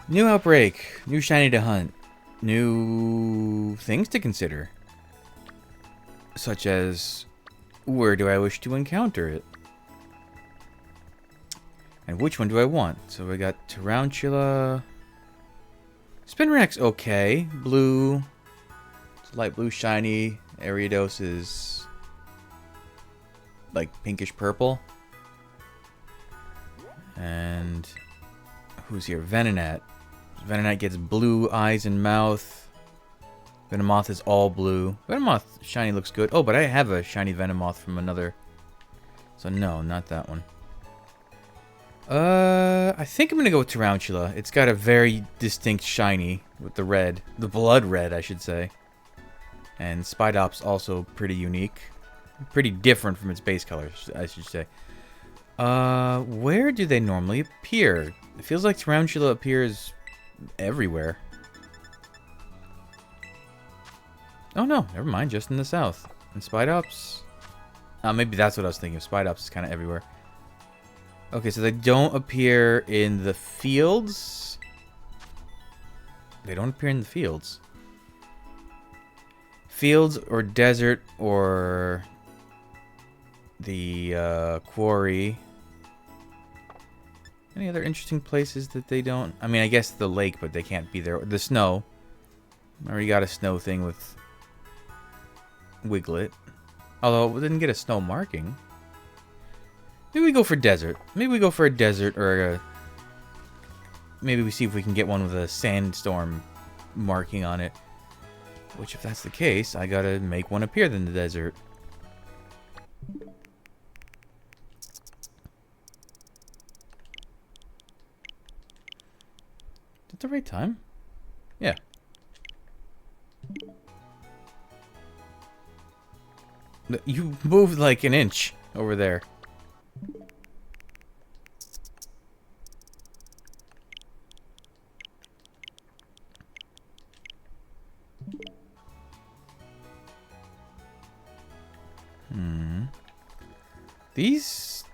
New outbreak. New shiny to hunt. New things to consider. Such as, where do I wish to encounter it? And which one do I want? So we got Tarantula. Spinrack's okay. Blue. It's light blue shiny. Ariados is like pinkish purple. And who's here? Venonat. Venonat gets blue eyes and mouth. Venomoth is all blue. Venomoth shiny looks good. Oh, but I have a shiny Venomoth from another. So no, not that one. I think I'm gonna go with Tarantula. It's got a very distinct shiny with the red. The blood red, I should say. And Spidops also pretty unique. Pretty different from its base colors, I should say. Where do they normally appear? It feels like Tarantula appears everywhere. Oh no, never mind, just in the south. And Spidops? Maybe that's what I was thinking of. Spidops is kind of everywhere. Okay, so they don't appear in the fields. They don't appear in the fields. Fields or desert or the quarry. Any other interesting places that they don't? I mean, I guess the lake, but they can't be there. The snow. I already got a snow thing with Wiglet. Although we didn't get a snow marking. Maybe we go for desert. Maybe we go for a desert or a... Maybe we see if we can get one with a sandstorm marking on it. Which, if that's the case, I gotta make one appear in the desert. Is that the right time? Yeah. You moved like an inch over there. These...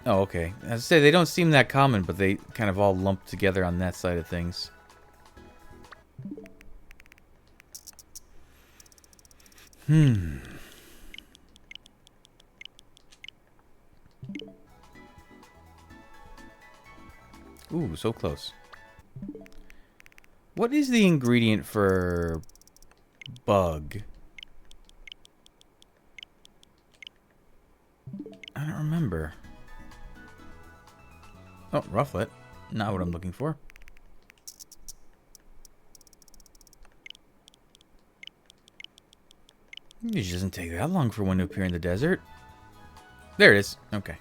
Oh, okay. As I say, they don't seem that common, but they kind of all lump together on that side of things. Ooh, so close. What is the ingredient for bug? I don't remember. Oh, Rufflet. Not what I'm looking for. It doesn't take that long for one to appear in the desert. There it is. Okay.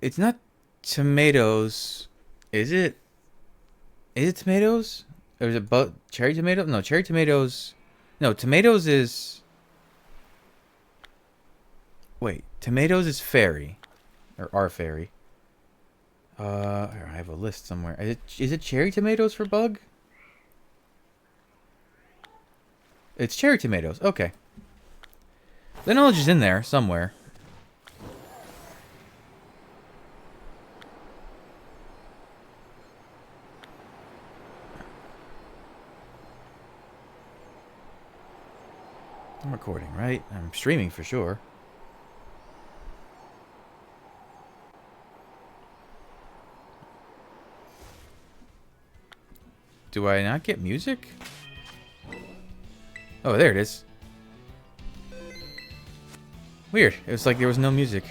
It's not tomatoes. Is it? Is it tomatoes? Or is it cherry tomato? No, cherry tomatoes. No, tomatoes is... Wait, tomatoes is fairy. Or our fairy. I have a list somewhere. Is it cherry tomatoes for bug? It's cherry tomatoes. Okay. The knowledge is in there somewhere. I'm recording, right? I'm streaming for sure. Do I not get music? Oh, there it is. Weird. It was like there was no music.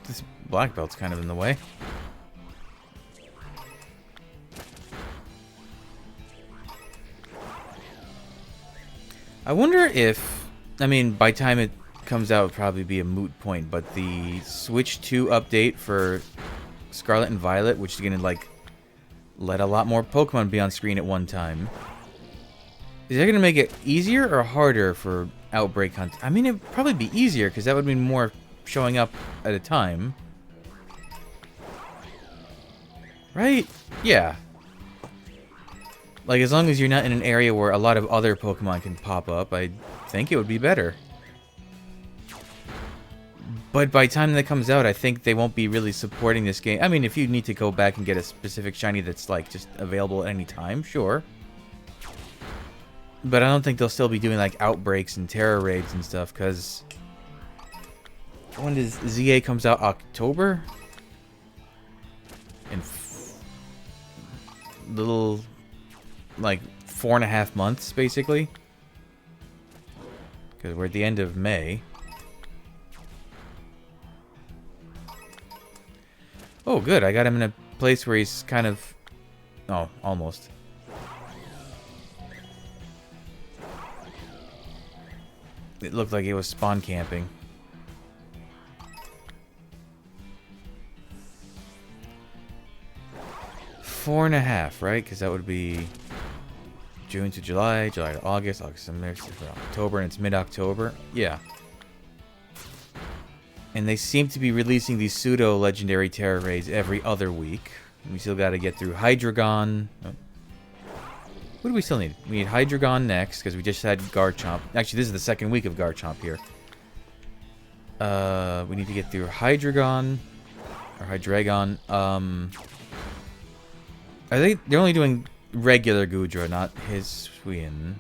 This black belt's kind of in the way. I wonder if... I mean, by time it comes out, it'll probably be a moot point, but the Switch 2 update for Scarlet and Violet, which is going to, like, let a lot more Pokemon be on screen at one time. Is that going to make it easier or harder for Outbreak Hunt? I mean, it'd probably be easier, because that would mean more showing up at a time. Right? Yeah. Like, as long as you're not in an area where a lot of other Pokemon can pop up, I think it would be better. But by the time that comes out, I think they won't be really supporting this game. I mean, if you need to go back and get a specific shiny that's, like, just available at any time, sure. But I don't think they'll still be doing, like, outbreaks and terror raids and stuff, because... When does ZA comes out? October? In little, like, 4.5 months, basically. Because we're at the end of May. Oh, good. I got him in a place where he's kind of... Oh, almost. It looked like he was spawn camping. Four and a half, right? Because that would be June to July, July to August, August to October, and it's mid-October. Yeah. And they seem to be releasing these pseudo-legendary terror raids every other week. We still got to get through Hydreigon. Oh. What do we still need? We need Hydreigon next, because we just had Garchomp. Actually, this is the second week of Garchomp here. We need to get through Hydreigon. Or Hydreigon. They're only doing regular Goodra, not Hisuian.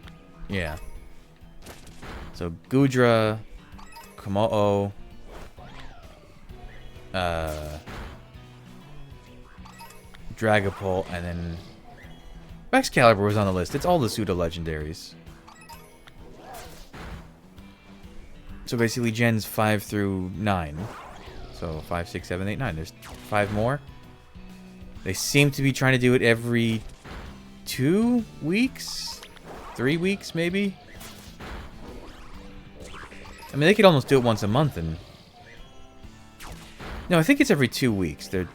Yeah. So, Goodra, Komao, Dragapult, and then Excalibur was on the list. It's all the pseudo-legendaries. So basically gens 5 through 9. So 5, 6, 7, 8, 9. There's 5 more. They seem to be trying to do it every 2 weeks? 3 weeks, maybe? I mean, they could almost do it once a month and... No, I think it's every 2 weeks. They're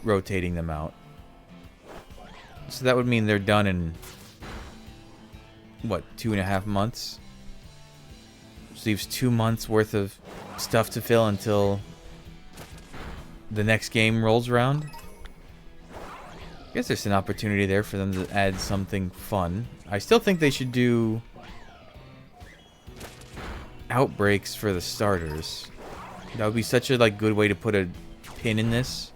rotating them out. So that would mean they're done in... What, 2.5 months? So leaves 2 months worth of stuff to fill until the next game rolls around. I guess there's an opportunity there for them to add something fun. I still think they should do outbreaks for the starters. That would be such a good way to put a pin in this.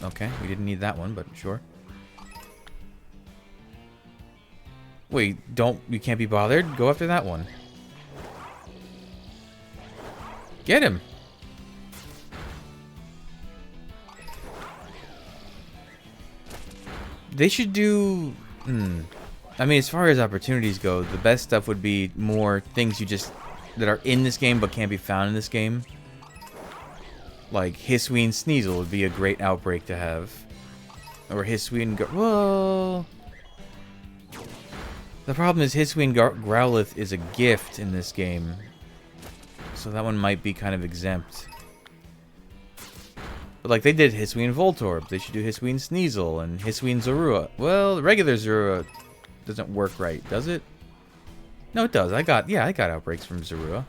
Okay, we didn't need that one, but sure. Wait, you can't be bothered? Go after that one. Get him! They should do... I mean, as far as opportunities go, the best stuff would be more things that are in this game but can't be found in this game. Like Hisuian Sneasel would be a great outbreak to have. Or Hisuian... Whoa! The problem is Hisuian Growlithe is a gift in this game. So that one might be kind of exempt. But like they did Hisuian Voltorb, they should do Hisuian Sneasel and Hisuian Zorua. Well, regular Zorua doesn't work right, does it? No, it does. I got outbreaks from Zorua.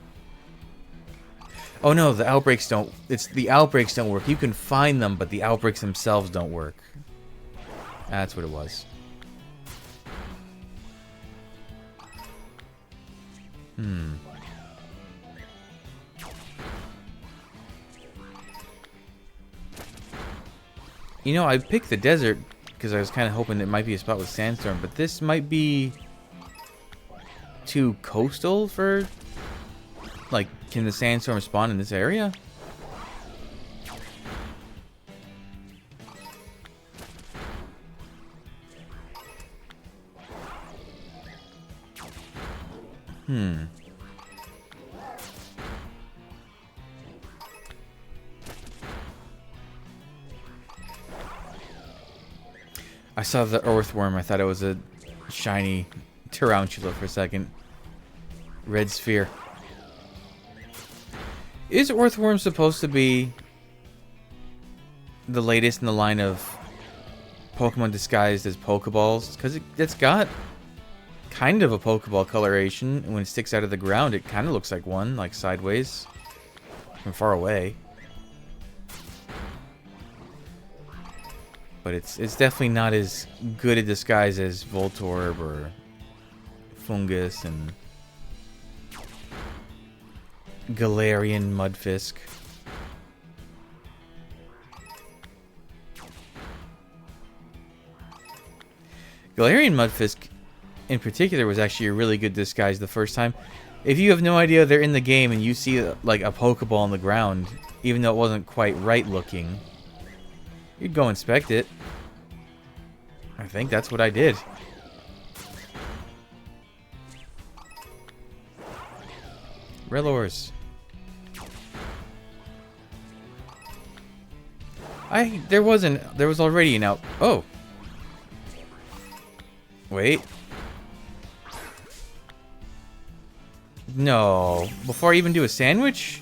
Oh no, the outbreaks don't... the outbreaks don't work. You can find them, but the outbreaks themselves don't work. That's what it was. You know, I picked the desert because I was kind of hoping it might be a spot with sandstorm, but this might be too coastal for... Like, can the sandstorm spawn in this area? I saw the earthworm. I thought it was a shiny tarantula for a second. Red sphere. Is earthworm supposed to be the latest in the line of Pokemon disguised as Pokeballs? Because it's got kind of a Pokeball coloration. And when it sticks out of the ground, it kind of looks like one, like sideways from far away. But it's definitely not as good a disguise as Voltorb or Fungus and Galarian Mudfisk. Galarian Mudfisk in particular was actually a really good disguise the first time. If you have no idea they're in the game and you see like a Pokeball on the ground, even though it wasn't quite right looking, you'd go inspect it. I think that's what I did. Relors. There was already an out. Oh. Wait. No. Before I even do a sandwich?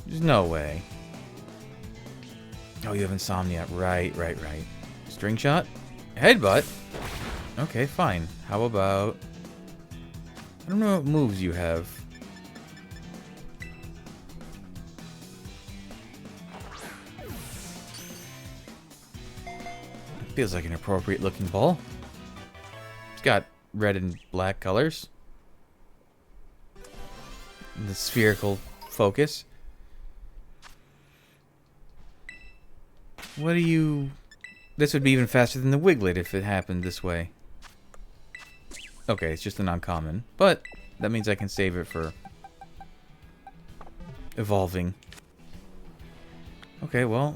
There's no way. Oh, you have insomnia. Right. String shot? Headbutt? Okay, fine. How about... I don't know what moves you have. Feels like an appropriate looking ball. It's got red and black colors. And the spherical focus. What do you... This would be even faster than the Wiglet if it happened this way. Okay, it's just an uncommon. But that means I can save it for evolving. Okay, well,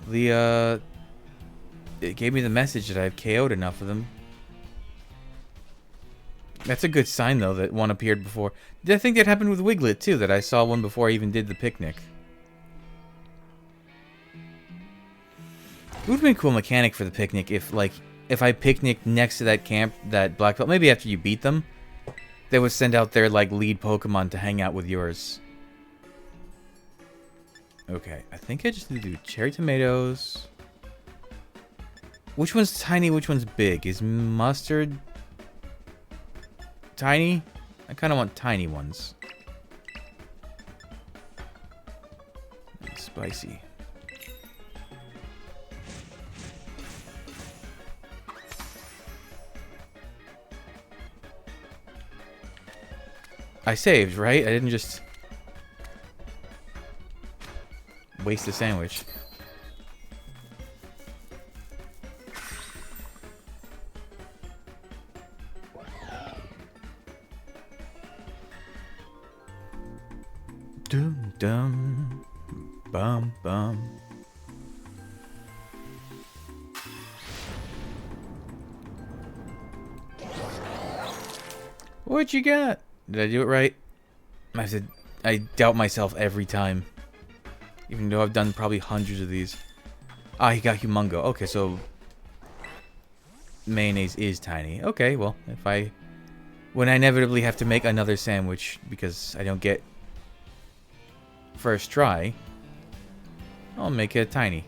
it gave me the message that I've KO'd enough of them. That's a good sign, though, that one appeared before. I think that happened with Wiglet, too, that I saw one before I even did the picnic. It would have been a cool mechanic for the picnic if I picnicked next to that camp, that black belt, maybe after you beat them, they would send out their, like, lead Pokemon to hang out with yours. Okay, I think I just need to do cherry tomatoes. Which one's tiny, which one's big? Is mustard tiny? I kind of want tiny ones. Spicy. I saved, right? I didn't just waste the sandwich. Dum dum bum bum. What you got? Did I do it right? I doubt myself every time. Even though I've done probably hundreds of these. Ah, he got Humungo. Okay, so mayonnaise is tiny. Okay, well, when I inevitably have to make another sandwich because I don't get first try, I'll make it tiny.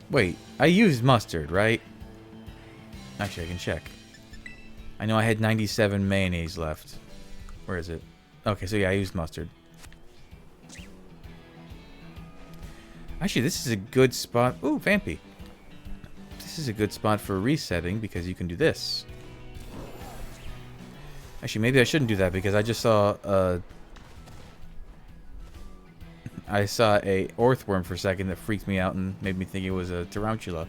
Wait, I used mustard, right? Actually, I can check. I know I had 97 mayonnaise left. Where is it? Okay, so yeah, I used mustard. Actually, this is a good spot. Ooh, Vampy. This is a good spot for resetting because you can do this. Actually, maybe I shouldn't do that because I just saw I saw a Orthworm for a second that freaked me out and made me think it was a Tarantula.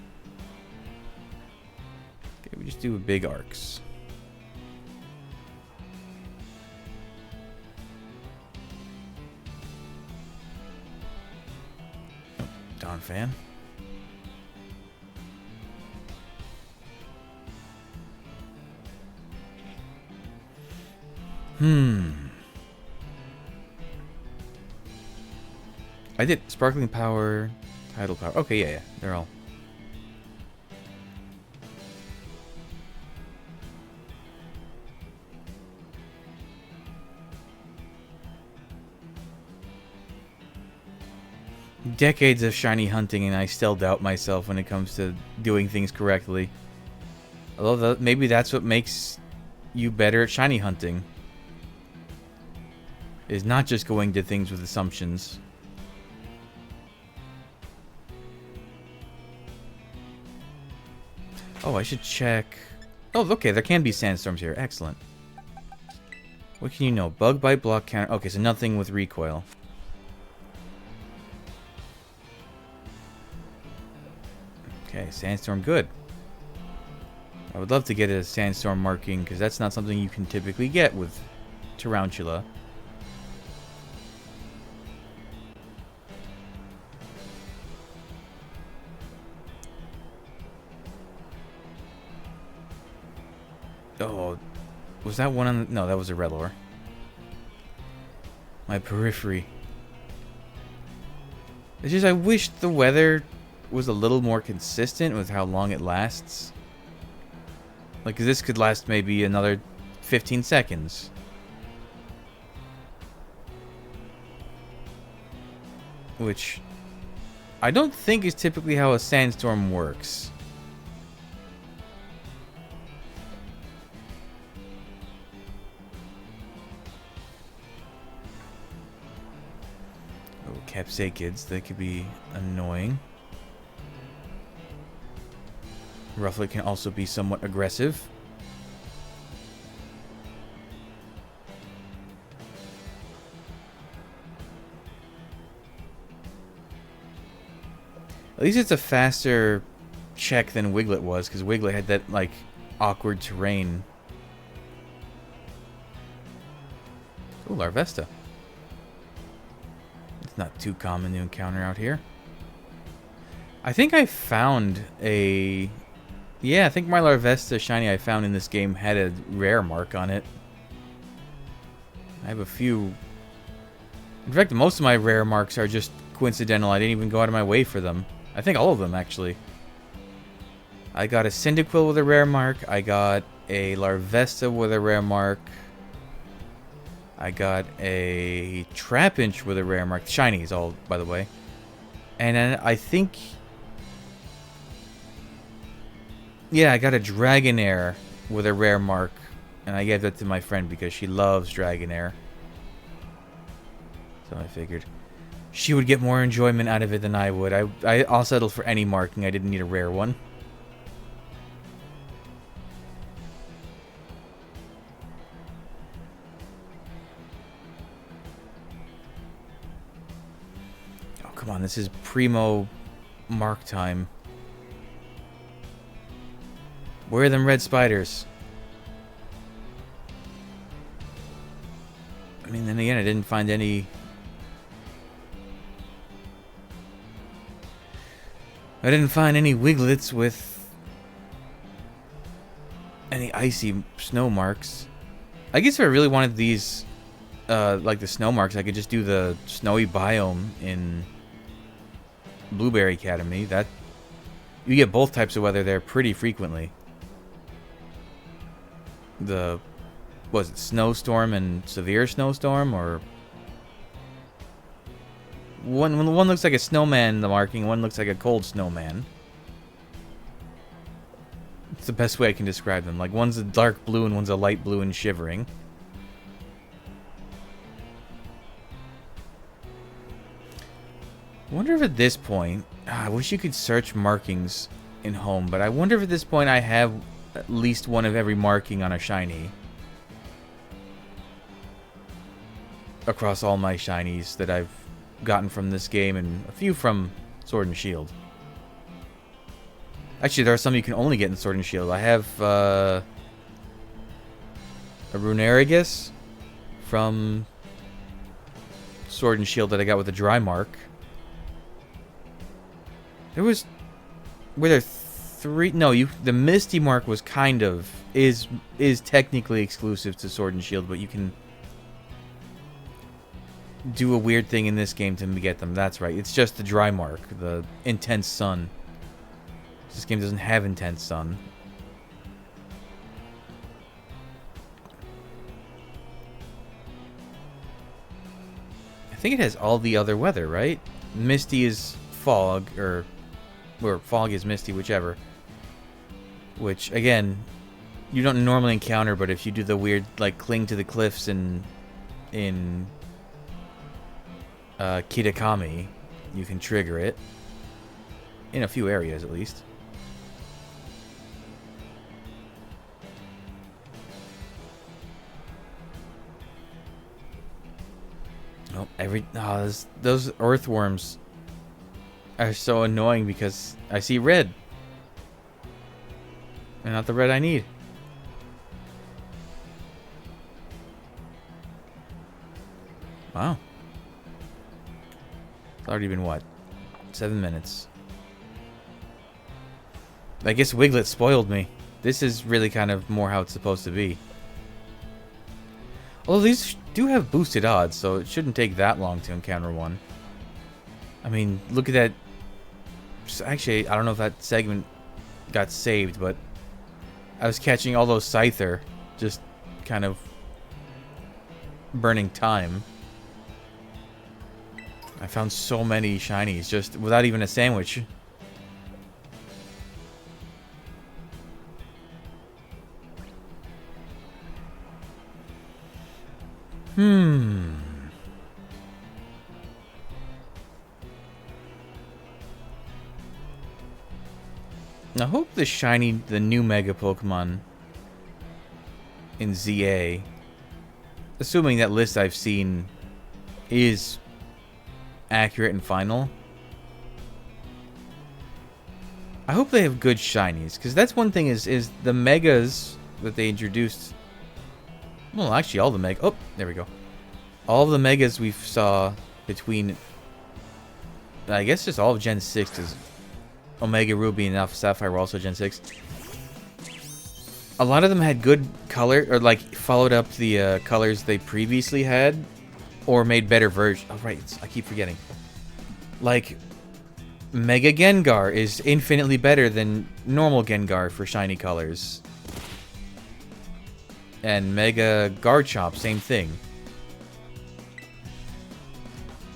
Okay, we just do big arcs. Don fan. I did Sparkling Power, Tidal Power. Okay, yeah, they're all. Decades of shiny hunting, and I still doubt myself when it comes to doing things correctly. Although maybe that's what makes you better at shiny hunting. Is not just going to things with assumptions. Oh, I should check. Oh, okay, there can be sandstorms here. Excellent. What can you know? Bug bite, block counter. Okay, so nothing with recoil. Okay, sandstorm, good. I would love to get a sandstorm marking, because that's not something you can typically get with Tarantula. Oh, was that one on the... No, that was a Relor. My periphery. It's just I wish the weather was a little more consistent with how long it lasts. Like, this could last maybe another 15 seconds. Which I don't think is typically how a sandstorm works. Oh, capsaicids, they could be annoying. Roughly can also be somewhat aggressive. At least it's a faster check than Wiglet was, because Wiglet had that, like, awkward terrain. Ooh, Larvesta. It's not too common to encounter out here. I think I found a... Yeah, I think my Larvesta shiny I found in this game had a rare mark on it. I have a few... In fact, most of my rare marks are just coincidental. I didn't even go out of my way for them. I think all of them, actually. I got a Cyndaquil with a rare mark. I got a Larvesta with a rare mark. I got a Trapinch with a rare mark. Shinies, all, by the way. And then I think... Yeah, I got a Dragonair with a rare mark. And I gave that to my friend because she loves Dragonair. So I figured she would get more enjoyment out of it than I would. I'll settle for any marking. I didn't need a rare one. Oh, come on. This is primo mark time. Where are them red spiders? I mean, then again, I didn't find any... I didn't find any Wiglets with any icy snow marks. I guess if I really wanted these, like the snow marks, I could just do the snowy biome in Blueberry Academy. That you get both types of weather there pretty frequently. The, was it snowstorm and severe snowstorm, or one looks like a snowman in the marking, one looks like a cold snowman. It's the best way I can describe them. Like, one's a dark blue and one's a light blue and shivering. I wonder if at this point... I wish you could search markings in home, but I wonder if at this point I have at least one of every marking on a shiny. Across all my shinies that I've gotten from this game, and a few from Sword and Shield. Actually, there are some you can only get in Sword and Shield. I have a Runerigus from Sword and Shield that I got with a dry mark. There was... Were there three... No, the Misty mark was kind of... Is technically exclusive to Sword and Shield, but you can do a weird thing in this game to get them. That's right. It's just the dry mark, the intense sun. This game doesn't have intense sun. I think it has all the other weather, right? Misty is fog, or fog is misty, whichever. Which, again, you don't normally encounter, but if you do the weird, like, cling to the cliffs in Kitakami, you can trigger it. In a few areas, at least. Oh, those earthworms are so annoying because I see red. And not the red I need. Wow. It's already been what? 7 minutes. I guess Wiglet spoiled me. This is really kind of more how it's supposed to be. Although these do have boosted odds, so it shouldn't take that long to encounter one. I mean, look at that. Actually, I don't know if that segment got saved, but I was catching all those Scyther, just kind of burning time. I found so many shinies just without even a sandwich. I hope the new Mega Pokemon in ZA, assuming that list I've seen is accurate and final. I hope they have good shinies, because that's one thing is the Megas that they introduced. Well, actually, all the Mega. Oh, there we go. All of the Megas we saw between, I guess, just all of Gen 6, because Omega Ruby and Alpha Sapphire were also Gen 6. A lot of them had good color, or like followed up the colors they previously had, or made better versions. Oh, right, I keep forgetting. Like, Mega Gengar is infinitely better than normal Gengar for shiny colors. And Mega Garchomp, same thing.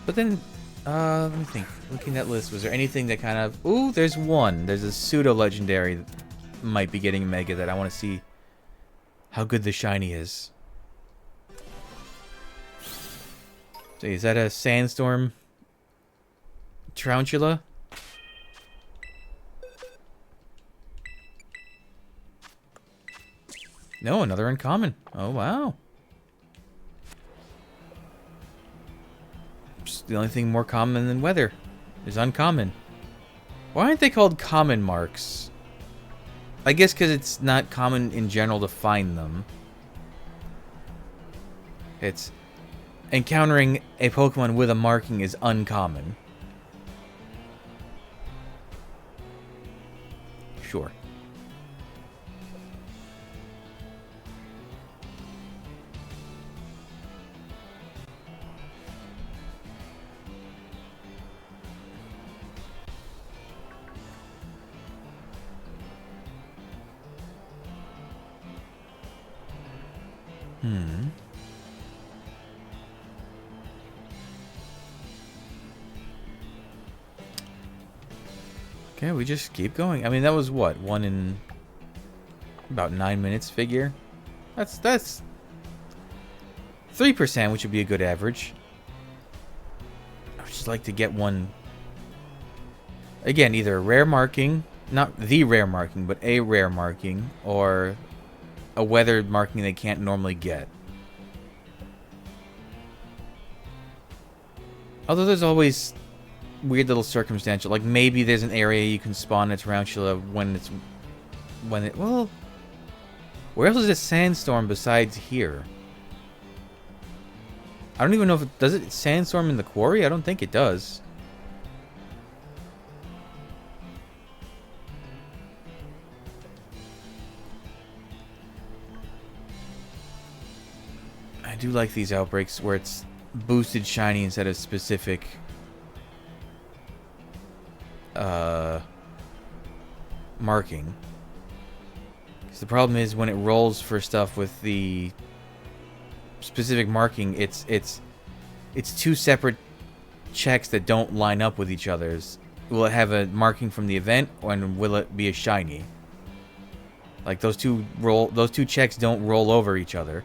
But then, let me think. Looking at that list, was there anything that kind of... Ooh, there's one. There's a pseudo-legendary that might be getting Mega that I want to see how good the shiny is. So is that a Sandstorm Tarantula? No, another uncommon. Oh, wow. Just the only thing more common than weather is uncommon. Why aren't they called common marks? I guess because it's not common in general to find them. It's encountering a Pokemon with a marking is uncommon. Sure. Okay, we just keep going. I mean, that was what? One in about 9 minutes figure? That's 3%, which would be a good average. I would just like to get one. Again, either a rare marking, not the rare marking, but a rare marking, or a weathered marking they can't normally get. Although there's always weird little circumstantial, like maybe there's an area you can spawn a tarantula when it, well, where else is a sandstorm besides here? I don't even know if it does it sandstorm in the quarry. I don't think it does. I do like these outbreaks where it's boosted shiny instead of specific marking. Because the problem is when it rolls for stuff with the specific marking, it's two separate checks that don't line up with each other's. Will it have a marking from the event, or will it be a shiny? Like those two checks don't roll over each other.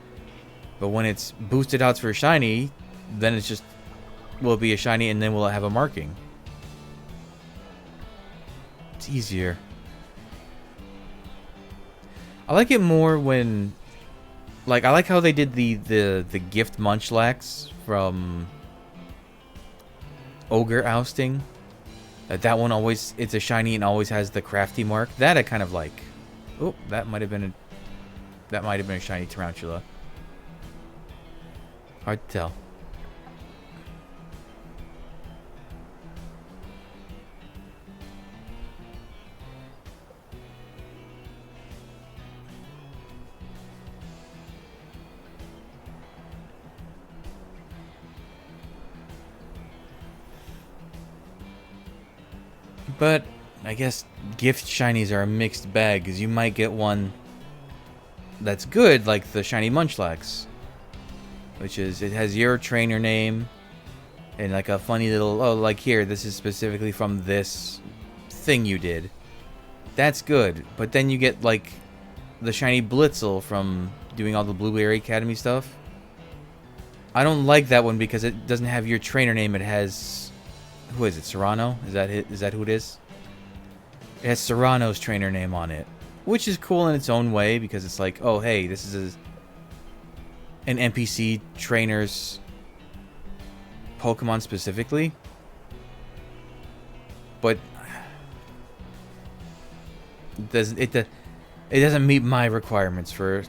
But when it's boosted odds for a shiny, then it's just, will it be a shiny and then will it have a marking? It's easier. I like it more when, like, I like how they did the gift Munchlax from ogre ousting. That one always, it's a shiny and always has the crafty mark. That I kind of like. Oh, that might have been a shiny tarantula. Hard to tell. But I guess gift shinies are a mixed bag, because you might get one that's good, like the shiny Munchlax, which is, it has your trainer name and like a funny little, oh, like here, this is specifically from this thing you did. That's good. But then you get like the shiny Blitzel from doing all the Blueberry Academy stuff. I don't like that one because it doesn't have your trainer name. It has, who is it? Serrano? Is that it? Is that who it is? It has Serrano's trainer name on it, which is cool in its own way because it's like, oh hey, this is an NPC trainer's Pokemon specifically. But it doesn't meet my requirements for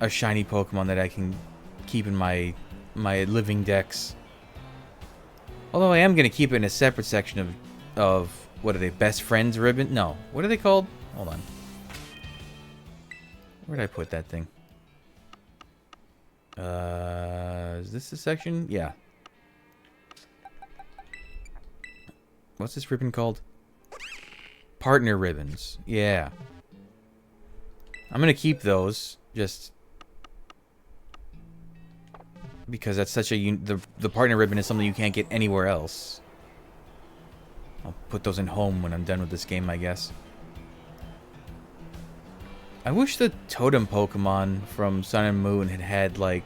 a shiny Pokemon that I can keep in my living decks. Although I am going to keep it in a separate section of what are they, best friends ribbon? No. What are they called? Hold on. Where did I put that thing? Is this the section? Yeah. What's this ribbon called? Partner ribbons. Yeah. I'm going to keep those just because that's such a the partner ribbon is something you can't get anywhere else. I'll put those in home when I'm done with this game, I guess. I wish the totem Pokemon from Sun and Moon had like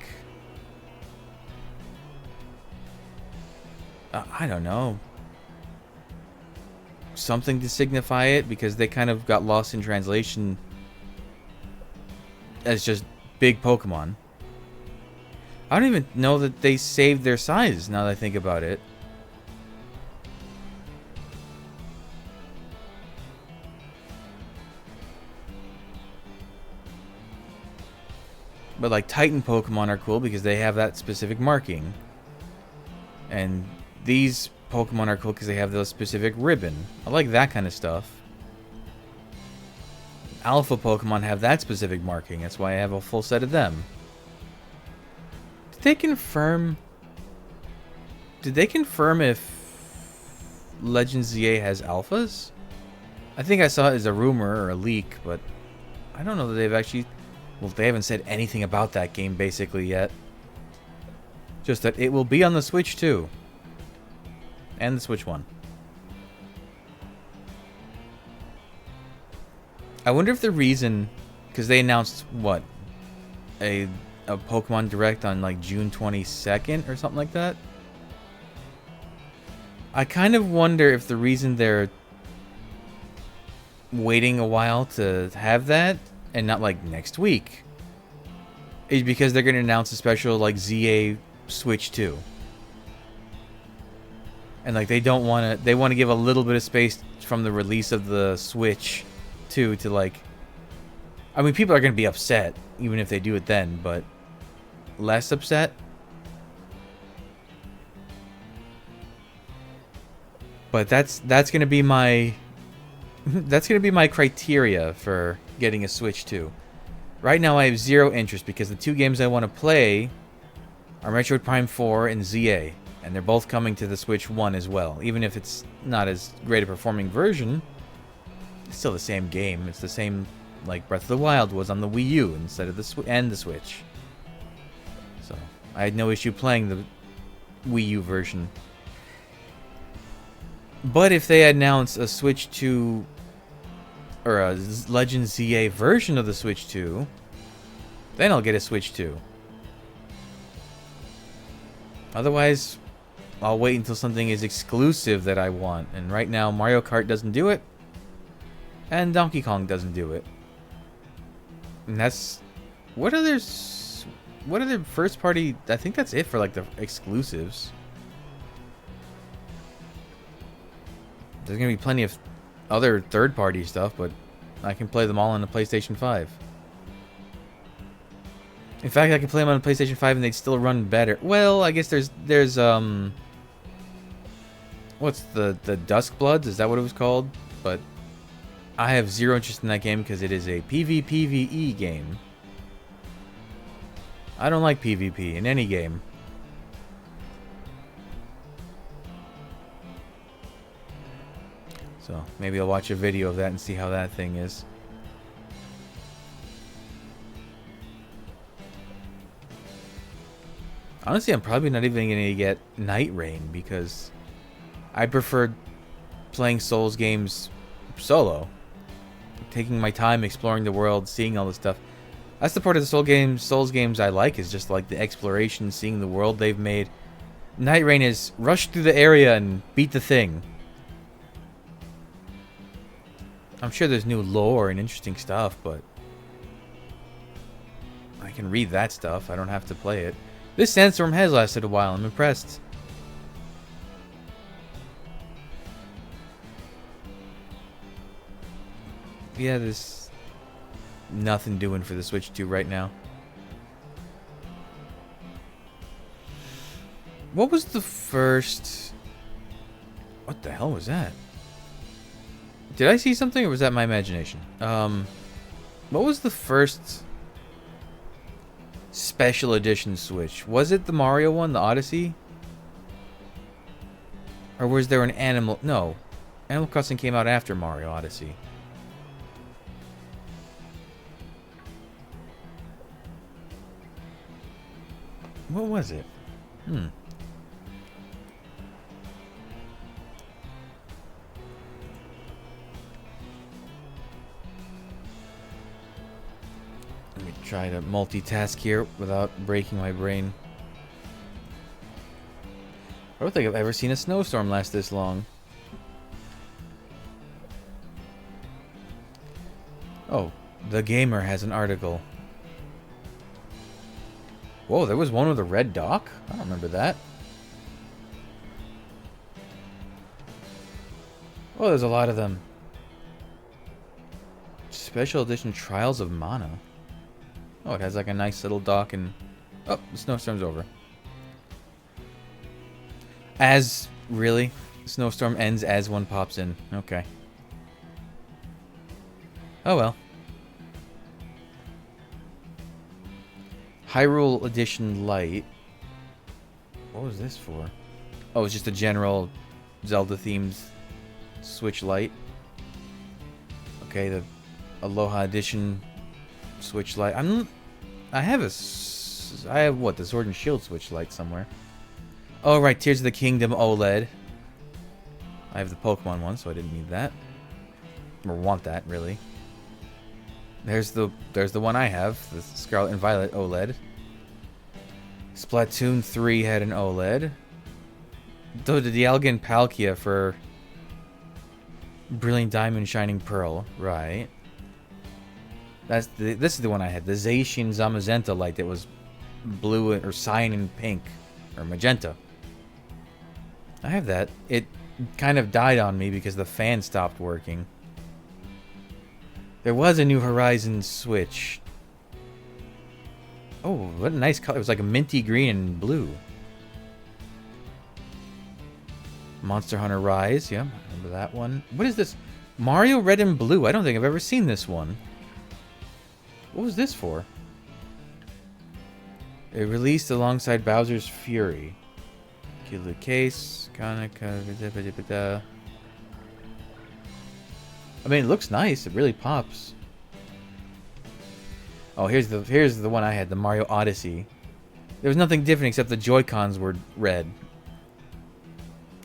I don't know, something to signify it, because they kind of got lost in translation as just big Pokemon. I don't even know that they saved their size, now that I think about it. But like Titan Pokemon are cool because they have that specific marking. And these Pokemon are cool because they have the specific ribbon. I like that kind of stuff. Alpha Pokemon have that specific marking. That's why I have a full set of them. Did they confirm if Legends ZA has alphas? I think I saw it as a rumor or a leak, but I don't know that they've actually... Well, they haven't said anything about that game basically yet. Just that it will be on the Switch too. And the Switch 1. I wonder if the reason... Because they announced, what? A Pokemon Direct on like June 22nd or something like that? I kind of wonder if the reason they're waiting a while to have that, and not like next week, is because they're going to announce a special like ZA Switch 2. And like they don't want to, they want to give a little bit of space from the release of the Switch 2 to like, I mean, people are going to be upset even if they do it then, but less upset. But that's going to be my that's going to be my criteria for getting a Switch 2. Right now I have zero interest because the two games I want to play are Metroid Prime 4 and ZA, and they're both coming to the Switch 1 as well. Even if it's not as great a performing version, it's still the same game. It's the same like Breath of the Wild was on the Wii U instead of the Switch. So I had no issue playing the Wii U version. But if they announce a Switch 2 or a Legend ZA version of the Switch 2, then I'll get a Switch 2. Otherwise, I'll wait until something is exclusive that I want. And right now, Mario Kart doesn't do it, and Donkey Kong doesn't do it. And that's... What other first party... I think that's it for like the exclusives. There's gonna be plenty of other third-party stuff, but I can play them all on the PlayStation 5. In fact, I can play them on the PlayStation 5 and they'd still run better. Well, I guess there's what's the Duskbloods? Is that what it was called? But I have zero interest in that game because it is a PvPvE game. I don't like PvP in any game. So maybe I'll watch a video of that and see how that thing is. Honestly, I'm probably not even going to get Night Rain because I prefer playing Souls games solo. Taking my time, exploring the world, seeing all this stuff. That's the part of the Souls games I like, is just like the exploration, seeing the world they've made. Night Rain is rush through the area and beat the thing. I'm sure there's new lore and interesting stuff, but I can read that stuff. I don't have to play it. This sandstorm has lasted a while. I'm impressed. Yeah, there's nothing doing for the Switch 2 right now. What was the first... What the hell was that? Did I see something or was that my imagination? What was the first special edition Switch? Was it the Mario one, the Odyssey? Or was there an Animal... No. Animal Crossing came out after Mario Odyssey. What was it? Let me try to multitask here without breaking my brain. I don't think I've ever seen a snowstorm last this long. Oh, The Gamer has an article. Whoa, there was one with a red dock? I don't remember that. Oh, there's a lot of them. Special edition Trials of Mana. Oh, it has like a nice little dock and... Oh, the snowstorm's over. Really? The snowstorm ends as one pops in. Okay. Oh well. Hyrule Edition Lite. What was this for? Oh, it's just a general Zelda-themed Switch Lite. Okay, the Aloha Edition Switch Lite. I have what, the Sword and Shield Switch Lite somewhere. Oh, right, Tears of the Kingdom OLED. I have the Pokemon one, so I didn't need that. Or want that, really. There's the one I have, the Scarlet and Violet OLED. Splatoon 3 had an OLED. Though the Dialga Palkia for Brilliant Diamond Shining Pearl, right? This is the one I had, the Zacian Zamazenta light that was blue or cyan and pink or magenta. I have that. It kind of died on me because the fan stopped working. There was a New Horizons Switch. Oh, what a nice color. It was like a minty green and blue. Monster Hunter Rise. Yeah, I remember that one. What is this? Mario Red and Blue. I don't think I've ever seen this one. What was this for? It released alongside Bowser's Fury. Killer Case. Kanaka. I mean, it looks nice. It really pops. Oh, here's the one I had, the Mario Odyssey. There was nothing different except the Joy-Cons were red.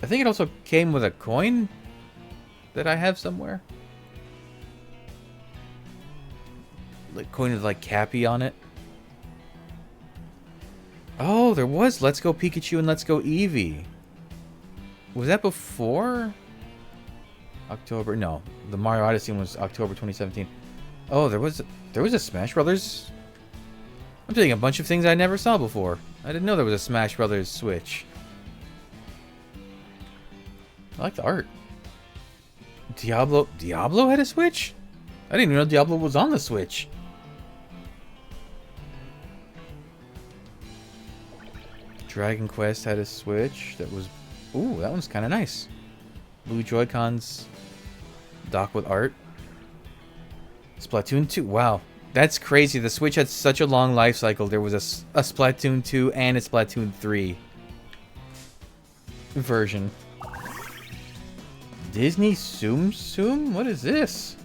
I think it also came with a coin that I have somewhere. Like coin with like Cappy on it. Oh, there was Let's Go Pikachu and Let's Go Eevee. Was that before? October? No, the Mario Odyssey was October 2017. Oh, there was a Smash Brothers. I'm doing a bunch of things I never saw before. I didn't know there was a Smash Brothers Switch. I like the art. Diablo had a Switch? I didn't even know Diablo was on the Switch. Dragon Quest had a Switch that was... Ooh, that one's kind of nice. Blue Joy-Cons. Dock with art. Splatoon 2. Wow. That's crazy. The Switch had such a long life cycle. There was a Splatoon 2 and a Splatoon 3 version. Disney Tsum Tsum? What is this?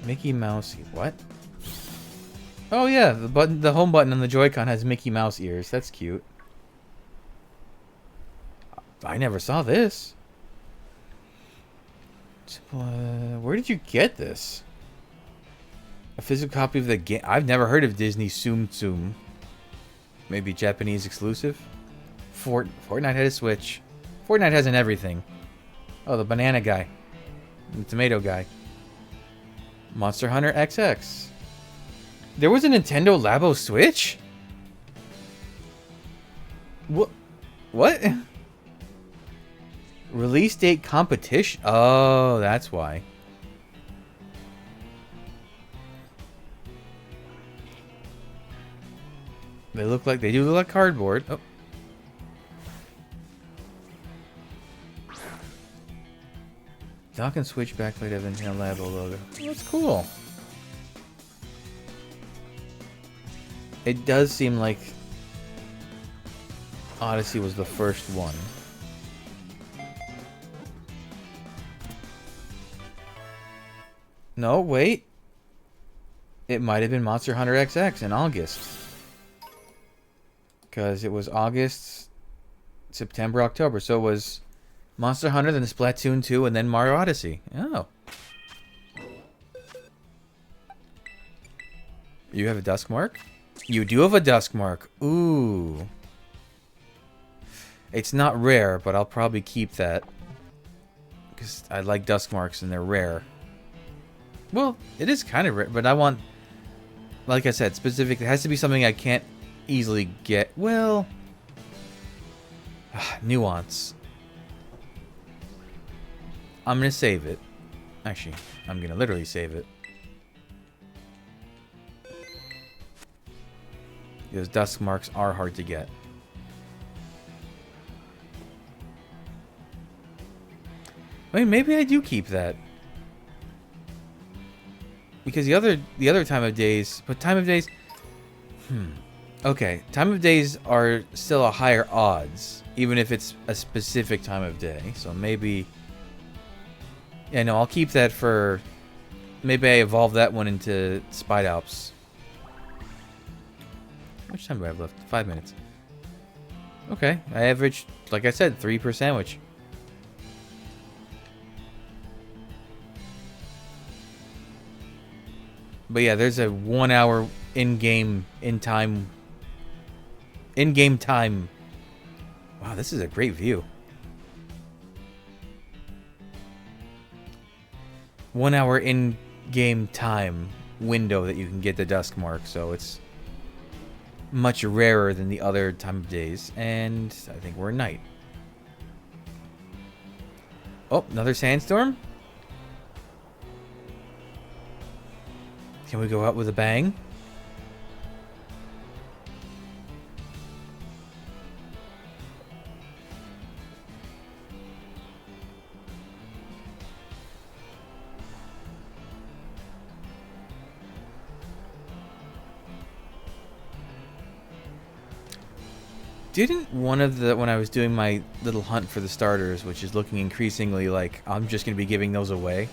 Mickey Mousey. What? Oh yeah, the home button on the Joy-Con has Mickey Mouse ears. That's cute. I never saw this. Where did you get this? A physical copy of the game? I've never heard of Disney Tsum Tsum. Maybe Japanese exclusive? Fortnite had a Switch. Fortnite has an everything. Oh, the banana guy. The tomato guy. Monster Hunter XX. There was a Nintendo Labo Switch? What? What? Release date competition? Oh, that's why. They look like... They do look like cardboard. Oh. Dock and switch backplate of Nintendo Labo logo. Oh, that's cool. It does seem like Odyssey was the first one. No, wait. It might have been Monster Hunter XX in August. Because it was August, September, October. So it was Monster Hunter, then Splatoon 2, and then Mario Odyssey. Oh. You have a dusk mark? You do have a dusk mark. Ooh. It's not rare, but I'll probably keep that. Because I like dusk marks and they're rare. Well, it is kind of rare, but I want... Like I said, specific. It has to be something I can't easily get. Well... nuance. I'm going to save it. Actually, I'm going to literally save it. Those dusk marks are hard to get. I mean, maybe I do keep that. Because the other time of days... But time of days... Okay, time of days are still a higher odds. Even if it's a specific time of day. So maybe... Yeah, no, I'll keep that for... Maybe I evolve that one into Spide Alps. How much time do I have left? 5 minutes. Okay, I averaged, like I said, 3 per sandwich. But yeah, there's a 1 hour in-game time. Wow, this is a great view. 1 hour in-game time window that you can get the dusk mark, so it's much rarer than the other time of days. And I think we're night. Oh, another sandstorm? Can we go out with a bang? Didn't one of the, when I was doing my little hunt for the starters, which is looking increasingly like I'm just going to be giving those away.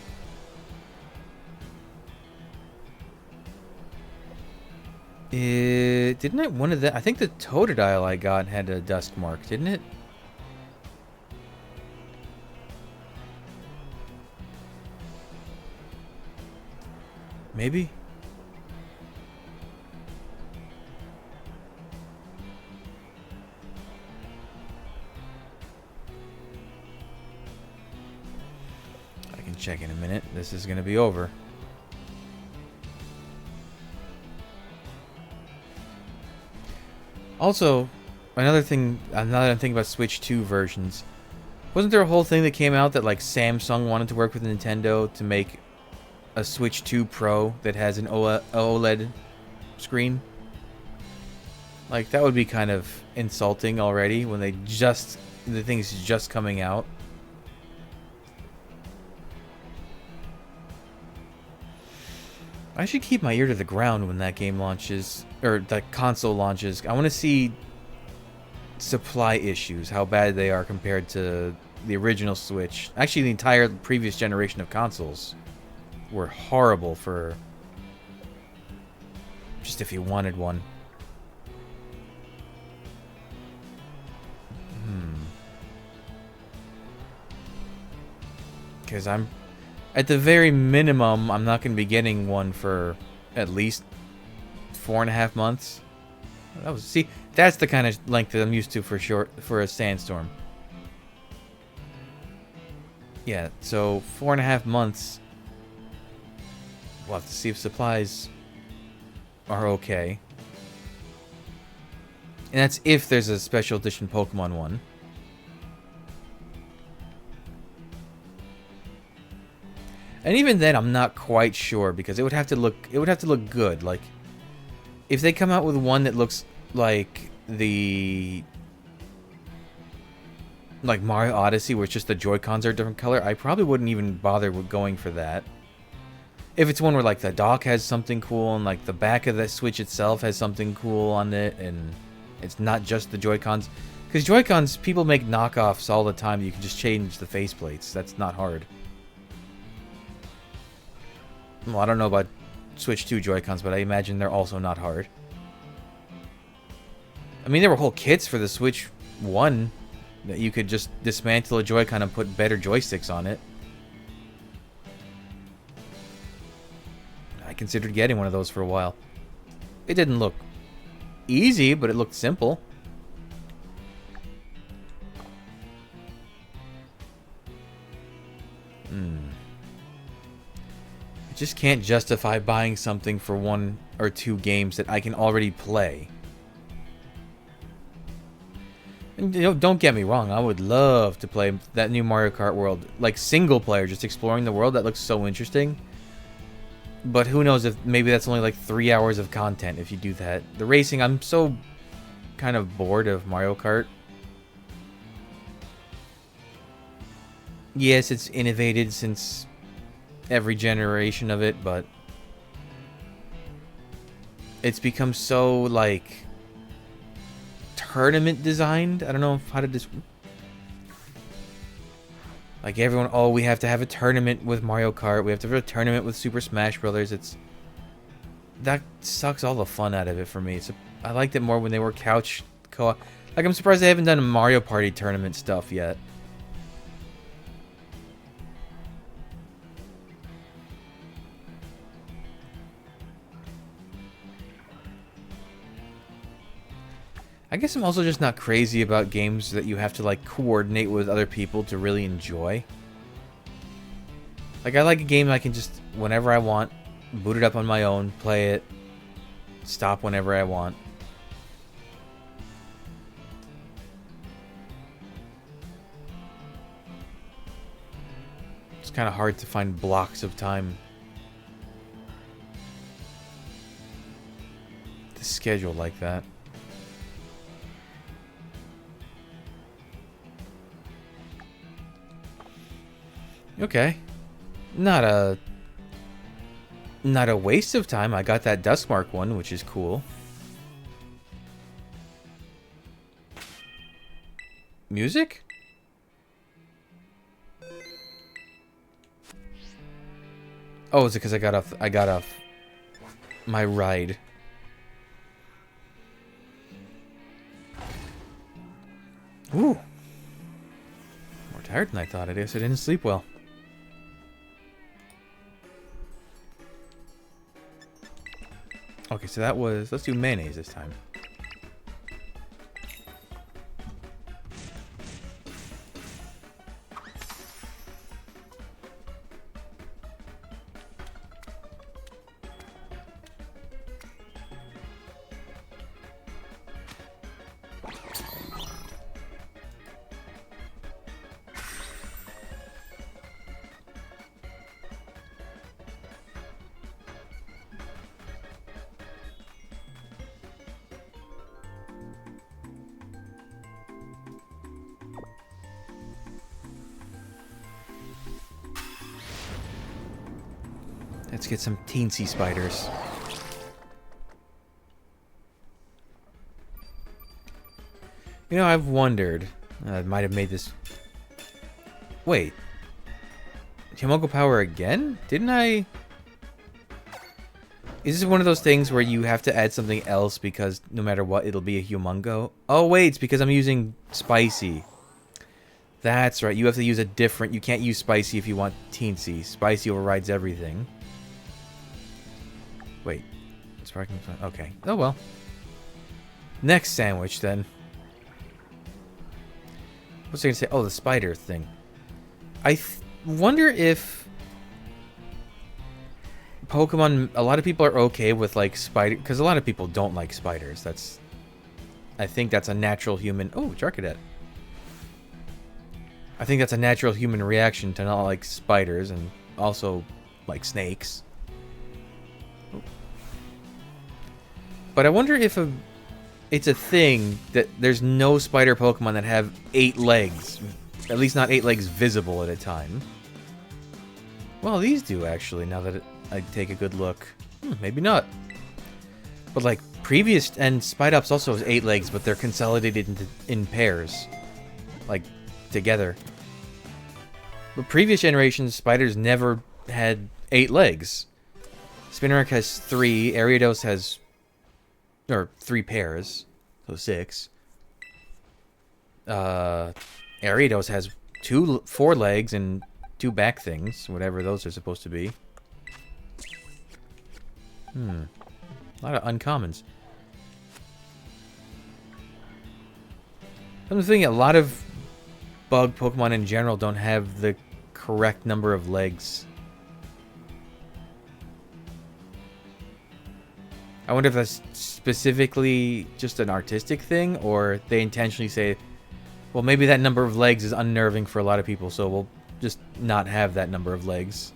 Didn't it, one of the, I think the Totodile I got had a dusk mark, didn't it? Maybe? I can check in a minute. This is going to be over. Also, another thing, now that I'm thinking about Switch 2 versions, Wasn't there a whole thing that came out that like Samsung wanted to work with Nintendo to make a Switch 2 Pro that has an OLED screen? Like, that would be kind of insulting already when the thing's just coming out. I should keep my ear to the ground when that game launches, or that console launches. I want to see supply issues, how bad they are compared to the original Switch. Actually, the entire previous generation of consoles were horrible for just if you wanted one. Because I'm, at the very minimum, I'm not going to be getting one for at least 4.5 months. See, that's the kind of length that I'm used to for a sandstorm. Yeah, so 4.5 months. We'll have to see if supplies are okay. And that's if there's a special edition Pokemon one. And even then, I'm not quite sure because it would have to look good. Like, if they come out with one that looks like like Mario Odyssey, where it's just the Joy-Cons are a different color, I probably wouldn't even bother with going for that. If it's one where like the dock has something cool and like the back of the Switch itself has something cool on it, and it's not just the Joy-Cons, because Joy-Cons, people make knockoffs all the time. You can just change the faceplates. That's not hard. Well, I don't know about Switch 2 Joy-Cons, but I imagine they're also not hard. I mean, there were whole kits for the Switch 1 that you could just dismantle a Joy-Con and put better joysticks on it. I considered getting one of those for a while. It didn't look easy, but it looked simple. Just can't justify buying something for 1 or 2 games that I can already play. And, you know, don't get me wrong, I would love to play that new Mario Kart World, like single player, just exploring the world. That looks so interesting. But who knows, if maybe that's only like 3 hours of content if you do that. The racing, I'm so kind of bored of Mario Kart. Yes, it's innovated since every generation of it, but it's become so like tournament designed. I don't know how to describe. Like everyone, oh, we have to have a tournament with Mario Kart. We have to have a tournament with Super Smash Brothers. That sucks all the fun out of it for me. I liked it more when they were couch co-op. Like, I'm surprised they haven't done a Mario Party tournament stuff yet. I guess I'm also just not crazy about games that you have to like coordinate with other people to really enjoy. Like, I like a game I can just, whenever I want, boot it up on my own, play it, stop whenever I want. It's kind of hard to find blocks of time to schedule like that. Okay. Not a waste of time. I got that Duskmark one, which is cool. Music? Oh, is it because I got off my ride? Ooh. More tired than I thought. I guess I didn't sleep well. Okay, so that was... Let's do mayonnaise this time. Let's get some teensy spiders. You know, I've wondered. I might have made this... Wait. Humongo power again? Didn't I... Is this one of those things where you have to add something else because no matter what, it'll be a humongo? Oh, wait, it's because I'm using spicy. That's right, you have to use a different... You can't use spicy if you want teensy. Spicy overrides everything. Wait. Sparkling... Okay. Oh, well. Next sandwich, then. What's I going to say? Oh, the spider thing. I wonder if... Pokemon, a lot of people are okay with, like, spider... Because a lot of people don't like spiders. That's... I think that's a natural human... Oh, Charcadet. I think that's a natural human reaction to not like spiders and also like snakes. Oh. But I wonder if it's a thing that there's no spider Pokemon that have 8 legs. At least not 8 legs visible at a time. Well, these do actually, now that I take a good look. Maybe not. But like previous, and Spidops also has 8 legs, but they're consolidated in pairs. Like together. But previous generations, spiders never had 8 legs. Spinarak has 3, Ariados has... Or 3 pairs. So 6. Ariados has 4 legs and 2 back things. Whatever those are supposed to be. A lot of uncommons. I'm thinking a lot of bug Pokemon in general don't have the correct number of legs. I wonder if that's specifically just an artistic thing, or they intentionally say, well, maybe that number of legs is unnerving for a lot of people, so we'll just not have that number of legs.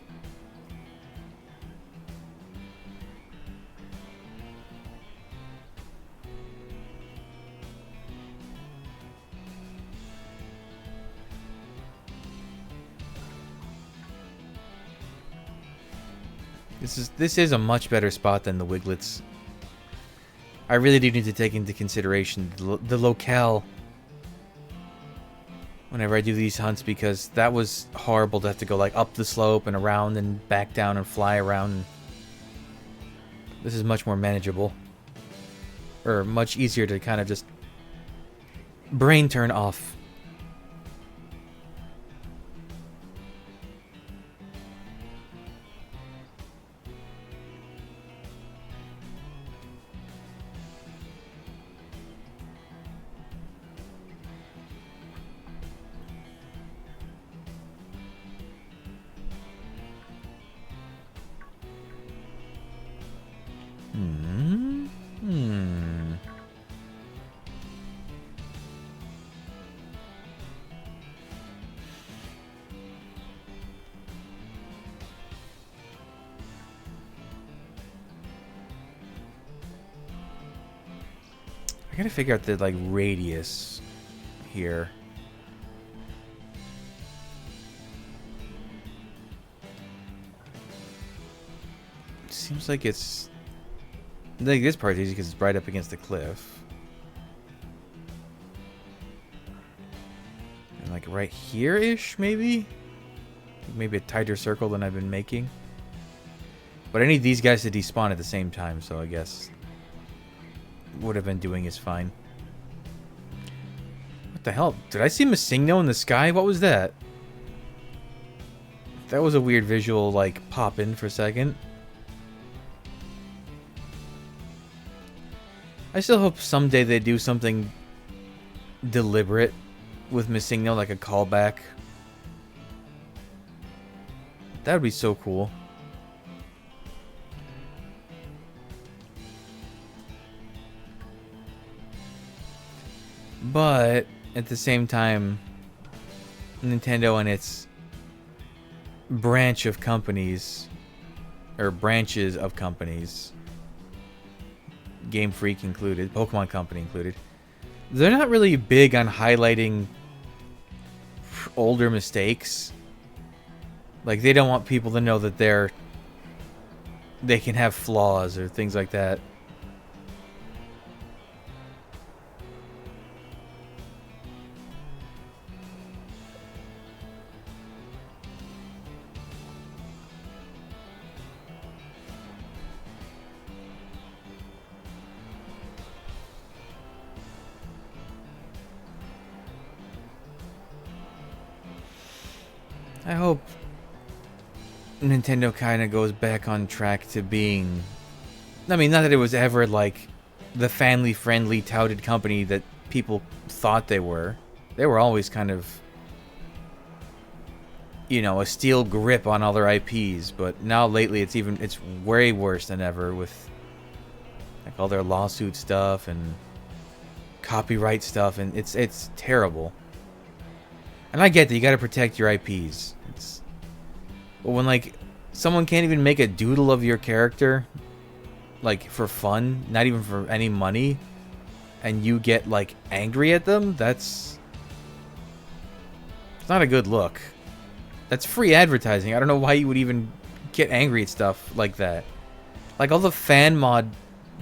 This is a much better spot than the Wiglets. I really do need to take into consideration the locale whenever I do these hunts, because that was horrible to have to go like up the slope and around and back down and fly around. This is much more manageable. Or much easier to kind of just brain turn off. I gotta figure out the like radius here. It seems like it's like this part's easy because it's right up against the cliff. And like right here-ish, maybe? Maybe a tighter circle than I've been making. But I need these guys to despawn at the same time, so I guess what I've been doing is fine. What the hell? Did I see Missingno in the sky? What was that? That was a weird visual, like, pop in for a second. I still hope someday they do something deliberate with Missingno, like a callback. That would be so cool. But at the same time, Nintendo and its branch of companies, or branches of companies, Game Freak included, Pokemon Company included, they're not really big on highlighting older mistakes. Like, they don't want people to know that they're they can have flaws or things like that. I hope Nintendo kind of goes back on track to being... I mean, not that it was ever, like, the family-friendly touted company that people thought they were. They were always kind of, you know, a steel grip on all their IPs, but now lately it's way worse than ever with, like, all their lawsuit stuff and copyright stuff, and it's terrible. And I get that you gotta protect your IPs. But when, like, someone can't even make a doodle of your character, like, for fun, not even for any money, and you get, like, angry at them, it's not a good look. That's free advertising. I don't know why you would even get angry at stuff like that. Like, all the fan mod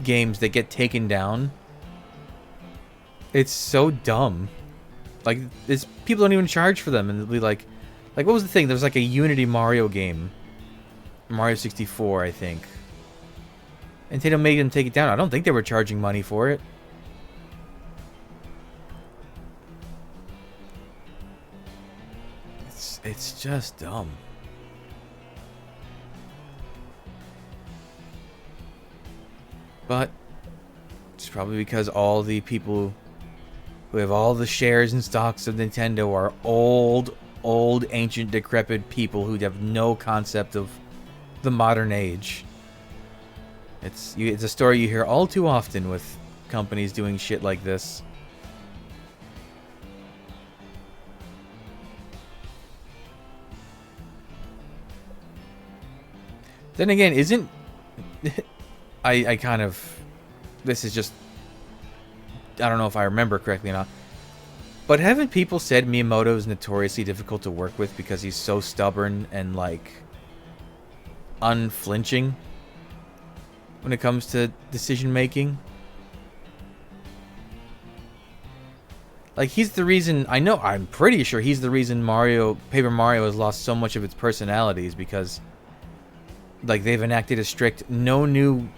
games that get taken down, it's so dumb. Like, people don't even charge for them, and they'll be like, what was the thing? There was like a Unity Mario game. Mario 64, I think. And Nintendo made them take it down. I don't think they were charging money for it. It's just dumb. But it's probably because all the people who have all the shares and stocks of Nintendo are old, ancient, decrepit people who have no concept of the modern age. It's a story you hear all too often with companies doing shit like this. Then again, isn't... I kind of... This is just... I don't know if I remember correctly or not. But haven't people said Miyamoto is notoriously difficult to work with because he's so stubborn and, like, unflinching when it comes to decision making? Like, he's the reason... I'm pretty sure he's the reason Paper Mario has lost so much of its personalities, because, like, they've enacted a strict no new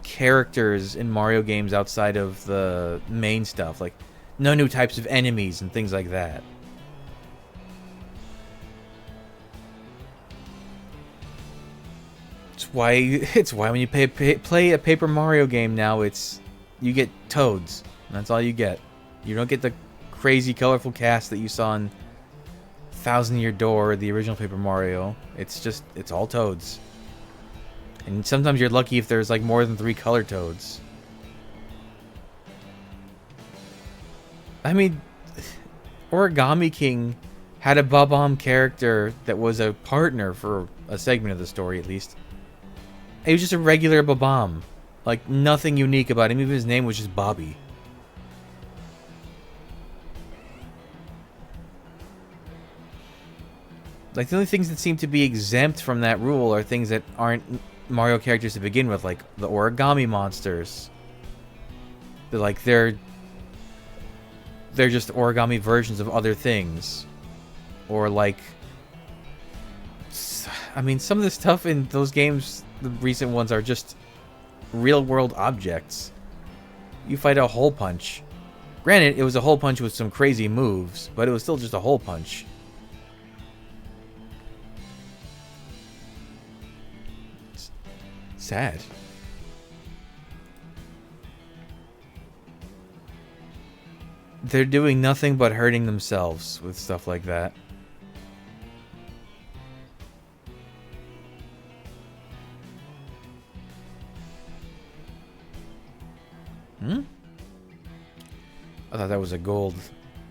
characters in Mario games outside of the main stuff. Like, no new types of enemies and things like that. It's why when you play a Paper Mario game now, you get Toads. That's all you get. You don't get the crazy colorful cast that you saw in Thousand Year Door, the original Paper Mario. It's all Toads. And sometimes you're lucky if there's, like, more than 3 color Toads. I mean, Origami King had a Bob-omb character that was a partner for a segment of the story, at least. He was just a regular Bob-omb. Like, nothing unique about him. Even his name was just Bobby. Like, the only things that seem to be exempt from that rule are things that aren't Mario characters to begin with, like the origami monsters. They're just origami versions of other things. Or, like, I mean, some of the stuff in those games, the recent ones, are just real-world objects. You fight a hole punch. Granted, it was a hole punch with some crazy moves, but it was still just a hole punch. It's sad. They're doing nothing but hurting themselves with stuff like that. I thought that was a gold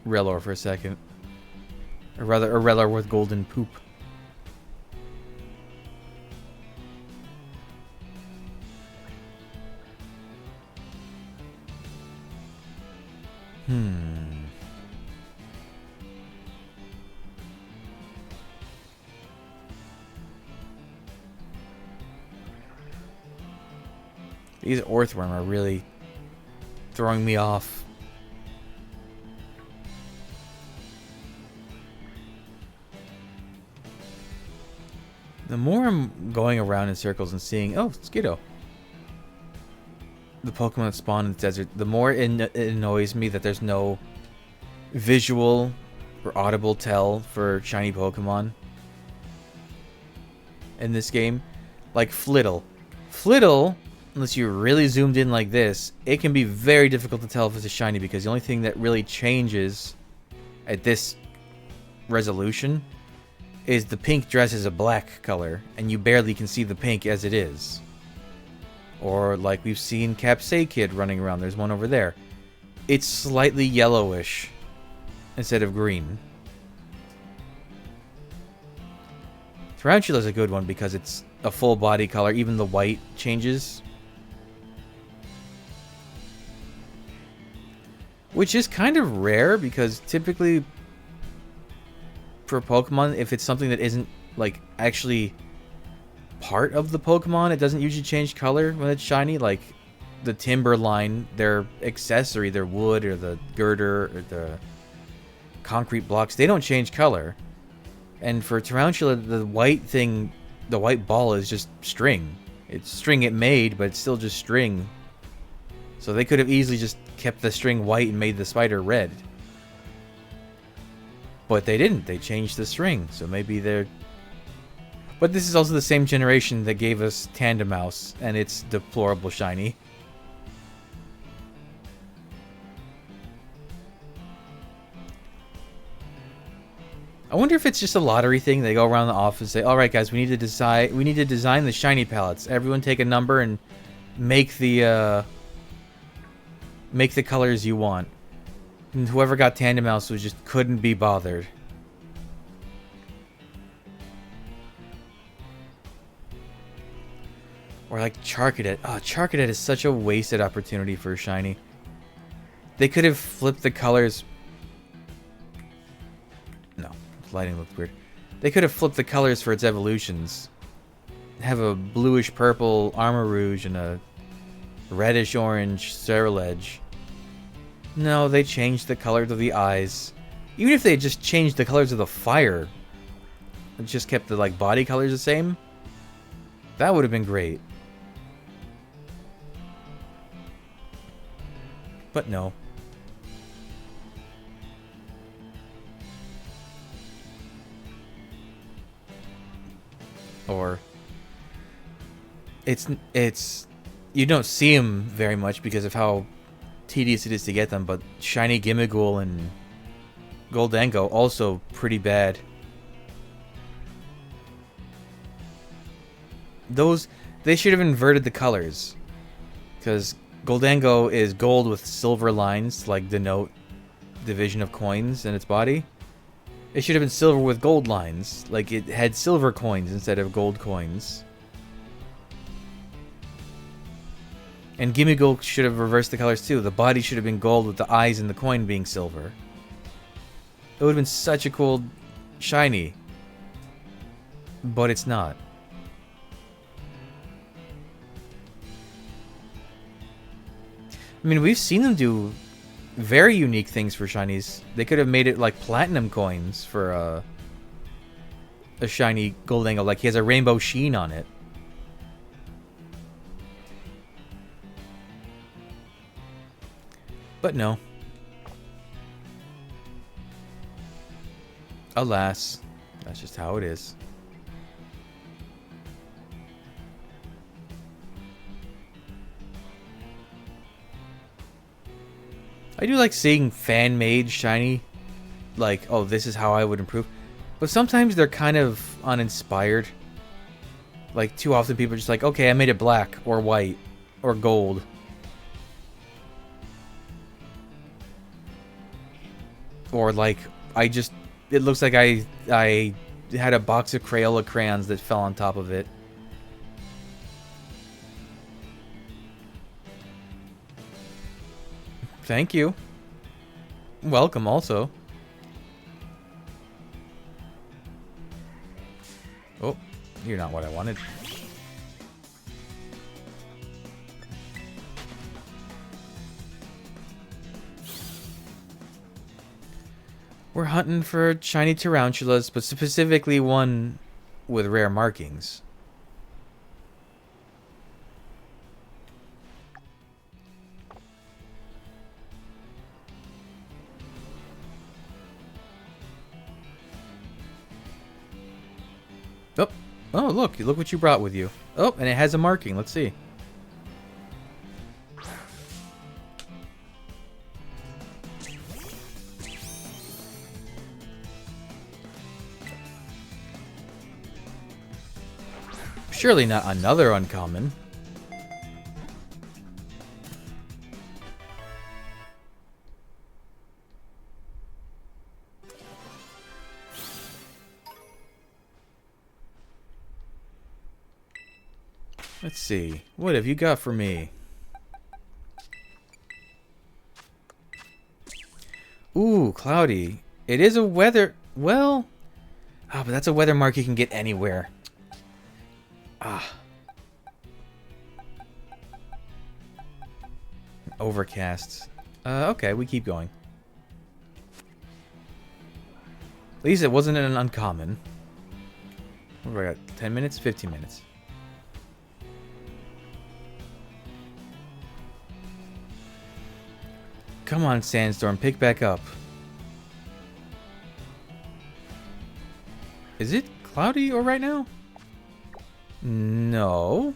Rellor for a second. Or rather, a Rellor with golden poop. These Orthworm are really throwing me off. The more I'm going around in circles and seeing, oh, Skiddo, the Pokemon that spawn in the desert, the more it annoys me that there's no visual or audible tell for shiny Pokemon in this game. Like Flittle. Flittle, unless you're really zoomed in like this, it can be very difficult to tell if it's a shiny because the only thing that really changes at this resolution is the pink dress is a black color, and you barely can see the pink as it is. Or like we've seen Capsay Kid running around, there's one over there. It's slightly yellowish instead of green. Tarantula's a good one because it's a full body color, even the white changes. Which is kind of rare because typically for Pokemon, if it's something that isn't like actually part of the Pokemon, it doesn't usually change color when it's shiny. Like the Timberline, their accessory, their wood or the girder or the concrete blocks, they don't change color. And for Tarantula, the white thing, the white ball is just string. It's string it made, but it's still just string. So they could have easily just kept the string white and made the spider red. But they didn't. They changed the string. So maybe they're... But this is also the same generation that gave us Tandemaus, and it's deplorable shiny. I wonder if it's just a lottery thing. They go around the office and say, "All right, guys, we need to design the shiny palettes. Everyone take a number and make the colors you want." And whoever got Tandemaus was just couldn't be bothered. Or like Charcadet. Oh, Charcadet is such a wasted opportunity for a shiny. They could have flipped the colors. No, lighting looked weird. They could have flipped the colors for its evolutions. Have a bluish purple Armor Rouge and a reddish orange Cerulege. No, they changed the colors of the eyes. Even if they had just changed the colors of the fire, and just kept the like body colors the same, that would have been great. But no. Or it's you don't see them very much because of how tedious it is to get them, but shiny Gimmighoul and Goldengo also pretty bad. Those, they should have inverted the colors, because Goldengo is gold with silver lines to like denote division of coins in its body. It should have been silver with gold lines, like it had silver coins instead of gold coins. And Gimmighoul should have reversed the colors too. The body should have been gold with the eyes and the coin being silver. It would have been such a cool shiny. But it's not. I mean, we've seen them do very unique things for shinies. They could have made it like platinum coins for a shiny Goldengo. Like he has a rainbow sheen on it. But no. Alas, that's just how it is. I do like seeing fan-made shiny, like, oh, this is how I would improve. But sometimes they're kind of uninspired. Like, too often people are just like, okay, I made it black, or white, or gold. Or like, it looks like I had a box of Crayola crayons that fell on top of it. Thank you. Welcome also. Oh, you're not what I wanted. We're hunting for shiny tarantulas, but specifically one with rare markings. Oh, oh, look what you brought with you. Oh, and it has a marking. Let's see. Surely not another uncommon. Let's see. What have you got for me? Ooh, cloudy. It is a weather... Well... Ah, but that's a weather mark you can get anywhere. Ah. Overcast. Okay, we keep going. At least it wasn't an uncommon. What have I got? 10 minutes? 15 minutes. Come on, Sandstorm, pick back up. Is it cloudy or right now? No.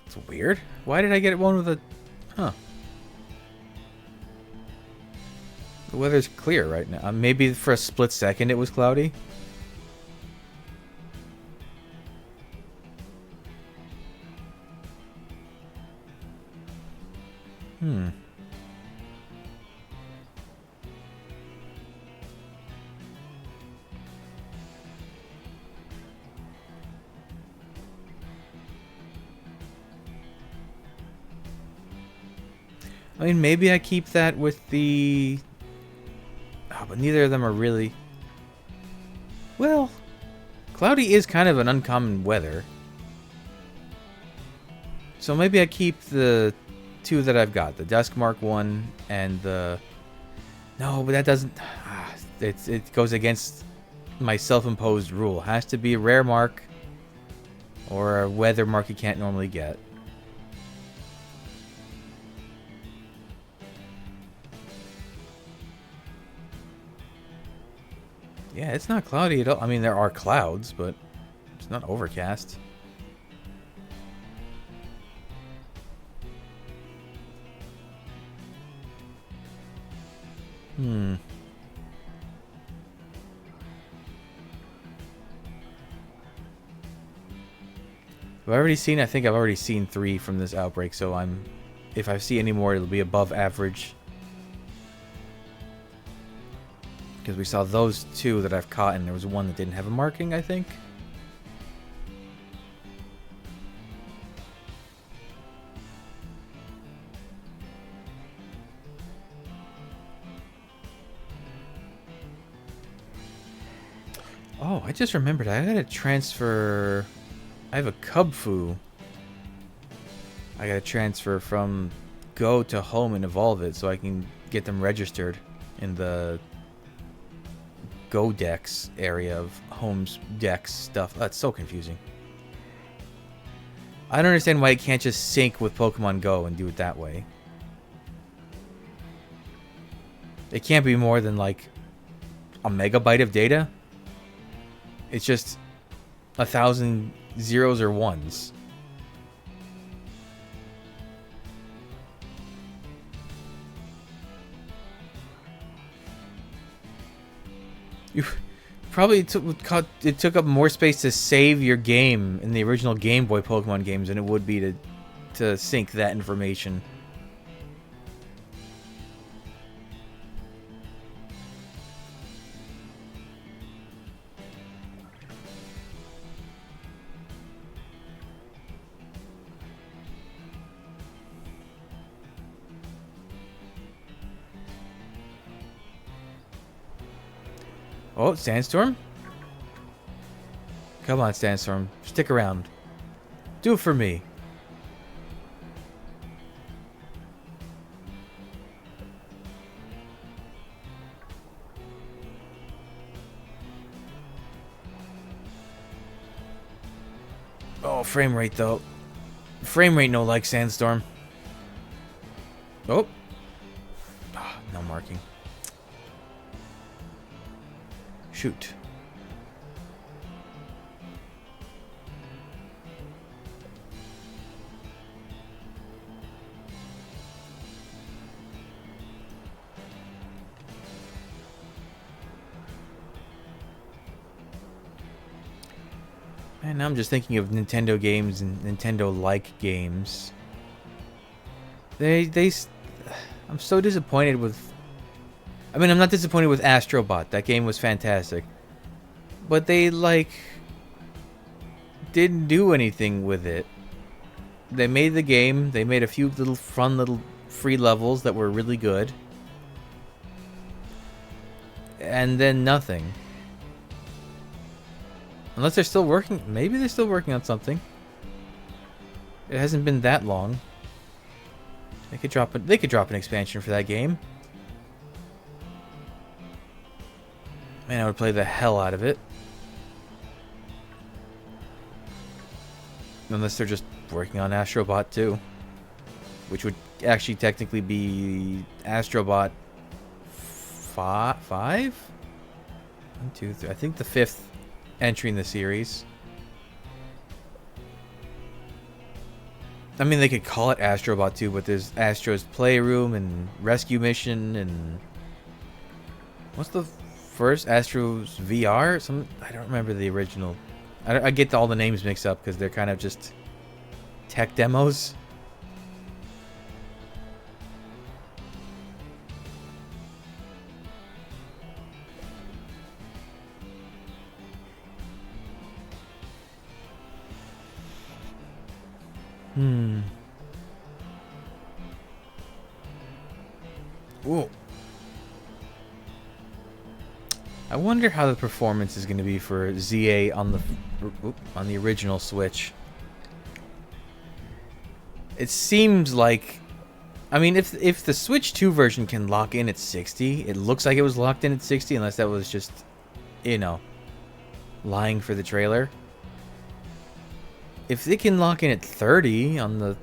It's weird. Why did I get one with a... Huh. The weather's clear right now. Maybe for a split second it was cloudy. I mean, maybe I keep that with the... Oh, but neither of them are really... Well, cloudy is kind of an uncommon weather. So maybe I keep the two that I've got. The Dusk Mark 1 and the... No, but that doesn't... It goes against my self-imposed rule. It has to be a rare mark or a weather mark you can't normally get. Yeah, it's not cloudy at all. I mean, there are clouds, but it's not overcast. I've already seen, I think I've already seen 3 from this outbreak, so if I see any more, it'll be above average. Because we saw those 2 that I've caught, and there was one that didn't have a marking, I think. Oh, I just remembered. I gotta transfer... I have a Cubfu. I gotta transfer from Go to Home and evolve it so I can get them registered in the Go Dex area of Home's Dex stuff. That's so confusing. I don't understand why it can't just sync with Pokemon Go and do it that way. It can't be more than like a megabyte of data. It's just 1,000 zeros or ones. You probably it took up more space to save your game in the original Game Boy Pokemon games than it would be to sync that information. Oh, Sandstorm? Come on, Sandstorm. Stick around. Do it for me. Oh, frame rate though. Frame rate no like Sandstorm. Oh. Ah, no marking. Shoot. Man, now I'm just thinking of Nintendo games and Nintendo-like games. I'm so disappointed with... I mean, I'm not disappointed with Astrobot. That game was fantastic. But they, like, didn't do anything with it. They made the game. They made a few little fun little free levels that were really good. And then nothing. Unless they're still working. Maybe they're still working on something. It hasn't been that long. They could drop an expansion for that game. Man, I would play the hell out of it. Unless they're just working on Astrobot 2. Which would actually technically be Astrobot 5? 1, 2, 3. I think the 5th entry in the series. I mean, they could call it Astrobot 2, but there's Astro's Playroom and Rescue Mission and... What's the first? Astro's VR? I don't remember the original. I get all the names mixed up because they're kind of just tech demos. Ooh. I wonder how the performance is going to be for ZA on the original Switch. It seems like, I mean, if the Switch 2 version can lock in at 60, it looks like it was locked in at 60, unless that was just, you know, lying for the trailer. If they can lock in at 30 on the...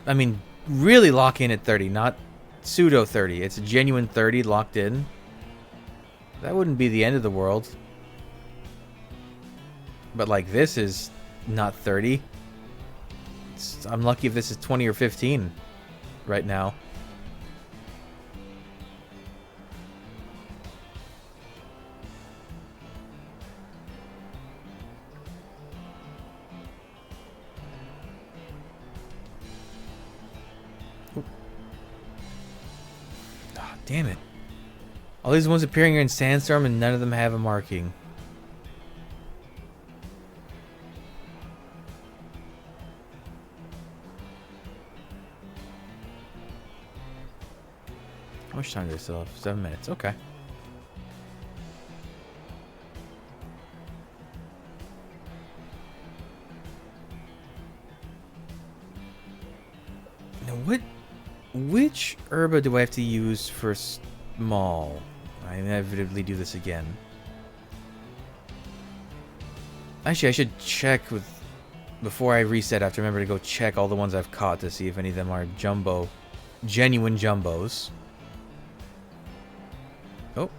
I mean, really lock in at 30, not pseudo 30. It's a genuine 30 locked in. That wouldn't be the end of the world. But, like, this is not 30. I'm lucky if this is 20 or 15 right now. Damn it. All these ones appearing here in Sandstorm and none of them have a marking. How much time do they still have? 7 minutes. Okay. Now which herba do I have to use for small? I inevitably do this again. Actually, I should check with... Before I reset, I have to remember to go check all the ones I've caught to see if any of them are genuine jumbos. Oh.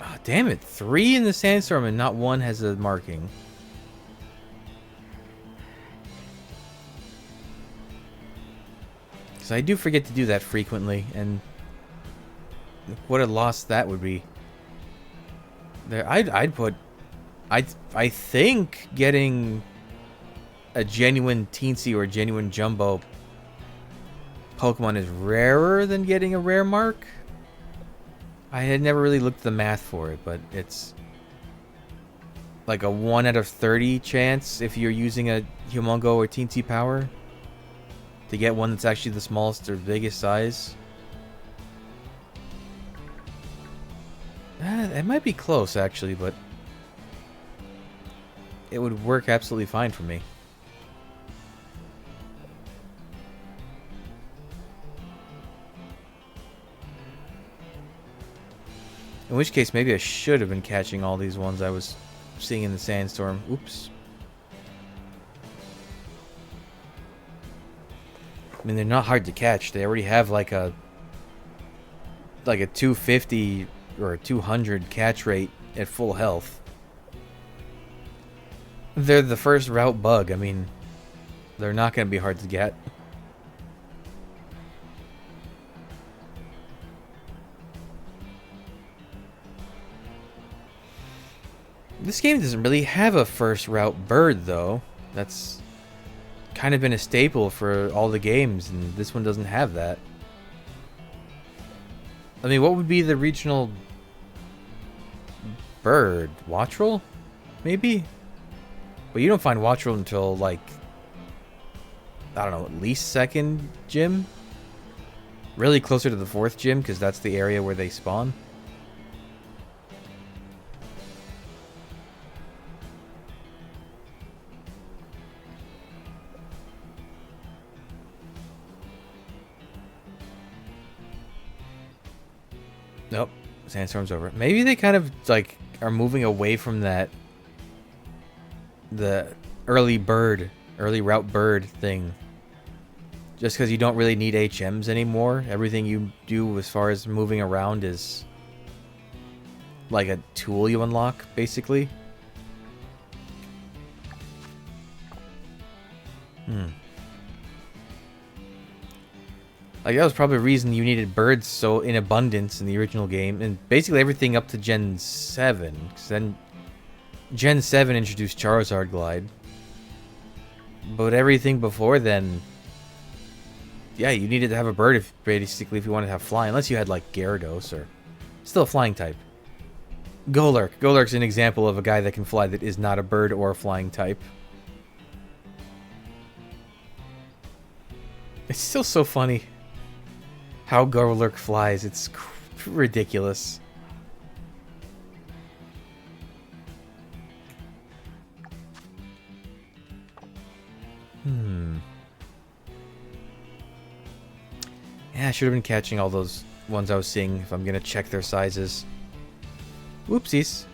Oh, damn it. 3 in the Sandstorm and not one has a marking. Because I do forget to do that frequently, and what a loss that would be. There, I think getting a genuine teensy or genuine jumbo Pokemon is rarer than getting a rare mark. I had never really looked at the math for it, but it's like a 1 out of 30 chance if you're using a Humongo or Teensy Power to get one that's actually the smallest or biggest size. It might be close, actually, but it would work absolutely fine for me. In which case, maybe I should have been catching all these ones I was seeing in the Sandstorm. Oops. I mean, they're not hard to catch. They already have like a 250 or a 200 catch rate at full health. They're the first route bug. I mean, they're not going to be hard to get. This game doesn't really have a first route bird, though. That's kind of been a staple for all the games, and this one doesn't have that. I mean, what would be the regional bird? Wattrel? Maybe? But you don't find Wattrel until, like, I don't know, at least second gym? Really closer to the fourth gym, because that's the area where they spawn. Nope. Sandstorm's over. Maybe they kind of, like, are moving away from that... the early route bird thing. Just because you don't really need HMs anymore. Everything you do as far as moving around is... like a tool you unlock, basically. Like, that was probably the reason you needed birds so in abundance in the original game. And basically everything up to Gen 7. Because then Gen 7 introduced Charizard Glide. But everything before then... yeah, you needed to have a bird basically if you wanted to have flying. Unless you had, like, Gyarados or... still a flying type. Golurk. Golurk's an example of a guy that can fly that is not a bird or a flying type. It's still so funny how Golurk flies. It's ridiculous. Yeah, I should have been catching all those ones I was seeing if I'm going to check their sizes. Whoopsies.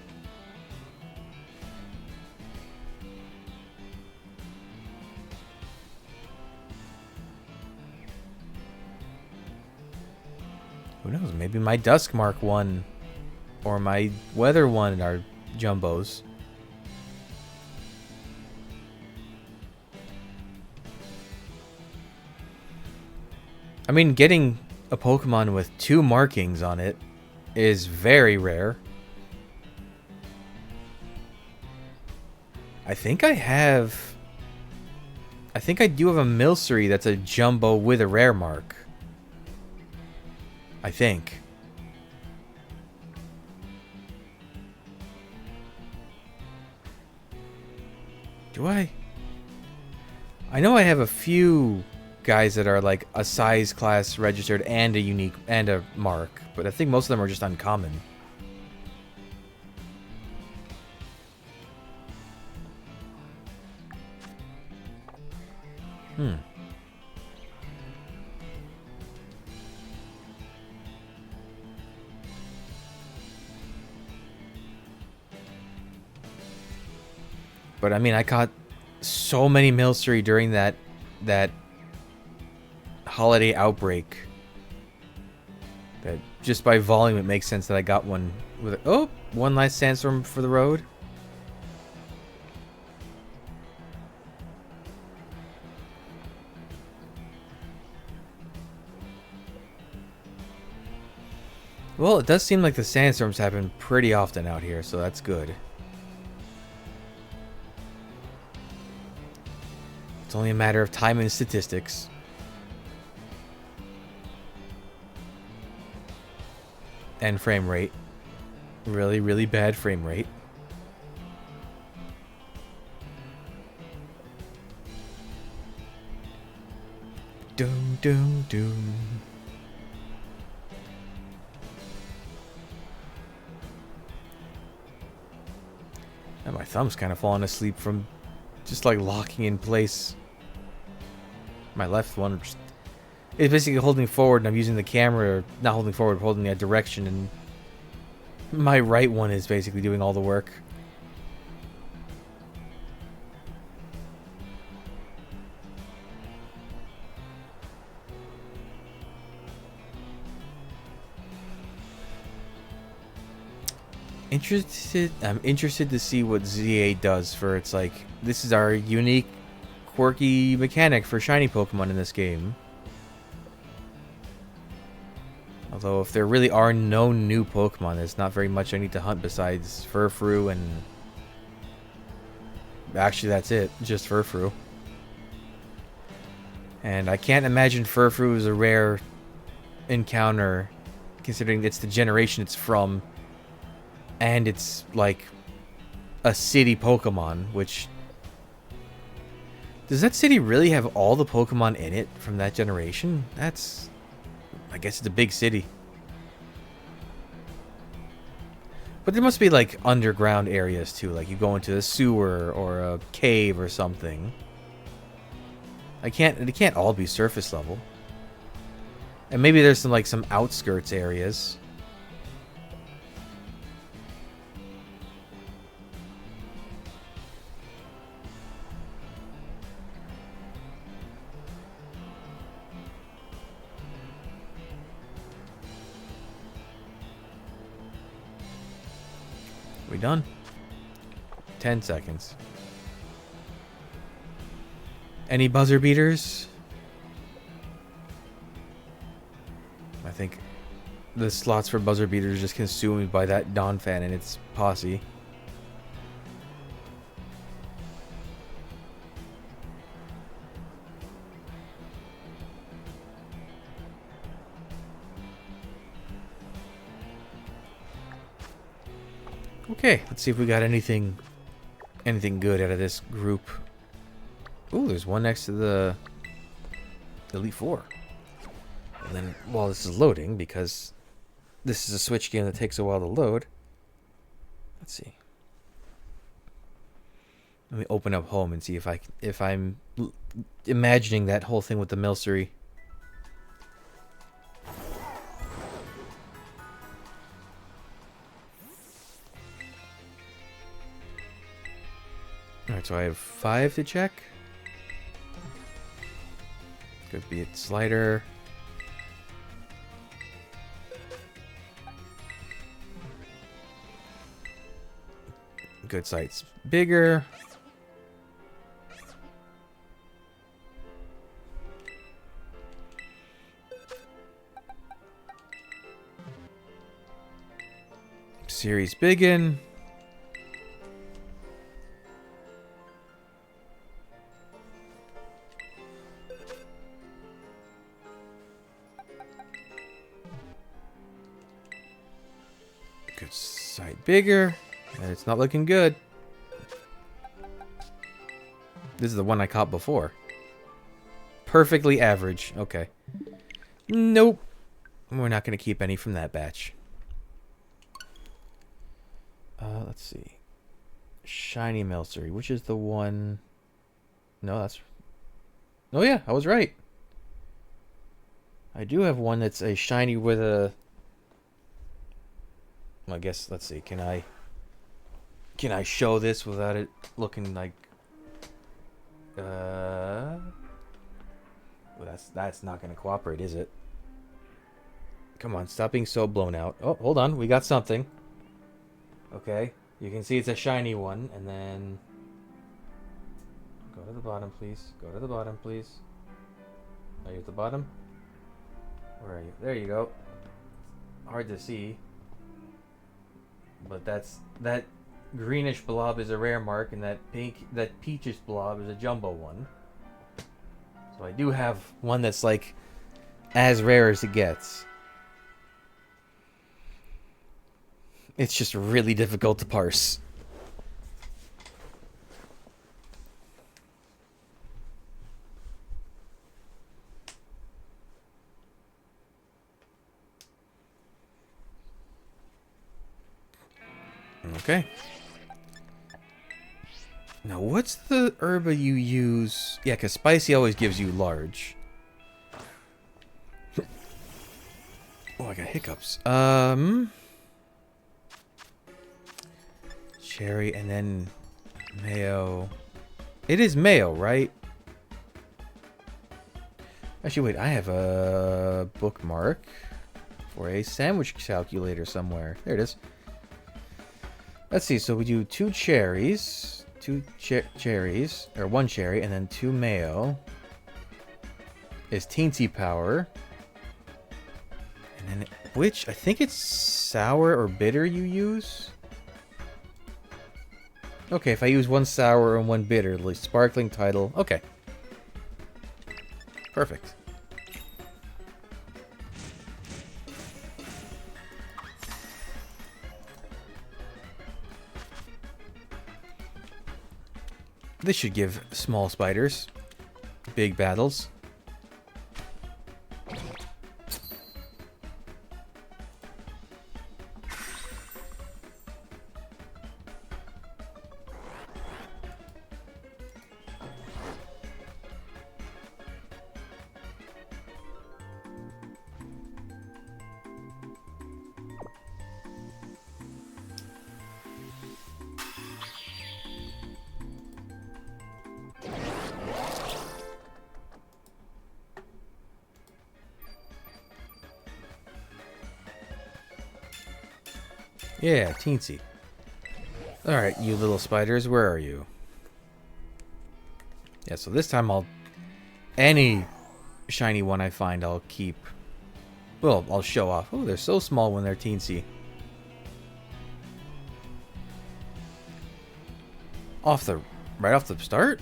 Who knows? Maybe my Duskmark one or my Weather one are jumbos. I mean, getting a Pokemon with 2 markings on it is very rare. I think I do have a Milcery that's a jumbo with a rare mark. I think. Do I? I know I have a few guys that are like a size class registered and a unique and a mark, but I think most of them are just uncommon. But I mean, I caught so many Milcery during that holiday outbreak that just by volume it makes sense that I got one with one last Sandstorm for the road. Well, it does seem like the sandstorms happen pretty often out here, so that's good. It's only a matter of time and statistics. And frame rate. Really, really bad frame rate. Doom, doom, doom. And my thumb's kind of falling asleep from just like locking in place. My left one just is basically holding forward, and I'm using the camera, not holding forward, holding that direction, and my right one is basically doing all the work. I'm interested to see what ZA does for its, like, this is our unique, quirky mechanic for shiny Pokemon in this game. Although, if there really are no new Pokemon, there's not very much I need to hunt besides Furfrou and... Actually, that's it. Just Furfrou. And I can't imagine Furfrou is a rare encounter, considering it's the generation it's from. And it's, like, a city Pokemon, which... Does that city really have all the Pokemon in it from that generation? That's... I guess it's a big city. But there must be, like, underground areas, too. Like, you go into a sewer or a cave or something. It can't all be surface level. And maybe there's some, like, some outskirts areas. We done? 10 seconds. Any buzzer beaters? I think the slots for buzzer beaters are just consumed by that Donphan and its posse. Okay, let's see if we got anything good out of this group. Ooh, there's one next to the Elite Four. And then while this is loading, because this is a Switch game that takes a while to load, let's see. Let me open up home and see if I'm imagining that whole thing with the Milcery. Alright, so I have 5 to check. Could be its slider. Good sight's bigger. Series biggin. Good sight bigger. And it's not looking good. This is the one I caught before. Perfectly average. Okay. Nope. We're not going to keep any from that batch. Let's see. Shiny Milcery. Which is the one... No, that's... Oh yeah, I was right. I do have one that's a shiny with a... Well, I guess, let's see. Can I show this without it looking like... Well, that's not going to cooperate, is it? Come on, stop being so blown out. Oh, hold on. We got something. Okay. You can see it's a shiny one, and then... Go to the bottom, please. Go to the bottom, please. Are you at the bottom? Where are you? There you go. Hard to see. But that greenish blob is a rare mark, and that peachish blob is a jumbo one. So I do have one that's like as rare as it gets. It's just really difficult to parse. Okay. Now, what's the herba you use? Yeah, because spicy always gives you large. Oh, I got hiccups. Cherry and then mayo. It is mayo, right? Actually, wait, I have a bookmark for a sandwich calculator somewhere. There it is. Let's see. So we do 2 cherries, 2 cherries, or 1 cherry, and then 2 mayo. Is teensy power. And then which I think it's sour or bitter you use. Okay, if I use 1 sour and 1 bitter, like sparkling title. Okay. Perfect. This should give small spiders big battles. Yeah, teensy. Alright, you little spiders, where are you? Yeah, so this time any shiny one I find, I'll keep. Well, I'll show off. Oh, they're so small when they're teensy. Right off the start?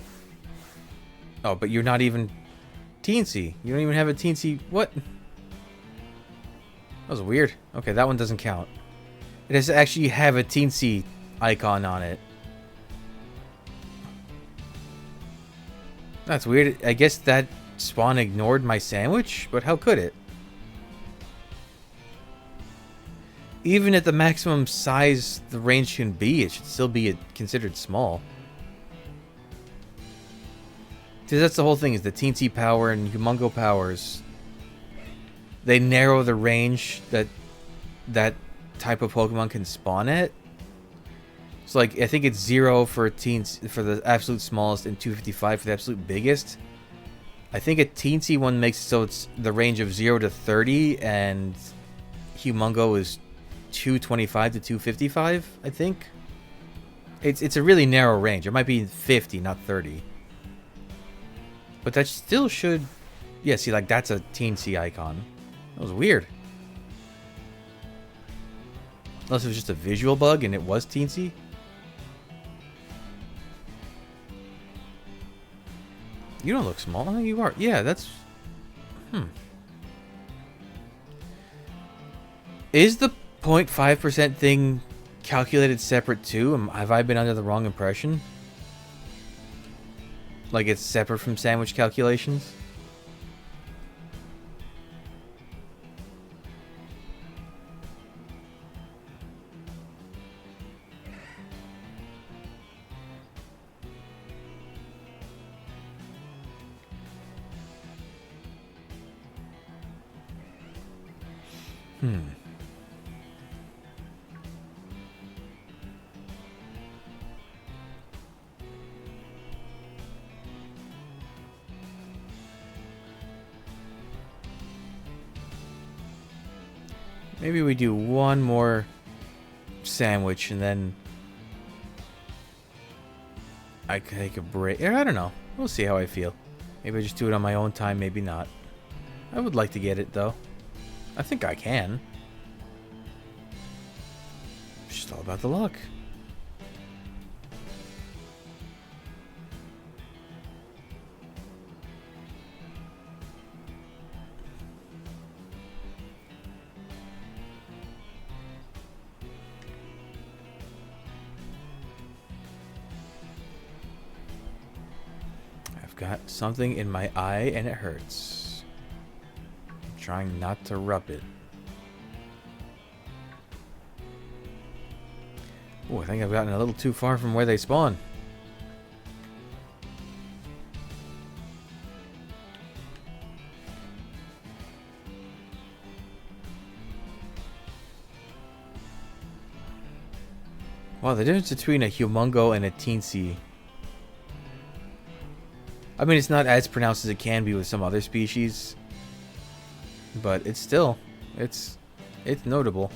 Oh, but you're not even teensy. You don't even have a teensy. What? That was weird. Okay, that one doesn't count. It does actually have a teensy icon on it. That's weird. I guess that spawn ignored my sandwich, but how could it? Even at the maximum size the range can be, it should still be considered small. Because that's the whole thing, is the teensy power and humongo powers. They narrow the range that type of Pokemon can spawn at. So like, I think it's 0 for for the absolute smallest and 255 for the absolute biggest. I think a teensy one makes it so it's the range of 0 to 30, and humongo is 225 to 255, I think. It's a really narrow range. It might be 50, not 30. But that still should... Yeah, see, like, that's a teensy icon. That was weird. Unless it was just a visual bug and it was teensy. You don't look small. Oh, you are. Yeah, that's... Is the 0.5% thing calculated separate too? Have I been under the wrong impression? Like it's separate from sandwich calculations? Maybe we do one more sandwich and then I can take a break. I don't know. We'll see how I feel. Maybe I just do it on my own time, maybe not. I would like to get it though. I think I can. It's just all about the luck. Got something in my eye and it hurts. I'm trying not to rub it. Oh, I think I've gotten a little too far from where they spawn. Wow, the difference between a humongo and a teensy. I mean, it's not as pronounced as it can be with some other species, but it's still, it's notable.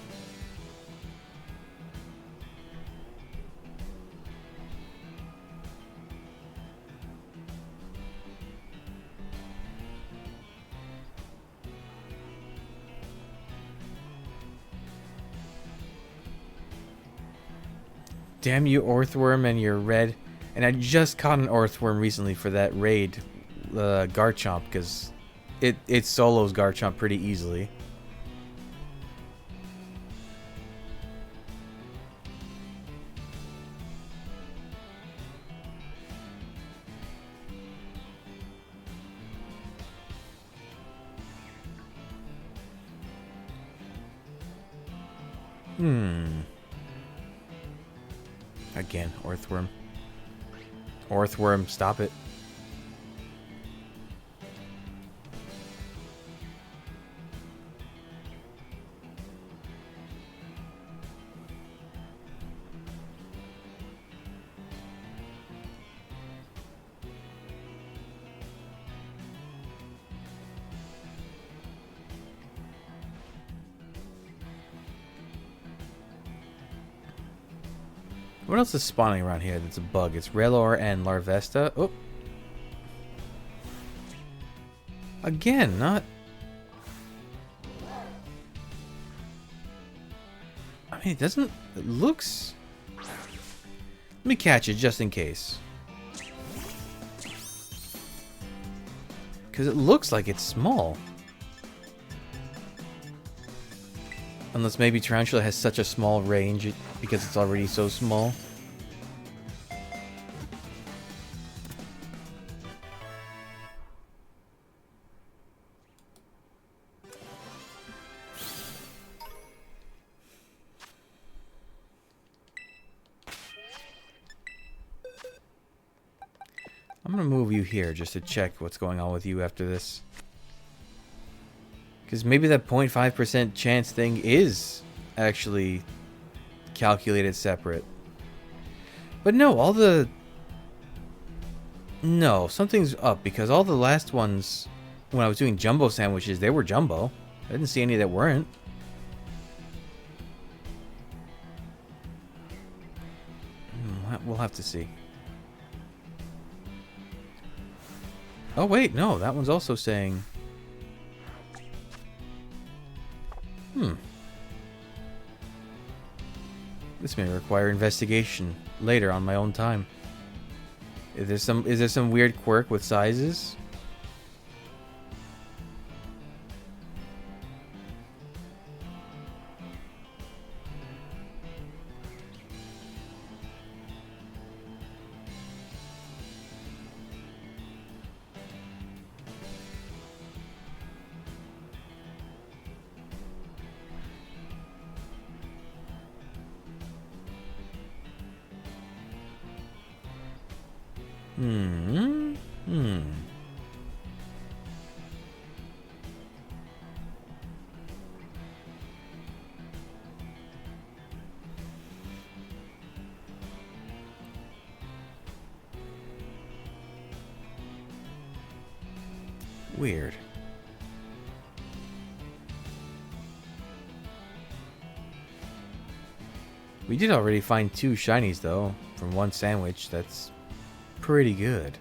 Damn you, Orthworm, and your red. And I just caught an Orthworm recently for that raid, Garchomp, because it solos Garchomp pretty easily. Again, Orthworm. Orthworm, stop it. What else is spawning around here that's a bug? It's Raylor and Larvesta. Oh. Again, not... I mean, it doesn't... It looks... Let me catch it just in case. Because it looks like it's small. Unless maybe Tarantula has such a small range because it's already so small. I'm gonna move you here just to check what's going on with you after this. Because maybe that 0.5% chance thing is actually calculated separate. But no, all the... No, something's up because all the last ones, when I was doing jumbo sandwiches, they were jumbo. I didn't see any that weren't. We'll have to see. Oh wait, no, that one's also saying... This may require investigation later on my own time. Is there some weird quirk with sizes? Weird. We did already find 2 shinies though from 1 sandwich. That's pretty good.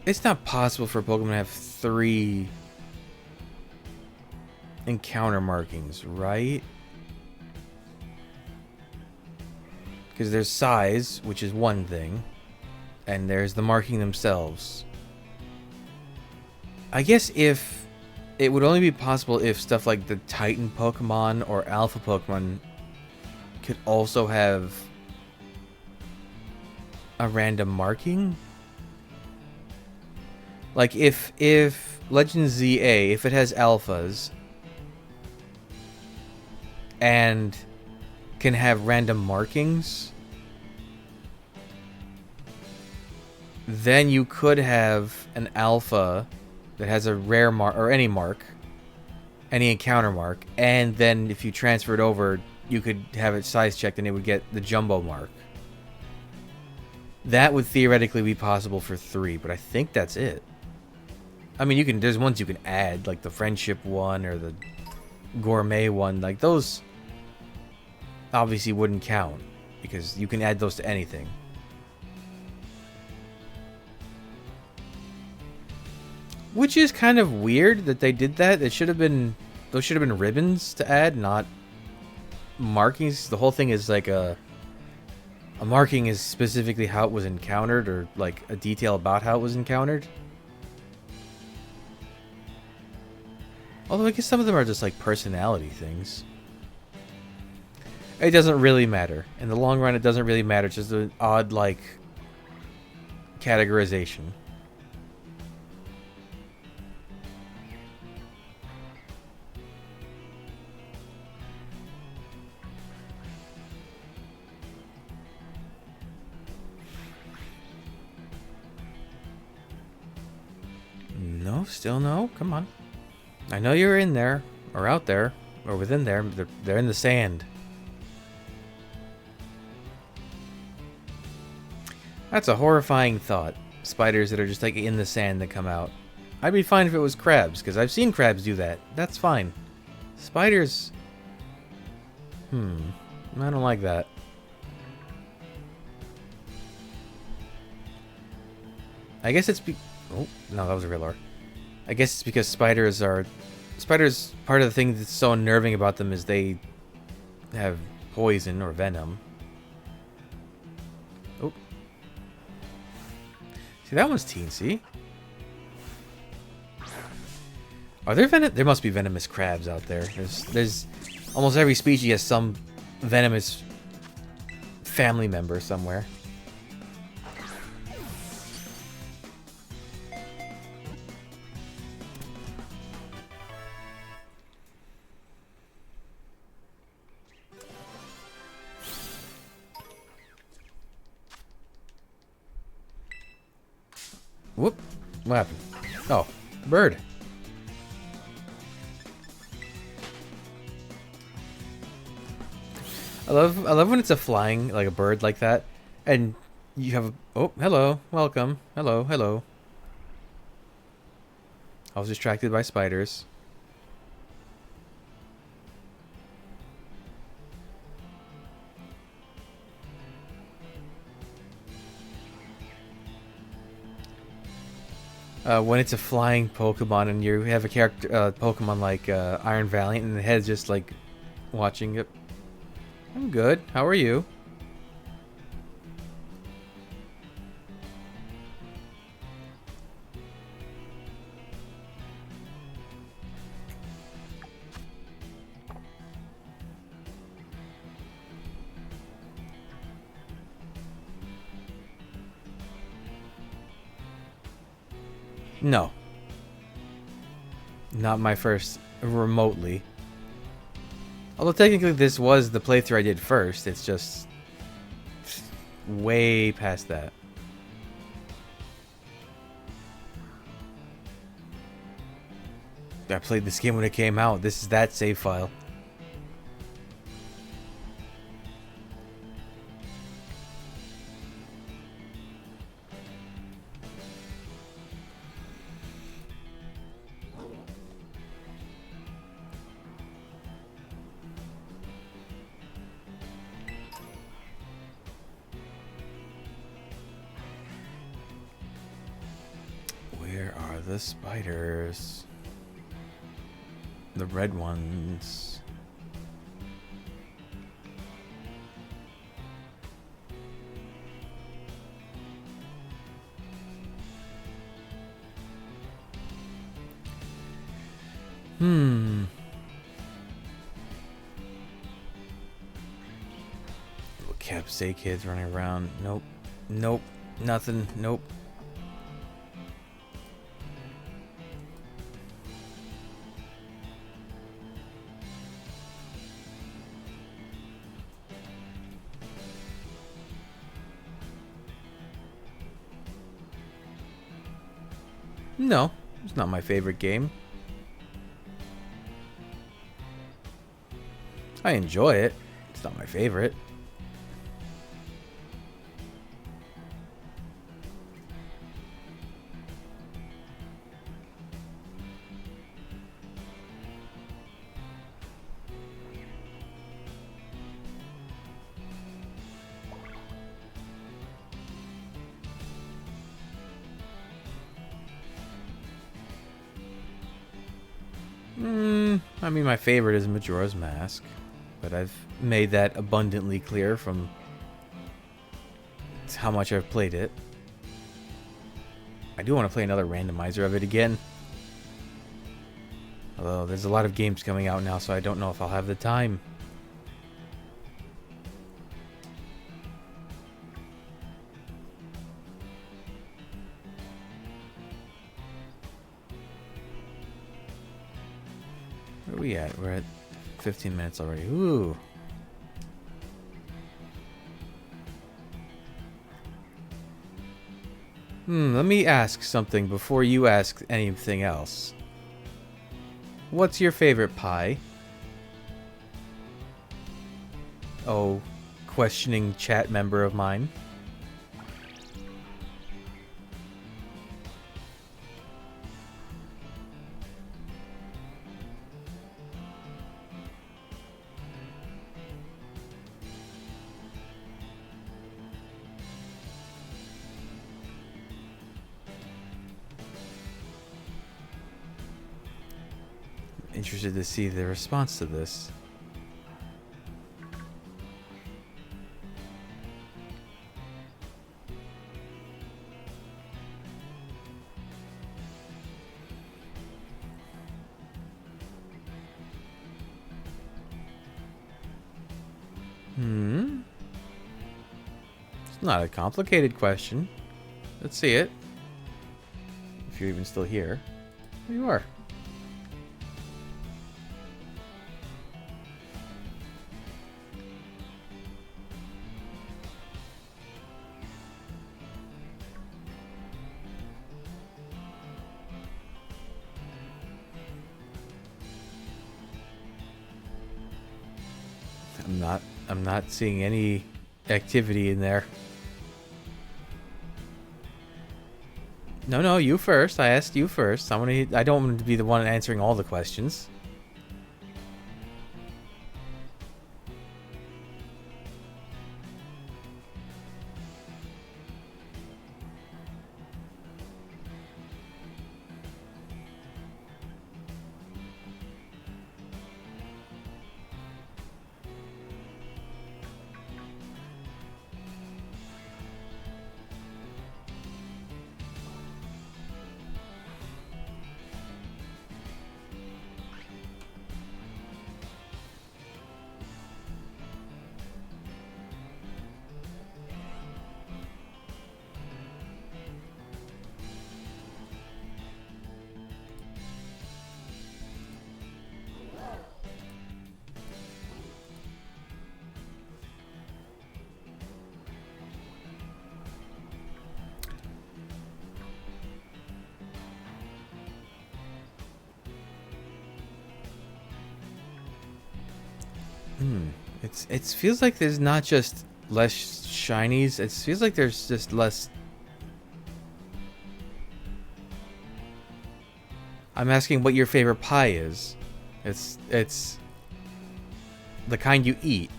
It's not possible for Pokemon to have 3 encounter markings, right? Because there's size, which is one thing, and there's the marking themselves. I guess if it would only be possible if stuff like the Titan Pokemon or Alpha Pokemon could also have a random marking. Like if Legend ZA, if it has alphas and can have random markings, then you could have an alpha that has a rare mark or any mark, any encounter mark, and then if you transfer it over, you could have it size checked and it would get the jumbo mark. That would theoretically be possible for 3, but I think that's it. I mean, you can. There's ones you can add, like the friendship one or the gourmet one. Like those, obviously wouldn't count because you can add those to anything. Which is kind of weird that they did that. It should have been, those should have been ribbons to add, not markings. The whole thing is like a marking is specifically how it was encountered, or like a detail about how it was encountered. Although I guess some of them are just like personality things. It doesn't really matter. In the long run, it doesn't really matter. It's just an odd, like, categorization. No, still no. Come on. I know you're in there, or out there, or within there. They're in the sand. That's a horrifying thought. Spiders that are just like in the sand that come out. I'd be fine if it was crabs, because I've seen crabs do that. That's fine. Spiders... I don't like that. I guess it's oh, no, that was a real R. I guess it's because spiders, part of the thing that's so unnerving about them is they have poison or venom. Oh. See, that one's teensy. Are there there must be venomous crabs out there. There's almost every species has some venomous family member somewhere. Whoop. What happened? Oh, bird. I love when it's a flying, like a bird like that, and you have a, oh, hello, welcome, hello. I was distracted by spiders. When it's a flying Pokemon and you have a character, Pokemon like Iron Valiant, and the head's just like watching it. I'm good. How are you? No. Not my first remotely. Although technically this was the playthrough I did first, it's just way past that. I played this game when it came out. This is that save file. Where are the spiders? The red ones. Little Capsay kids running around. Nope. Nope. Nothing. Nope. No, it's not my favorite game. I enjoy it. It's not my favorite. I mean, my favorite is Majora's Mask, but I've made that abundantly clear from how much I've played it. I do want to play another randomizer of it again. Although, there's a lot of games coming out now, so I don't know if I'll have the time. Where are we at? We're at 15 minutes already. Ooh. Let me ask something before you ask anything else. What's your favorite pie? Oh, questioning chat member of mine. Interested to see the response to this. It's not a complicated question. Let's see it. If you're even still here. There you are. I'm not seeing any activity in there. No, you first. I asked you first. I don't want to be the one answering all the questions. It feels like there's not just less shinies. It feels like there's just less. I'm asking what your favorite pie is. It's the kind you eat.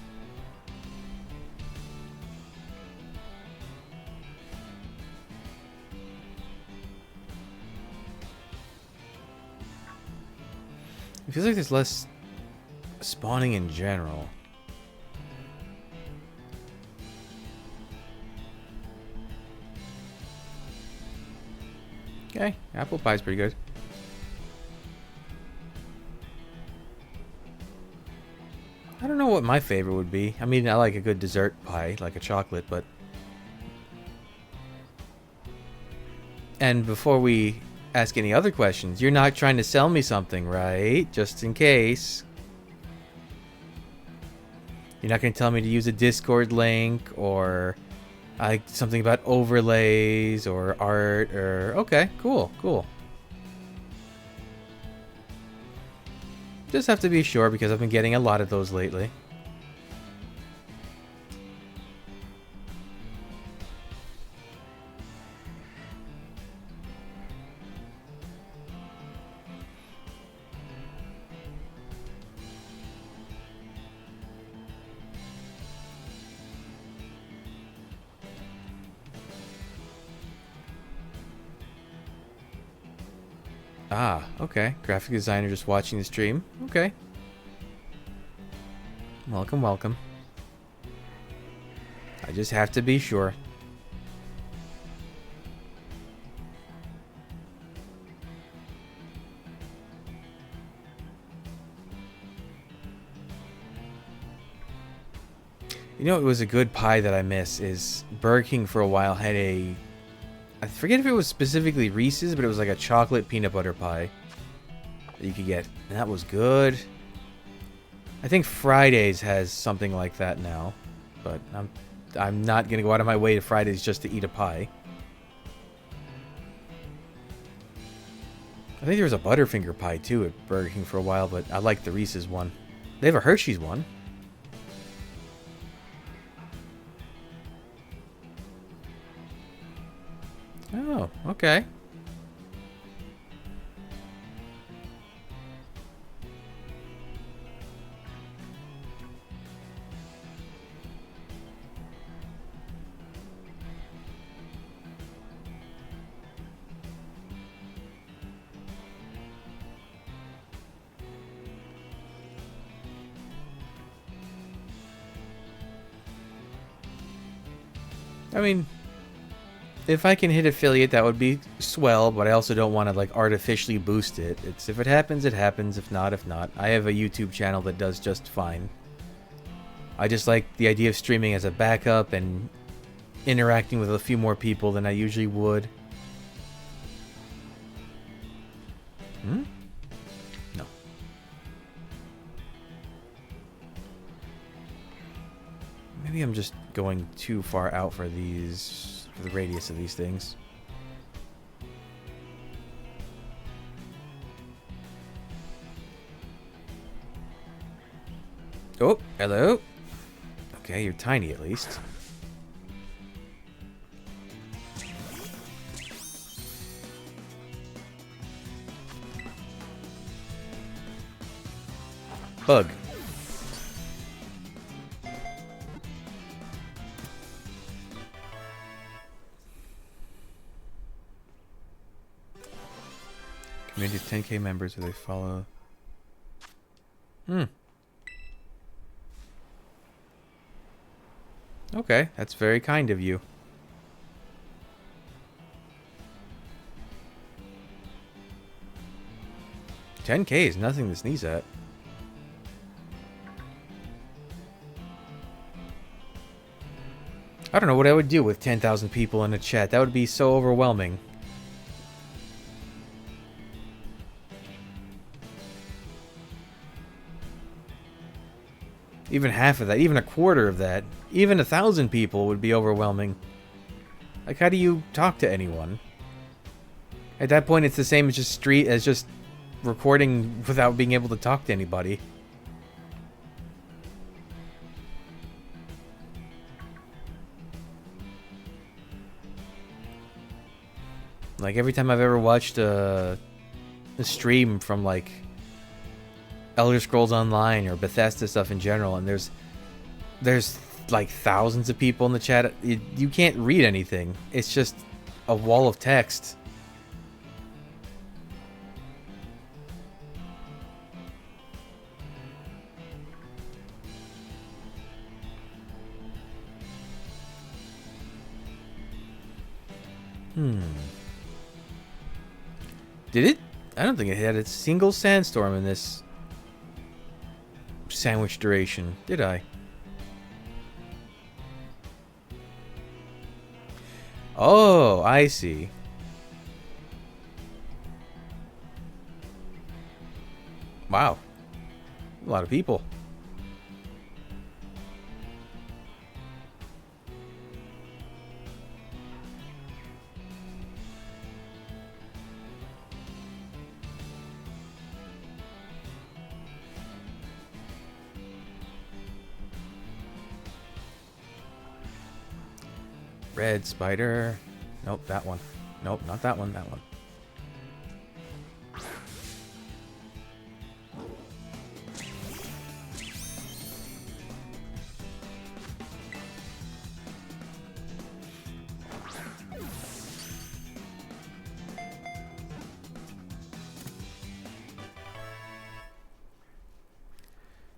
It feels like there's less spawning in general. Okay, apple pie's pretty good. I don't know what my favorite would be. I mean, I like a good dessert pie, like a chocolate, but... And before we ask any other questions, you're not trying to sell me something, right? Just in case. You're not going to tell me to use a Discord link or something about overlays or art or... Okay, cool. Just have to be sure because I've been getting a lot of those lately. Ah, okay. Graphic designer just watching the stream. Okay. Welcome, welcome. I just have to be sure. You know, it was a good pie that I miss is Burger King for a while had a... I forget if it was specifically Reese's, but it was like a chocolate peanut butter pie that you could get. And that was good. I think Fridays has something like that now. But I'm not going to go out of my way to Fridays just to eat a pie. I think there was a Butterfinger pie too at Burger King for a while, but I like the Reese's one. They have a Hershey's one. Oh, okay. I mean, if I can hit affiliate, that would be swell, but I also don't want to like artificially boost it. It's if it happens, it happens. If not, if not. I have a YouTube channel that does just fine. I just like the idea of streaming as a backup and interacting with a few more people than I usually would. Hmm? No. Maybe I'm just going too far out for these, for the radius of these things. Oh, hello. Okay, you're tiny at least. Bug. Community of 10K members where they follow. Okay, that's very kind of you. $10K is nothing to sneeze at. I don't know what I would do with 10,000 people in a chat. That would be so overwhelming. Even half of that, even a quarter of that, even 1,000 people would be overwhelming. Like, how do you talk to anyone? At that point, it's the same as just recording without being able to talk to anybody. Like, every time I've ever watched a stream from, like, Elder Scrolls Online or Bethesda stuff in general, and there's like thousands of people in the chat, you can't read anything. It's just a wall of text. Did it? I don't think it had a single sandstorm in this sandwich duration, did I? Oh, I see. Wow. A lot of people. Red spider. Nope, that one. Nope, not that one, that one.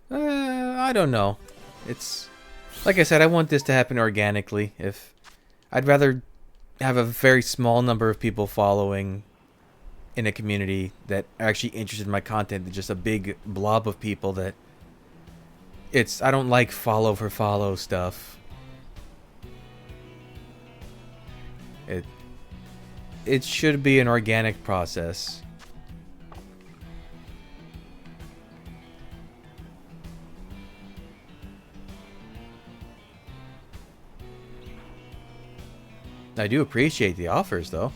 I don't know. It's like I said, I want this to happen organically. If I'd rather have a very small number of people following in a community that are actually interested in my content than just a big blob of people that I don't like follow for follow stuff. It should be an organic process. I do appreciate the offers, though.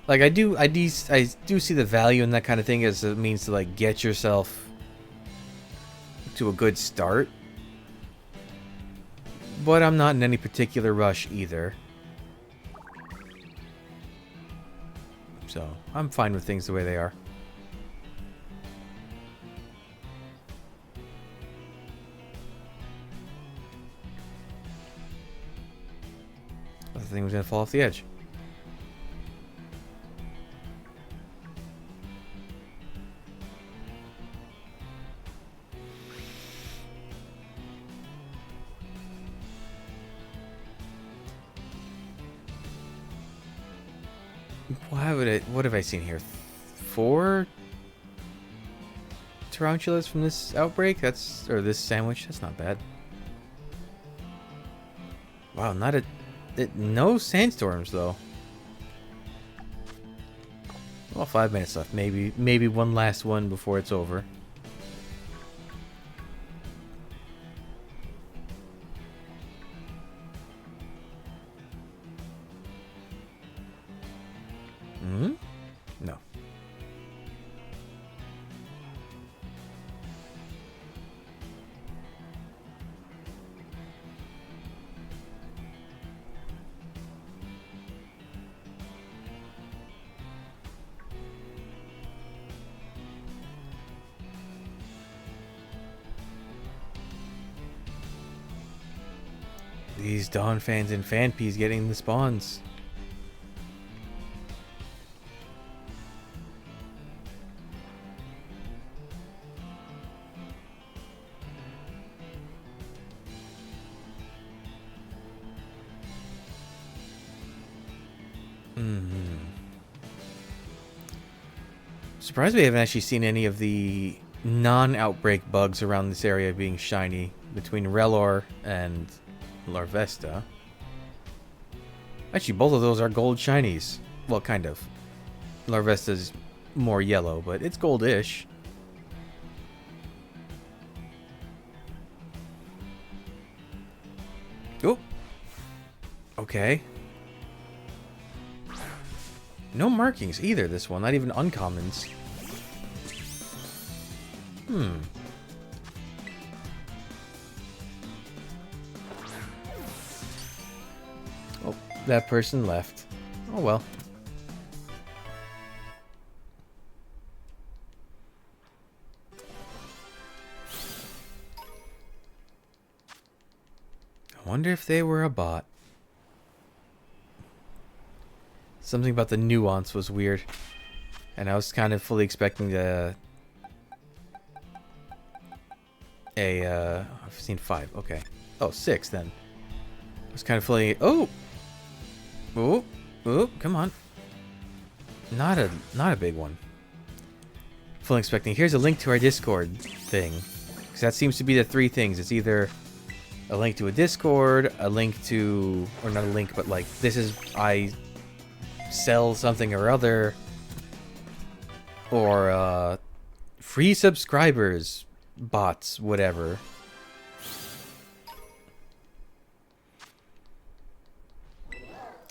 Like I do see the value in that kind of thing as a means to like get yourself to a good start. But I'm not in any particular rush either. So, I'm fine with things the way they are. The thing was gonna fall off the edge. What have I seen here? 4 tarantulas from this outbreak? Or this sandwich? That's not bad. Wow, no sandstorms though. Well, 5 minutes left. Maybe one last one before it's over. No. These Dawn fans and fan peas getting the spawns. Surprised we haven't actually seen any of the non-outbreak bugs around this area being shiny between Relor and Larvesta. Actually, both of those are gold shinies. Well, kind of. Larvesta's more yellow, but it's goldish. Oh. Okay. No markings either, this one. Not even uncommons. Oh, that person left. Oh well. I wonder if they were a bot. Something about the nuance was weird. And I was kind of fully expecting I've seen 5. Okay. Oh, 6 then. I was kind of fully... Oh! Oh! Oh, come on. Not a big one. Fully expecting... Here's a link to our Discord thing. Because that seems to be the 3 things. It's either a link to a Discord, a link to... Or not a link, but like, this is... I sell something or other. Or, free subscribers... bots, whatever.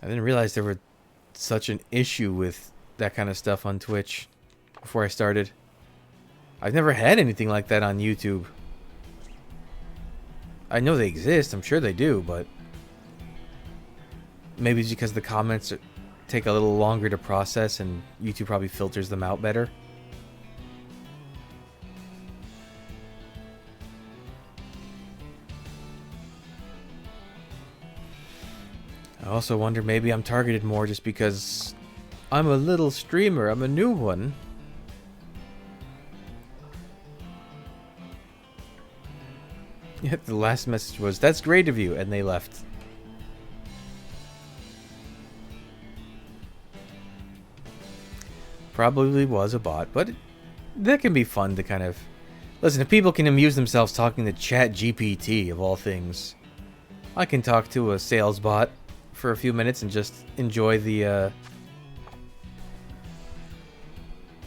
I didn't realize there were such an issue with that kind of stuff on Twitch before I started. I've never had anything like that on YouTube. I know they exist, I'm sure they do, but maybe it's because the comments take a little longer to process and YouTube probably filters them out better. also wonder maybe I'm targeted more just because I'm a little streamer. I'm a new one. Yeah, the last message was, "That's great of you," and they left. Probably was a bot, but that can be fun to kind of... Listen, if people can amuse themselves talking to Chat GPT, of all things, I can talk to a sales bot for a few minutes and just enjoy the...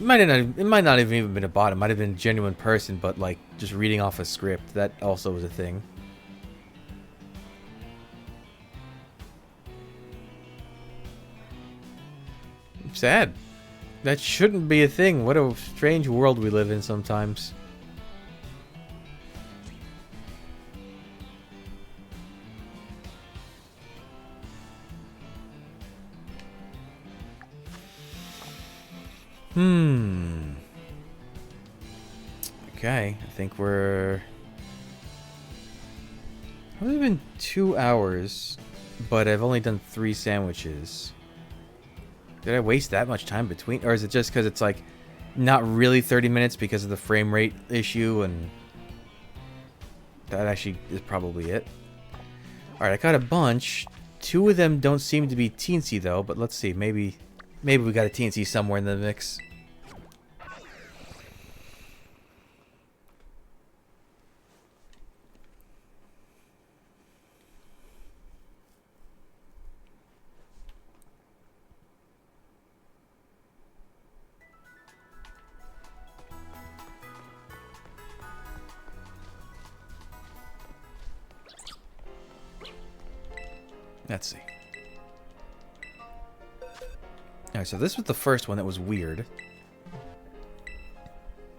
It might not have even been a bot. It might have been a genuine person, but like just reading off a script. That also was a thing. Sad. That shouldn't be a thing. What a strange world we live in sometimes. Okay, I think we're... It's only been 2 hours, but I've only done 3 sandwiches. Did I waste that much time between? Or is it just because it's like not really 30 minutes because of the frame rate issue, and that actually is probably it. Alright, I got a bunch. 2 of them don't seem to be teensy though, but let's see. Maybe we got a teensy somewhere in the mix. Let's see. Alright, so this was the first one that was weird.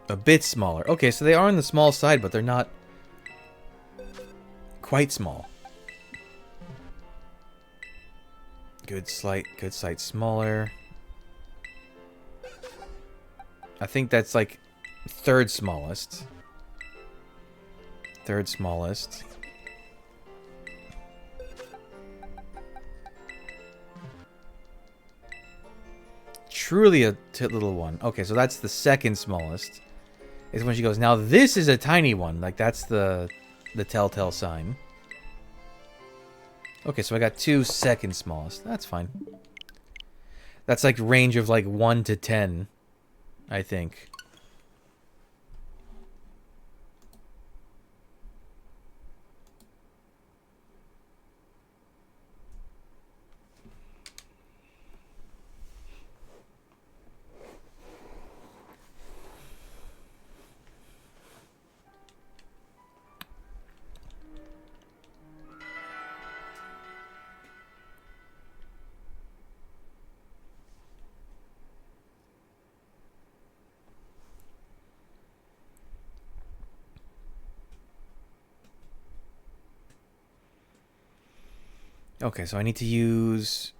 A bit smaller. Okay, so they are on the small side, but they're not quite small. Good slight smaller. I think that's like third smallest. Third smallest. Truly a little one. Okay, so that's the second smallest. Is when she goes, now this is a tiny one. Like, that's the telltale sign. Okay, so I got 2 second smallest. That's fine. That's like range of like 1 to 10, I think. Okay, so I need to use...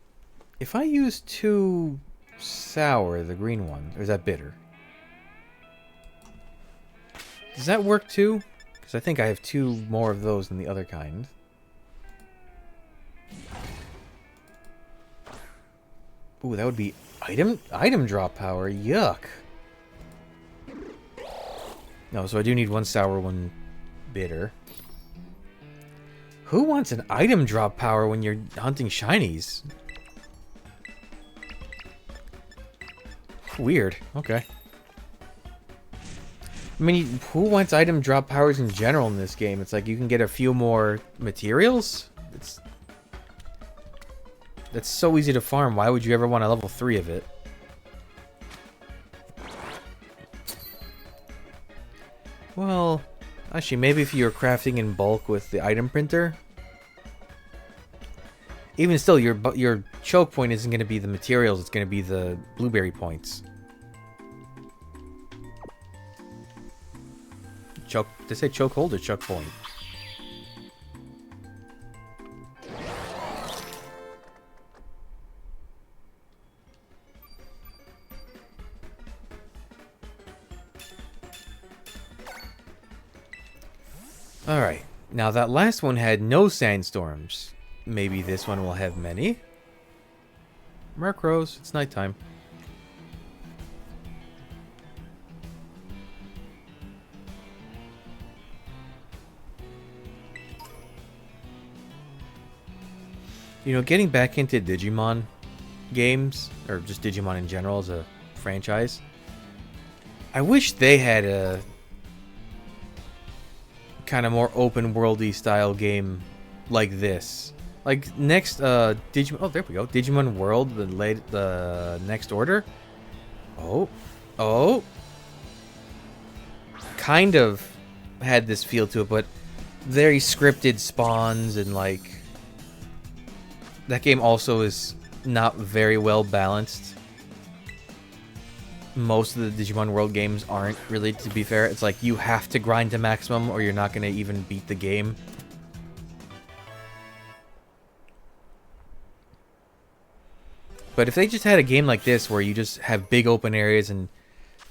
If I use 2 sour, the green one, or is that bitter? Does that work too? Because I think I have 2 more of those than the other kind. Ooh, that would be item drop power. Yuck. No, so I do need 1 sour, 1 bitter. Who wants an item drop power when you're hunting shinies? Weird. Okay. I mean, who wants item drop powers in general in this game? It's like you can get a few more materials? That's so easy to farm. Why would you ever want a level 3 of it? Well... Actually, maybe if you're crafting in bulk with the item printer. Even still, your choke point isn't going to be the materials, it's going to be the blueberry points. Choke, did they say choke hold or choke point? Alright, now that last one had no sandstorms. maybe this one will have many. Murkrows, it's nighttime. You know, getting back into Digimon games, or just Digimon in general as a franchise, I wish they had a kind of more open worldy style game like this. Like next Digimon, oh there we go, Digimon World, the next order. Oh, kind of had this feel to it, but very scripted spawns, and like that game also is not very well balanced. Most of the Digimon World games aren't really, to be fair. It's like you have to grind to maximum or you're not going to even beat the game. But if they just had a game like this where you just have big open areas and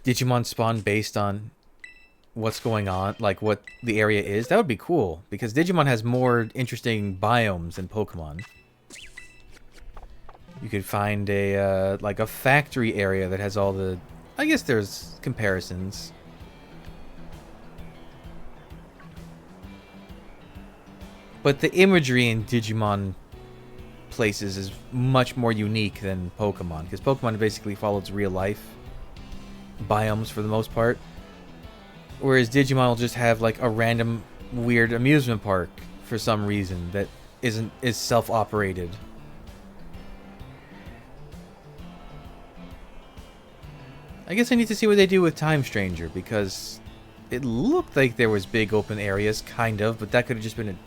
Digimon spawn based on what's going on, like what the area is, that would be cool. Because Digimon has more interesting biomes than Pokemon. You could find a like a factory area that has all the... I guess there's comparisons. But the imagery in Digimon places is much more unique than Pokemon, because Pokemon basically follows real life biomes for the most part, whereas Digimon will just have like a random weird amusement park for some reason that is self-operated. I guess I need to see what they do with Time Stranger, because it looked like there was big open areas, kind of, but that could have just been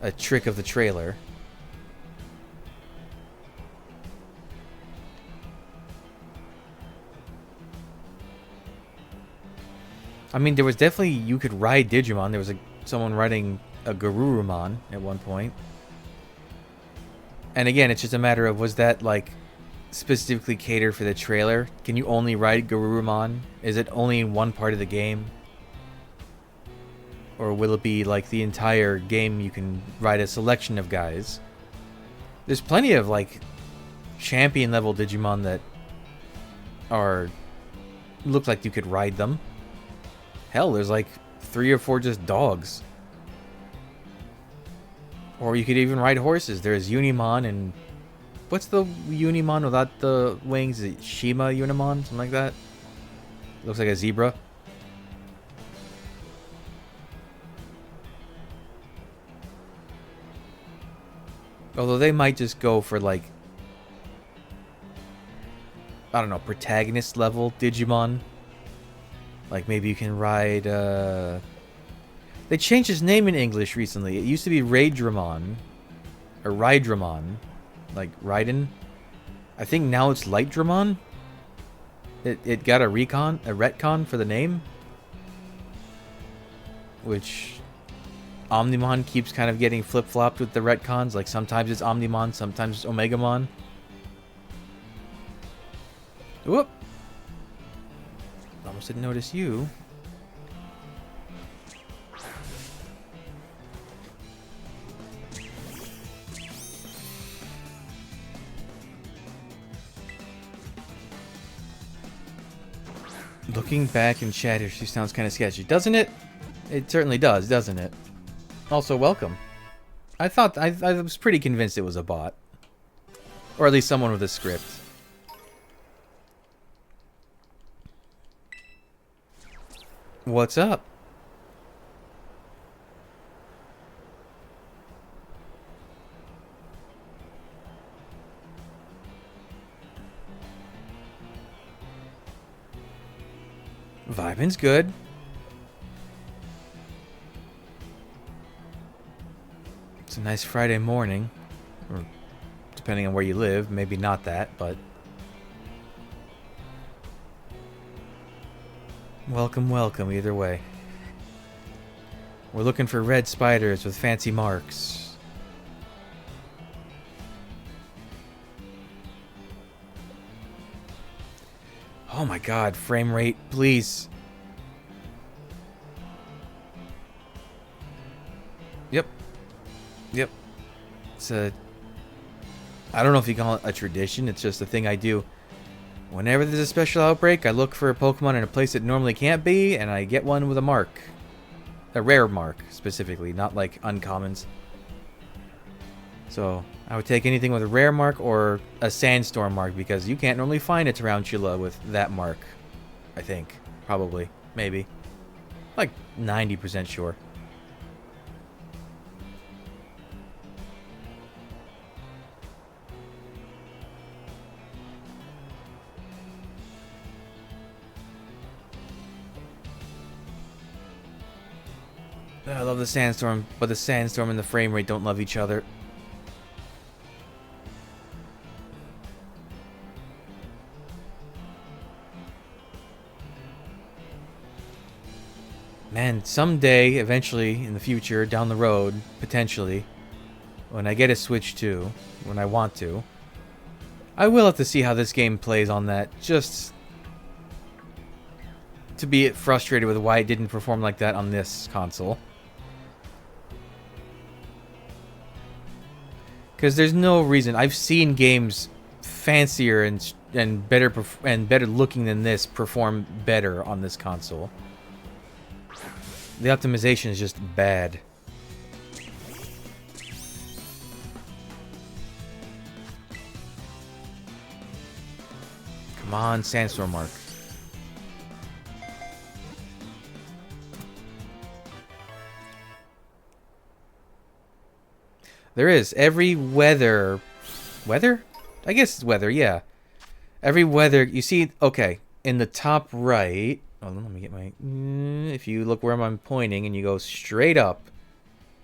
a trick of the trailer. I mean, there was definitely, you could ride Digimon. There was someone riding a Garurumon at one point. And again, it's just a matter of, was that like specifically catered for the trailer? Can you only ride Garurumon? Is it only in one part of the game? Or will it be like the entire game you can ride a selection of guys? There's plenty of like champion level Digimon that look like you could ride them. Hell, there's like 3 or 4 just dogs. Or you could even ride horses. There's Unimon and... What's the Unimon without the wings? Is it Shima Unimon? Something like that? Looks like a zebra. Although they might just go for like... I don't know, protagonist level Digimon. Like maybe you can ride... They changed his name in English recently. It used to be Raidramon. Or Rydramon. Like Raiden. I think now it's Lightdramon. It got a retcon for the name. Which Omnimon keeps kind of getting flip-flopped with the retcons. Like sometimes it's Omnimon, sometimes it's Omegamon. Whoop! Almost didn't notice you. Looking back in chat here, she sounds kind of sketchy, doesn't it? It certainly does, doesn't it? Also, welcome. I was pretty convinced it was a bot. Or at least someone with a script. What's up? Vibing's good. It's a nice Friday morning. Or depending on where you live, maybe not that, but... Welcome, welcome, either way. We're looking for red spiders with fancy marks. Oh my god, frame rate, please. Yep. Yep. it's a... I don't know if you call it a tradition. It's just a thing I do. Whenever there's a special outbreak, I look for a Pokemon in a place it normally can't be, and I get one with a mark. A rare mark, specifically, not like uncommons. So, I would take anything with a rare mark or a sandstorm mark, because you can't normally find a Tarantula with that mark. I think. Probably. Maybe. Like 90% sure. I love the sandstorm, but the sandstorm and the frame rate don't love each other. Man, someday, eventually, in the future, down the road, potentially, when I get a Switch 2, when I want to, I will have to see how this game plays on that, just to be frustrated with why it didn't perform like that on this console. Because there's no reason. I've seen games fancier and better looking than this perform better on this console. The optimization is just bad. Come on, Sandstorm Mark. There is. Every weather... Weather? I guess it's weather, yeah. Every weather... You see... Okay. In the top right... Hold on, let me get my... If you look where I'm pointing and you go straight up,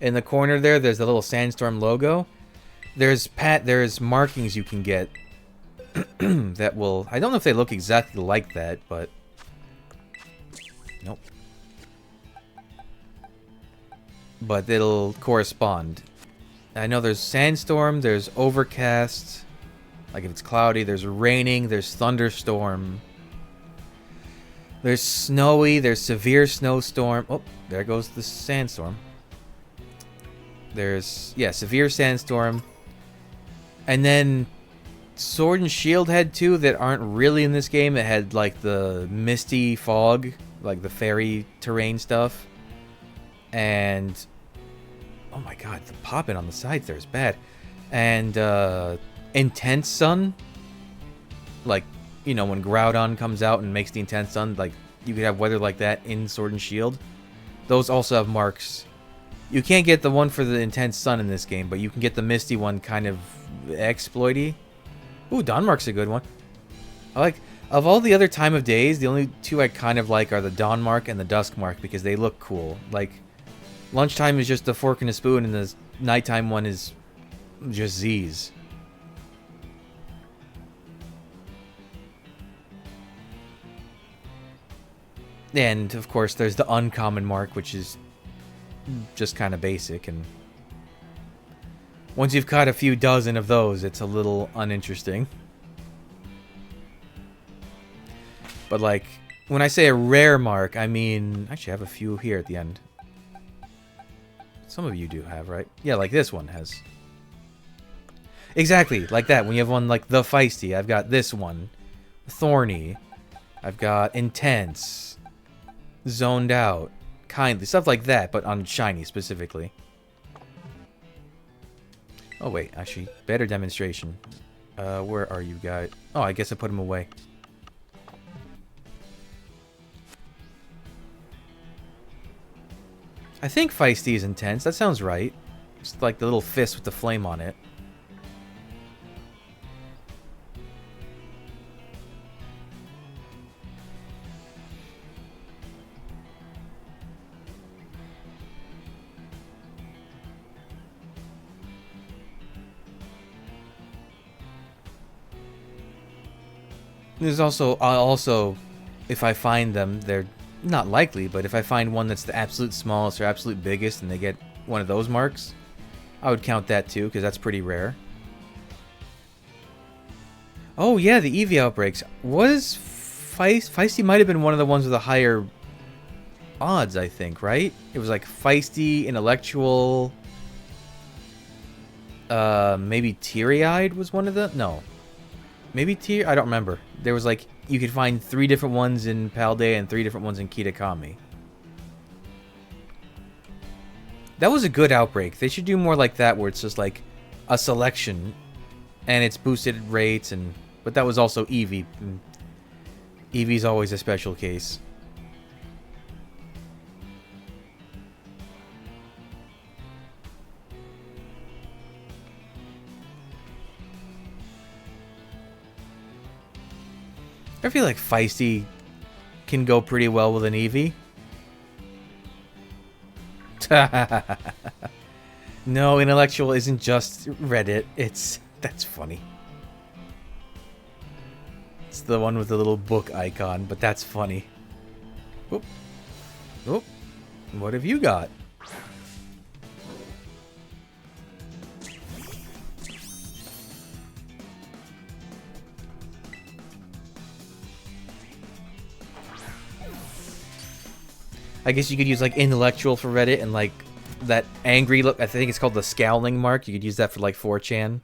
in the corner there, there's the little Sandstorm logo. There's markings you can get that will... I don't know if they look exactly like that, but... Nope. But it'll correspond. I know there's sandstorm, there's overcast, like if it's cloudy, there's raining, there's thunderstorm, there's snowy, there's severe snowstorm. Oh, there goes the sandstorm. There's, yeah, severe sandstorm. And then Sword and Shield had two that aren't really in this game. It had like the misty fog, like the fairy terrain stuff. And... oh my god, the popping on the sides there is bad. And intense sun, like, you know, when Groudon comes out and makes the intense sun, like, you could have weather like that in Sword and Shield. Those also have marks. You can't get the one for the intense sun in this game, but you can get the misty one kind of exploity. Ooh, Dawnmark's a good one. I like, of all the other time of days, the only two I kind of like are the Dawnmark and the Duskmark, because they look cool. Like, lunchtime is just a fork and a spoon, and the nighttime one is just Z's. And, of course, there's the uncommon mark, which is just kind of basic. And once you've caught a few dozen of those, it's a little uninteresting. But, like, when I say a rare mark, I mean... Actually, I have a few here at the end. Some of you do have, right? Yeah, like this one has. Exactly, like that. When you have one like the Feisty, I've got this one. Thorny. I've got Intense. Zoned Out. Kindly. Stuff like that, but on Shiny specifically. Oh, wait. Actually, better demonstration. Where are you guys? Oh, I guess I put them away. I think Feisty is Intense. That sounds right. Just like the little fist with the flame on it. There's also, if I find them, they're not likely, but if I find one that's the absolute smallest or absolute biggest and they get one of those marks, I would count that too, because that's pretty rare. Oh yeah, the Eevee outbreaks. Was Feisty might have been one of the ones with the higher odds, I think, right? It was like Feisty, Intellectual, Maybe Teary-Eyed was one of the... No. Maybe I don't remember. There was like... You could find 3 different ones in Paldea and 3 different ones in Kitakami. That was a good Outbreak. They should do more like that where it's just like a selection and it's boosted rates and... But that was also Eevee. Eevee's always a special case. I feel like Feisty can go pretty well with an Eevee. No, intellectual isn't just Reddit. That's funny. It's the one with the little book icon, but that's funny. Oop. Oop. What have you got? I guess you could use like intellectual for Reddit and like that angry look. I think it's called the scowling mark. You could use that for like 4chan.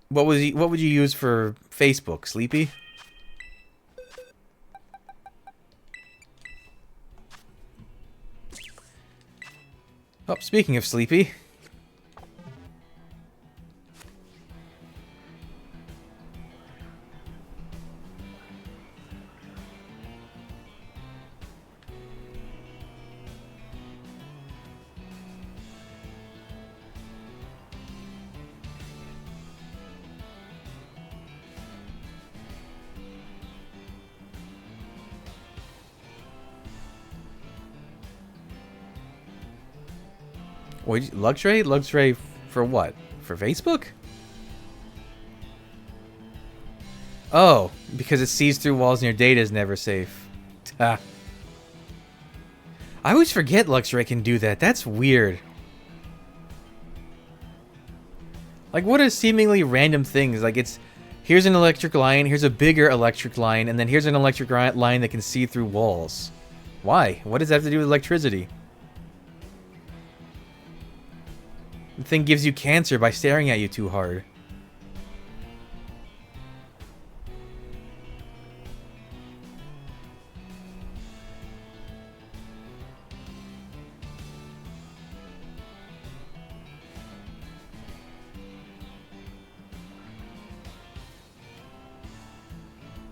What would you use for Facebook? Sleepy? Oh, speaking of Sleepy. Wait, Luxray? Luxray for what? For Facebook? Oh, because it sees through walls and your data is never safe. I always forget Luxray can do that. That's weird. Like, what are seemingly random things? Like, here's an electric line, here's a bigger electric line, and then here's an electric line that can see through walls. Why? What does that have to do with electricity? The thing gives you cancer by staring at you too hard.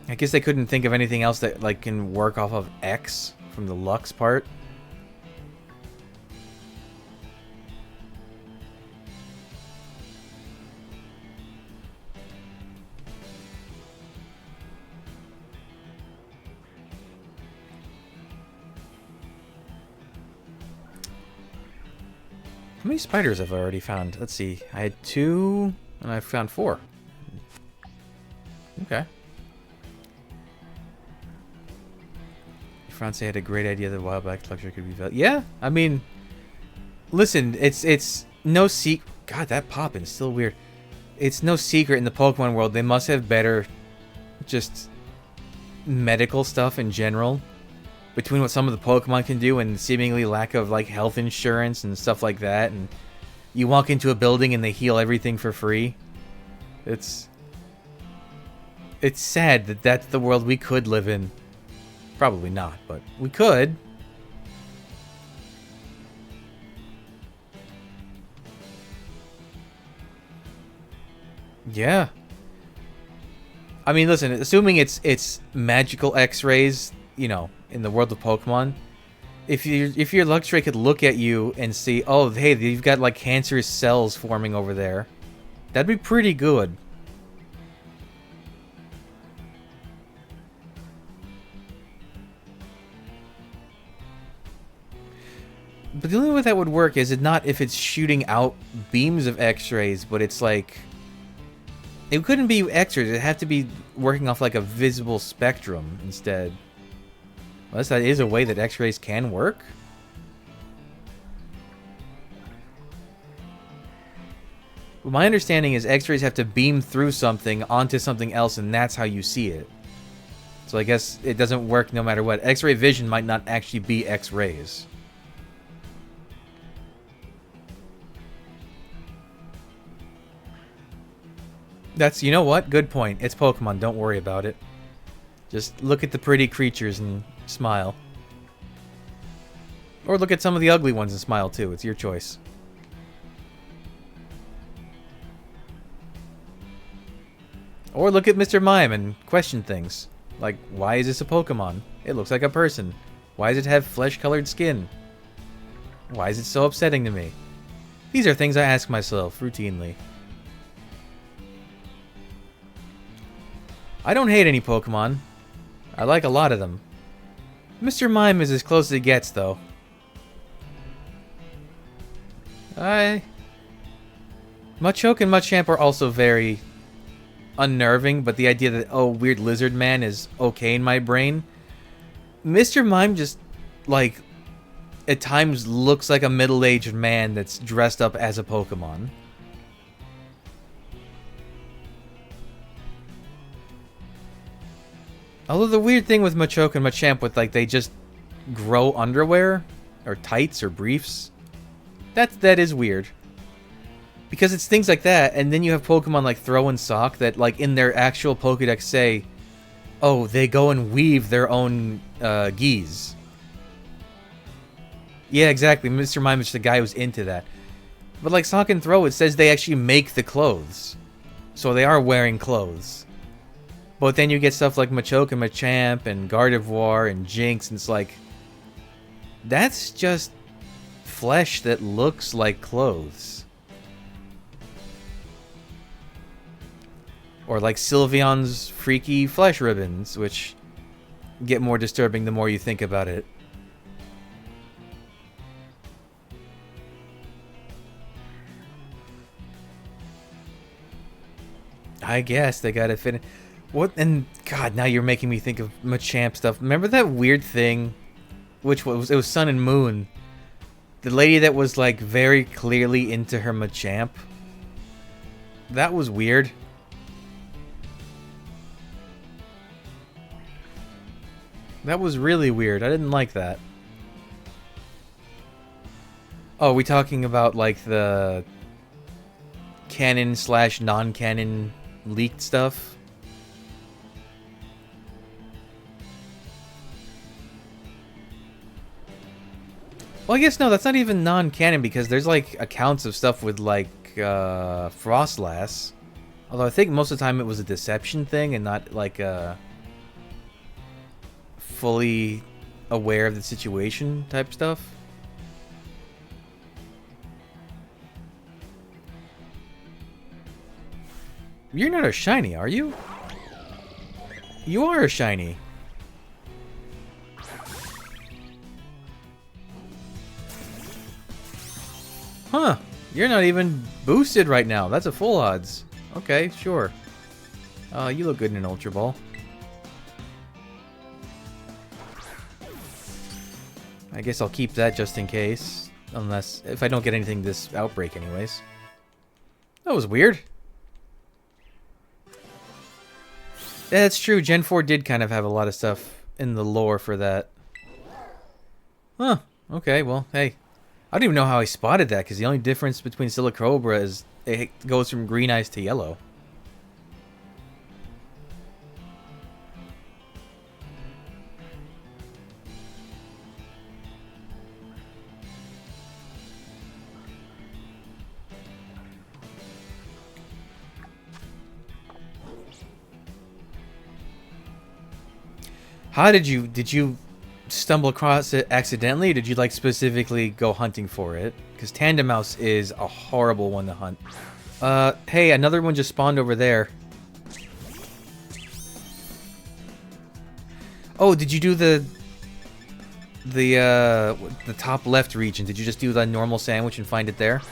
I guess they couldn't think of anything else that like can work off of X from the Lux part. How many spiders have I already found? Let's see. I had 2, and I found 4. Okay. France had a great idea that Wildback Luxury could be valid. Yeah, I mean, listen, it's no secret. God, that poppin' is still weird. It's no secret in the Pokemon world. They must have better, just medical stuff in general. Between what some of the Pokemon can do and seemingly lack of like health insurance and stuff like that, and you walk into a building and they heal everything for free. It's sad that that's the world we could live in. Probably not, but we could. Yeah. I mean, listen, assuming it's magical X-rays, you know, in the world of Pokemon, if your Luxray could look at you and see, oh, hey, you've got like cancerous cells forming over there, that'd be pretty good. But the only way that would work is not if it's shooting out beams of X-rays, but it's like... It couldn't be X-rays, it'd have to be working off like a visible spectrum instead. Unless that is a way that X-rays can work. Well, my understanding is X-rays have to beam through something onto something else, and that's how you see it. So I guess it doesn't work no matter what. X-ray vision might not actually be X-rays. That's, you know what? Good point. It's Pokemon. Don't worry about it. Just look at the pretty creatures and smile. Or look at some of the ugly ones and smile too. It's your choice. Or look at Mr. Mime and question things. Like, why is this a Pokemon? It looks like a person. Why does it have flesh-colored skin? Why is it so upsetting to me? These are things I ask myself routinely. I don't hate any Pokemon. I like a lot of them. Mr. Mime is as close as it gets, though. Machoke and Machamp are also very unnerving, but the idea that, oh, weird lizard man is okay in my brain. Mr. Mime just, like, at times looks like a middle-aged man that's dressed up as a Pokemon. Although the weird thing with Machoke and Machamp with, like, they just grow underwear or tights or briefs. That is weird. Because it's things like that, and then you have Pokemon like Throw and Sock that, like, in their actual Pokedex say, oh, they go and weave their own geese. Yeah, exactly. Mr. Mime is the guy who's into that. But like Sock and Throw, it says they actually make the clothes. So they are wearing clothes. But then you get stuff like Machoke and Machamp and Gardevoir and Jinx, and it's like, that's just flesh that looks like clothes. Or like Sylveon's freaky flesh ribbons, which get more disturbing the more you think about it. I guess they gotta fit in. What? And God, now you're making me think of Machamp stuff. Remember that weird thing? Which was, it was Sun and Moon. The lady that was like very clearly into her Machamp. That was weird. That was really weird. I didn't like that. Oh, are we talking about like the canon / non-canon leaked stuff? Well, I guess no, that's not even non-canon because there's like accounts of stuff with like Frostlass. Although I think most of the time it was a deception thing and not like fully aware of the situation type stuff. You're not a shiny, are you? You are a shiny. Huh. You're not even boosted right now. That's a full odds. Okay, sure. You look good in an Ultra Ball. I guess I'll keep that just in case. Unless, if I don't get anything this outbreak anyways. That was weird. Yeah, that's true. Gen 4 did kind of have a lot of stuff in the lore for that. Huh. Okay, well, hey. I don't even know how I spotted that, because the only difference between Silicobra is it goes from green eyes to yellow. How did you stumble across it accidentally, or did you like specifically go hunting for it? Because Tandemaus is a horrible one to hunt. Hey, another one just spawned over there. Oh, did you do the top left region? Did you just do the normal sandwich and find it there?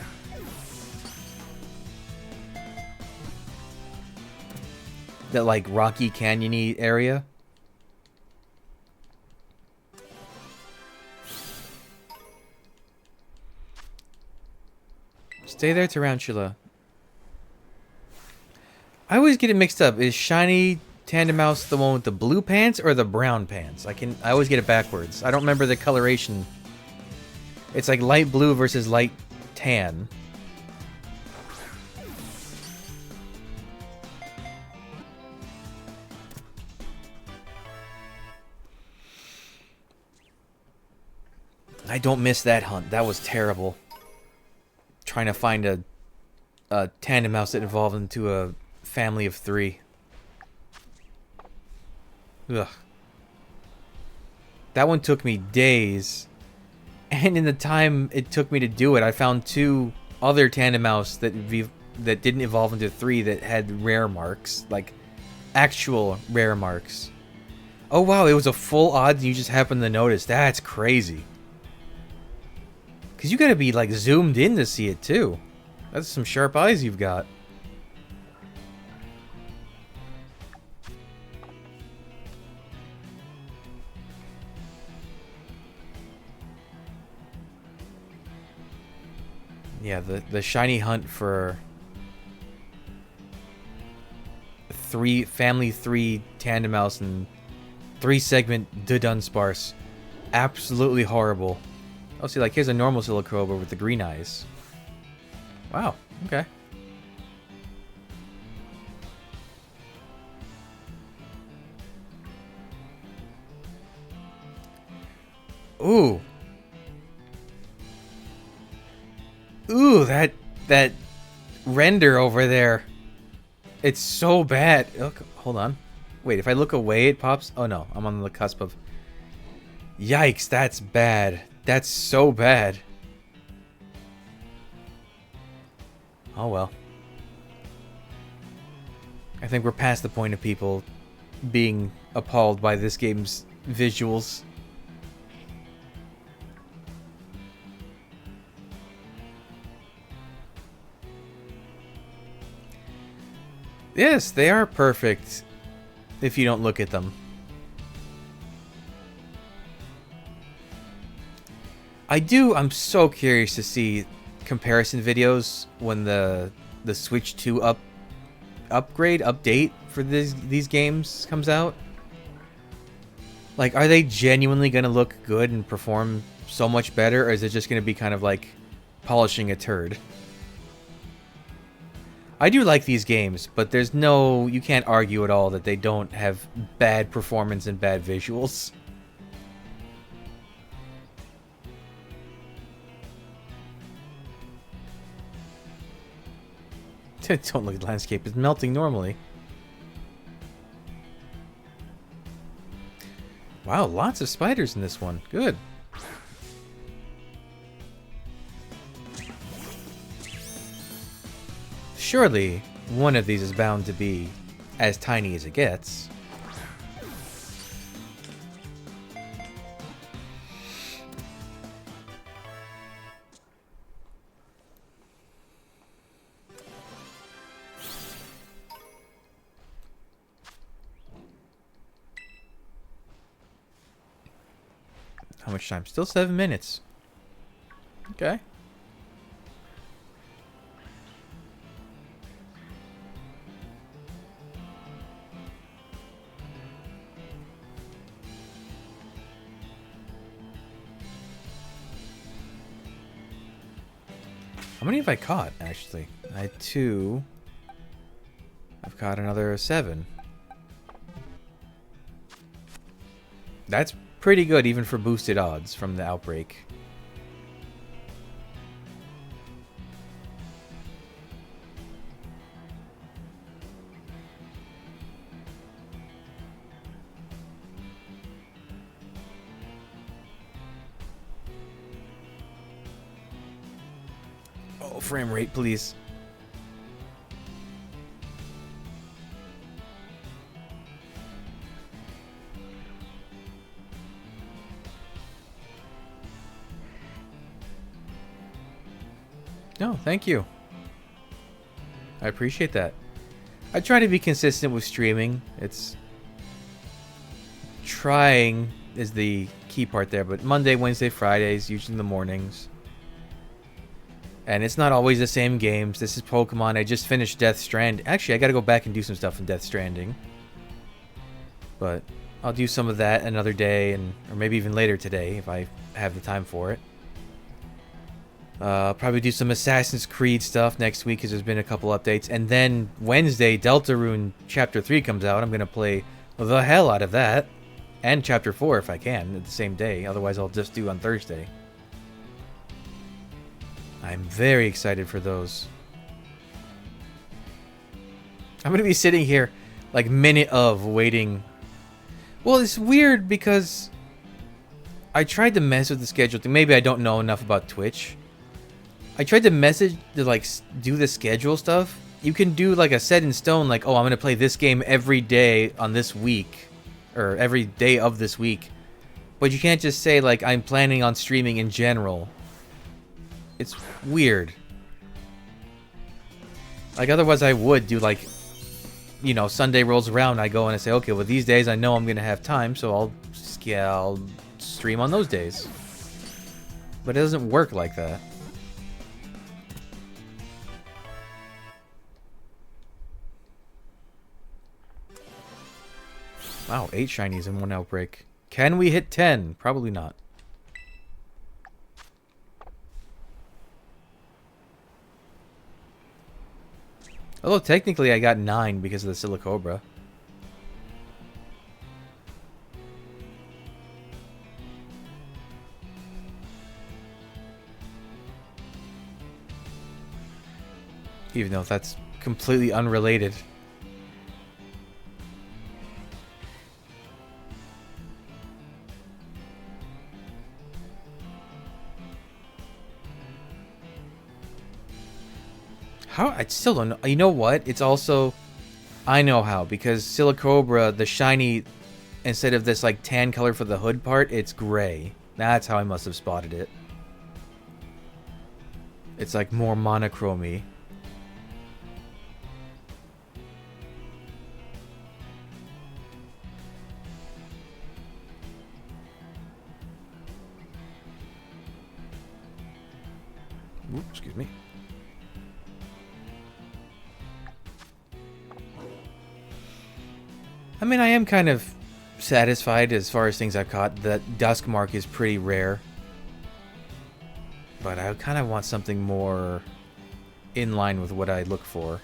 That like rocky canyony area? Stay there, Tarantula. I always get it mixed up. Is Shiny Tandem Mouse the one with the blue pants or the brown pants? I always get it backwards. I don't remember the coloration. It's like light blue versus light tan. I don't miss that hunt. That was terrible. Trying to find a tandem mouse that evolved into a family of 3. Ugh. That one took me days. And in the time it took me to do it, I found 2 other tandem mouse that didn't evolve into 3 that had rare marks. Like, actual rare marks. Oh wow, it was a full odds and you just happened to notice. That's crazy. Because you gotta be, like, zoomed in to see it, too. That's some sharp eyes you've got. Yeah, the shiny hunt for... family 3 tandem mouse and 3-segment Dunsparce. Absolutely horrible. Oh, see, like, here's a normal Silicobra with the green eyes. Wow, okay. Ooh. Ooh, that render over there. It's so bad. Look, hold on. Wait, if I look away, it pops. Oh, no, I'm on the cusp of... Yikes, that's bad. That's so bad. Oh well. I think we're past the point of people being appalled by this game's visuals. Yes, they are perfect if you don't look at them. I'm so curious to see comparison videos when the Switch 2 update for these games comes out. Like, are they genuinely going to look good and perform so much better, or is it just going to be kind of like polishing a turd? I do like these games, but you can't argue at all that they don't have bad performance and bad visuals. Don't look at the landscape. It's melting normally. Wow, lots of spiders in this one. Good. Surely, one of these is bound to be as tiny as it gets. How much time? Still 7 minutes. Okay. How many have I caught, actually? I had 2. I've caught another 7. That's pretty good, even for boosted odds from the Outbreak. Oh, frame rate, please. No, thank you. I appreciate that. I try to be consistent with streaming. Trying is the key part there, but Monday, Wednesday, Fridays, usually in the mornings. And it's not always the same games. This is Pokemon. I just finished Death Stranding. Actually, I gotta go back and do some stuff in Death Stranding. But I'll do some of that another day, or maybe even later today if I have the time for it. I'll probably do some Assassin's Creed stuff next week because there's been a couple updates. And then Wednesday, Deltarune Chapter 3 comes out. I'm going to play the hell out of that. And Chapter 4 if I can at the same day. Otherwise, I'll just do on Thursday. I'm very excited for those. I'm going to be sitting here like minute of waiting. Well, it's weird because I tried to mess with the schedule thing. Maybe I don't know enough about Twitch. I tried to message to like do the schedule stuff. You can do like a set in stone, like, oh, I'm going to play this game every day on this week. Or every day of this week. But you can't just say like, I'm planning on streaming in general. It's weird. Like otherwise I would do like, you know, Sunday rolls around, I go and I say, okay, well these days I know I'm going to have time, so I'll stream on those days. But it doesn't work like that. Wow, 8 shinies in one outbreak. Can we hit 10? Probably not. Although technically I got 9 because of the Silicobra. Even though that's completely unrelated. How? I still don't know. You know what? It's also... I know how. Because Silicobra, the shiny, instead of this like tan color for the hood part, it's gray. That's how I must have spotted it. It's like more monochrome-y. Ooh, excuse me. I mean, I am kind of satisfied as far as things I've caught. That Duskmark is pretty rare. But I kind of want something more in line with what I look for.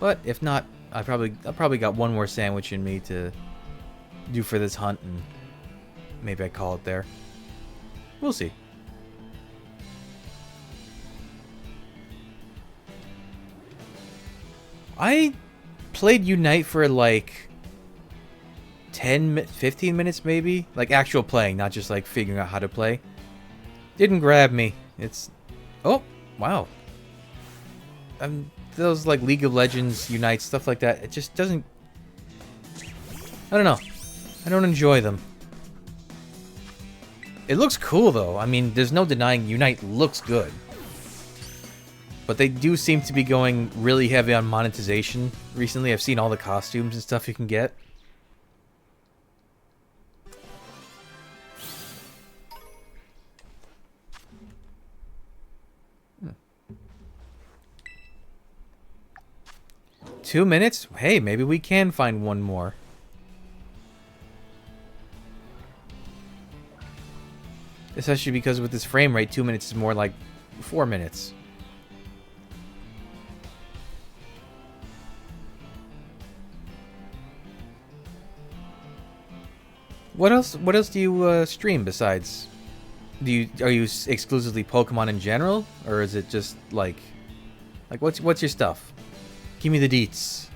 But if not, I probably got one more sandwich in me to do for this hunt, and maybe I call it there. We'll see. I played Unite for like 15 minutes maybe. Like actual playing, not just like figuring out how to play. Didn't grab me. It's... Oh, wow. Those like League of Legends, Unite, stuff like that, it just doesn't... I don't know. I don't enjoy them. It looks cool though. I mean, there's no denying Unite looks good. But they do seem to be going really heavy on monetization recently. I've seen all the costumes and stuff you can get. Hmm. 2 minutes? Hey, maybe we can find one more. Especially because with this frame rate, 2 minutes is more like 4 minutes. What else do you stream besides? Are you exclusively Pokemon in general, or is it just like what's your stuff? Give me the deets.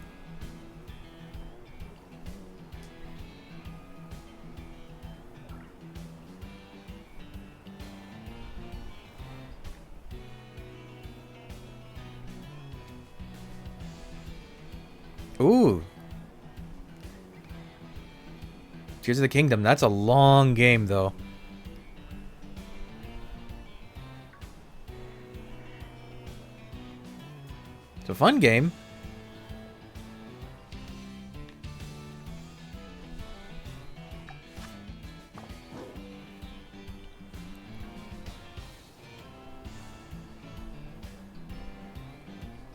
Ooh. Tears of the Kingdom. That's a long game, though. It's a fun game.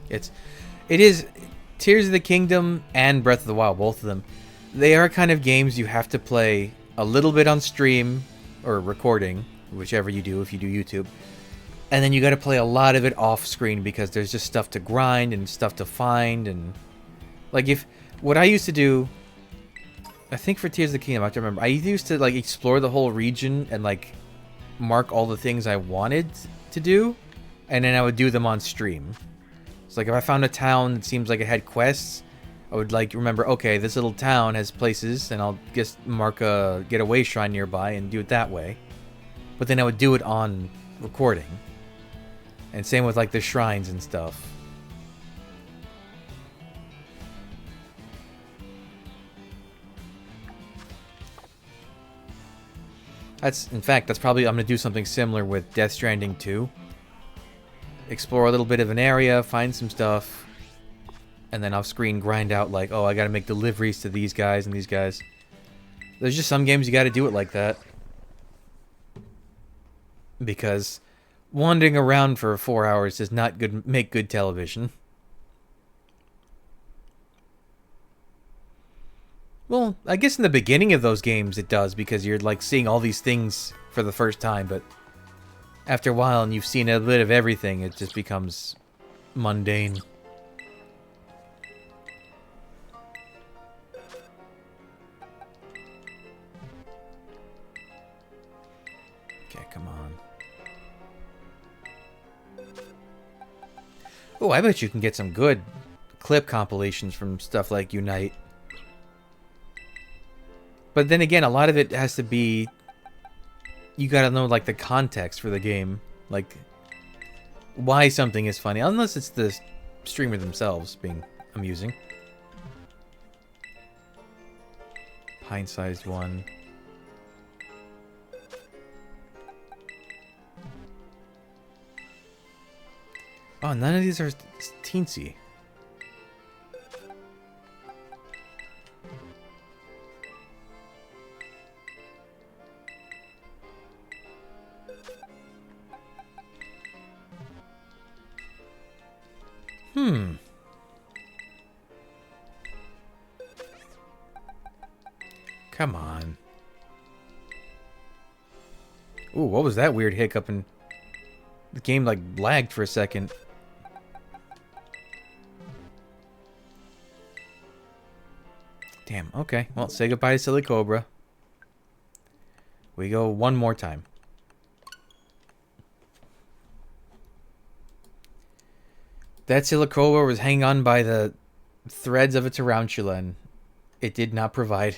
It is Tears of the Kingdom and Breath of the Wild, both of them. They are kind of games you have to play a little bit on stream or recording, whichever you do if you do YouTube. And then you got to play a lot of it off screen because there's just stuff to grind and stuff to find. And like, if what I used to do, I think for Tears of the Kingdom, I have to remember, I used to like explore the whole region and like mark all the things I wanted to do, and then I would do them on stream. So like if I found a town that seems like it had quests, I would like remember, okay, this little town has places, and I'll just mark a getaway shrine nearby and do it that way. But then I would do it on recording. And same with like the shrines and stuff. In fact, that's probably, I'm going to do something similar with Death Stranding 2. Explore a little bit of an area, find some stuff, and then off screen grind out like, oh, I got to make deliveries to these guys and these guys. There's just some games you got to do it like that. Because wandering around for 4 hours does not make good television. Well, I guess in the beginning of those games it does, because you're like seeing all these things for the first time, but after a while and you've seen a bit of everything, it just becomes mundane. Okay, come on. Oh, I bet you can get some good clip compilations from stuff like Unite. But then again, a lot of it has to be... You gotta know, like, the context for the game. Like, why something is funny. Unless it's the streamer themselves being amusing. Pint-sized one. Oh, none of these are teensy. Come on. Ooh, what was that weird hiccup? And the game, like, lagged for a second. Damn, okay. Well, say goodbye to Silly Cobra. We go one more time. That Silly Cobra was hanging on by the threads of a tarantula, and it did not provide.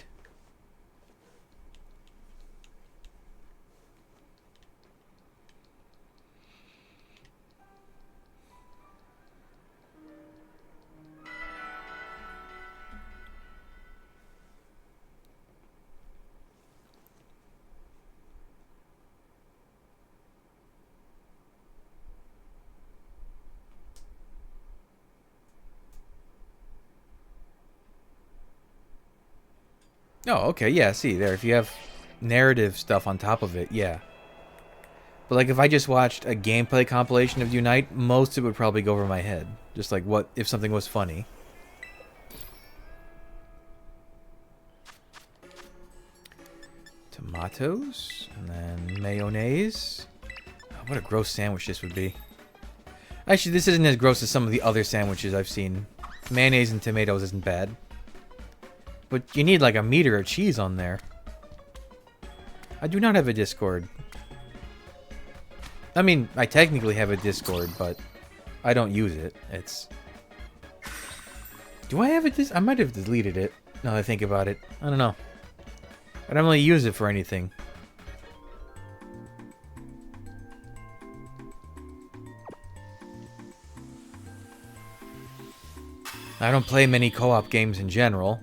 Oh, okay, yeah, see, there, if you have narrative stuff on top of it, yeah. But, like, if I just watched a gameplay compilation of Unite, most of it would probably go over my head. Just like, what if something was funny? Tomatoes, and then mayonnaise. Oh, what a gross sandwich this would be. Actually, this isn't as gross as some of the other sandwiches I've seen. Mayonnaise and tomatoes isn't bad. But you need like a meter of cheese on there. I do not have a Discord. I mean, I technically have a Discord, but I don't use it. It's... Do I have it? I might have deleted it, now that I think about it. I don't know. I don't really use it for anything. I don't play many co-op games in general.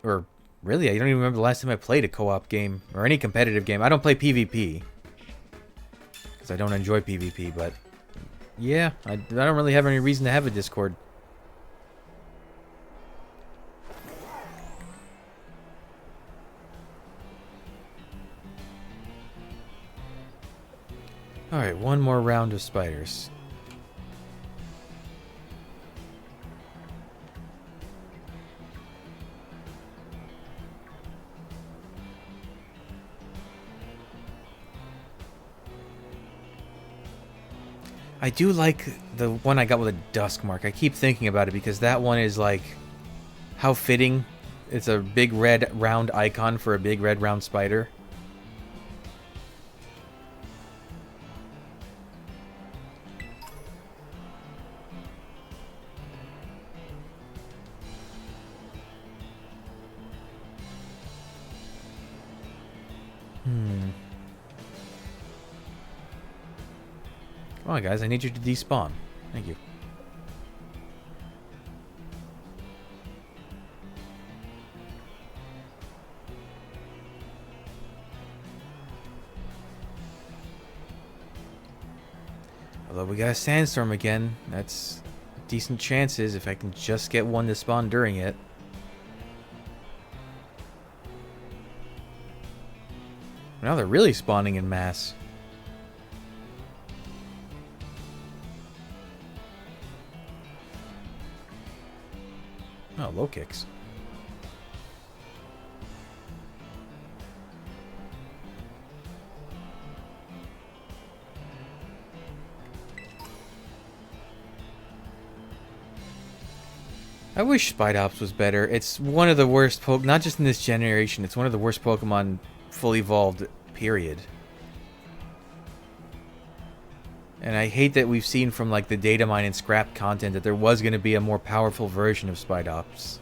Or, really, I don't even remember the last time I played a co-op game. Or any competitive game. I don't play PvP. Because I don't enjoy PvP, but... Yeah, I don't really have any reason to have a Discord. Alright, one more round of spiders. I do like the one I got with a dusk mark. I keep thinking about it because that one is like, how fitting. It's a big red round icon for a big red round spider. Come on, guys. I need you to despawn. Thank you. Although we got a sandstorm again. That's decent chances if I can just get one to spawn during it. Now they're really spawning in mass. Oh, low kicks. I wish Spidops was better. It's one of the worst not just in this generation, it's one of the worst Pokemon full evolved, period. And I hate that we've seen from like the data mine and scrap content that there was going to be a more powerful version of Spidops.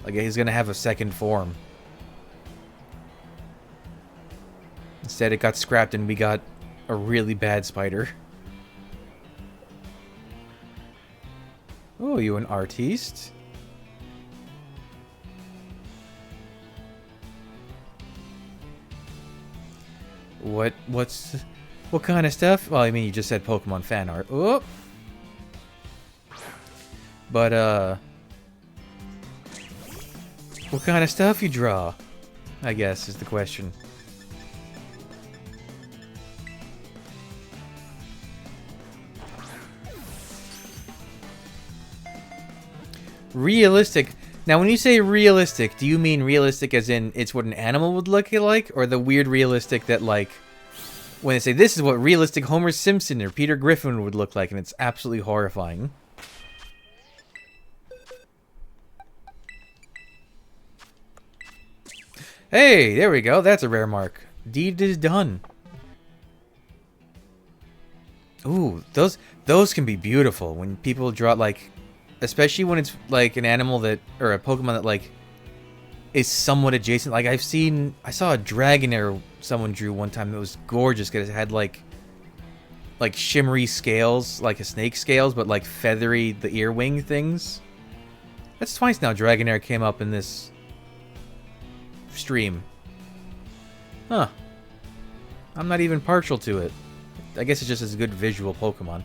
Like he's going to have a second form. Instead it got scrapped and we got a really bad spider. Oh, you an artiste? What kind of stuff? Well, I mean, you just said Pokemon fan art. Oh. But what kind of stuff you draw? I guess is the question. Realistic. Now, when you say realistic, do you mean realistic as in it's what an animal would look like? Or the weird realistic that, like, when they say this is what realistic Homer Simpson or Peter Griffin would look like, and it's absolutely horrifying? Hey, there we go. That's a rare mark. Deed is done. Ooh, those can be beautiful when people draw, like, especially when it's like an animal that, or a Pokemon that like is somewhat adjacent. Like I saw a Dragonair someone drew one time that was gorgeous because it had like shimmery scales, like a snake scales, but like feathery, the ear wing things. That's twice now Dragonair came up in this stream. Huh. I'm not even partial to it. I guess it's just as a good visual Pokemon.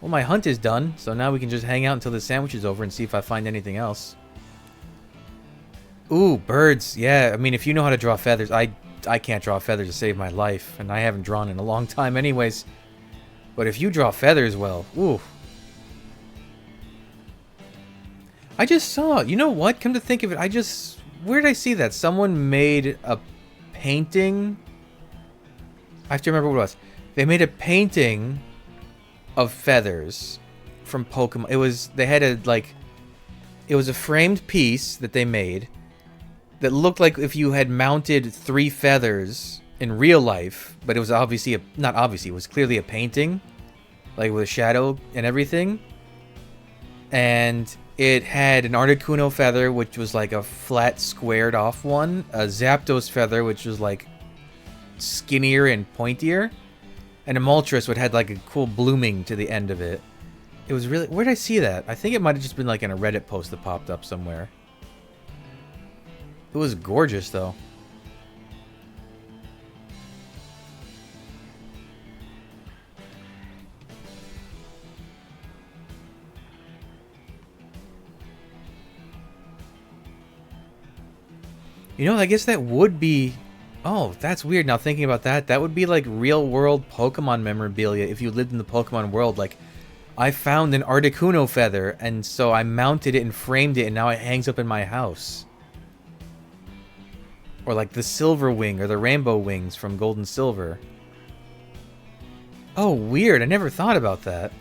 Well, my hunt is done, so now we can just hang out until the sandwich is over and see if I find anything else. Ooh, birds. Yeah, I mean, if you know how to draw feathers, I can't draw feathers to save my life, and I haven't drawn in a long time anyways. But if you draw feathers well, ooh. I just saw, you know what? Come to think of it, where did I see that? Someone made a painting. I have to remember what it was. They made a painting of feathers from Pokemon. It was a framed piece that they made that looked like if you had mounted 3 feathers in real life, but it was obviously it was clearly a painting, like with a shadow and everything. And it had an Articuno feather, which was like a flat squared off one, a Zapdos feather, which was like skinnier and pointier, and a Moltres would had like a cool blooming to the end of it. It was really... Where did I see that? I think it might have just been like in a Reddit post that popped up somewhere. It was gorgeous, though. You know, I guess that would be... Oh, that's weird. Now thinking about that, that would be like real-world Pokemon memorabilia if you lived in the Pokemon world. Like, I found an Articuno feather, and so I mounted it and framed it, and now it hangs up in my house. Or like the Silver Wing or the Rainbow Wings from Gold and Silver. Oh, weird. I never thought about that.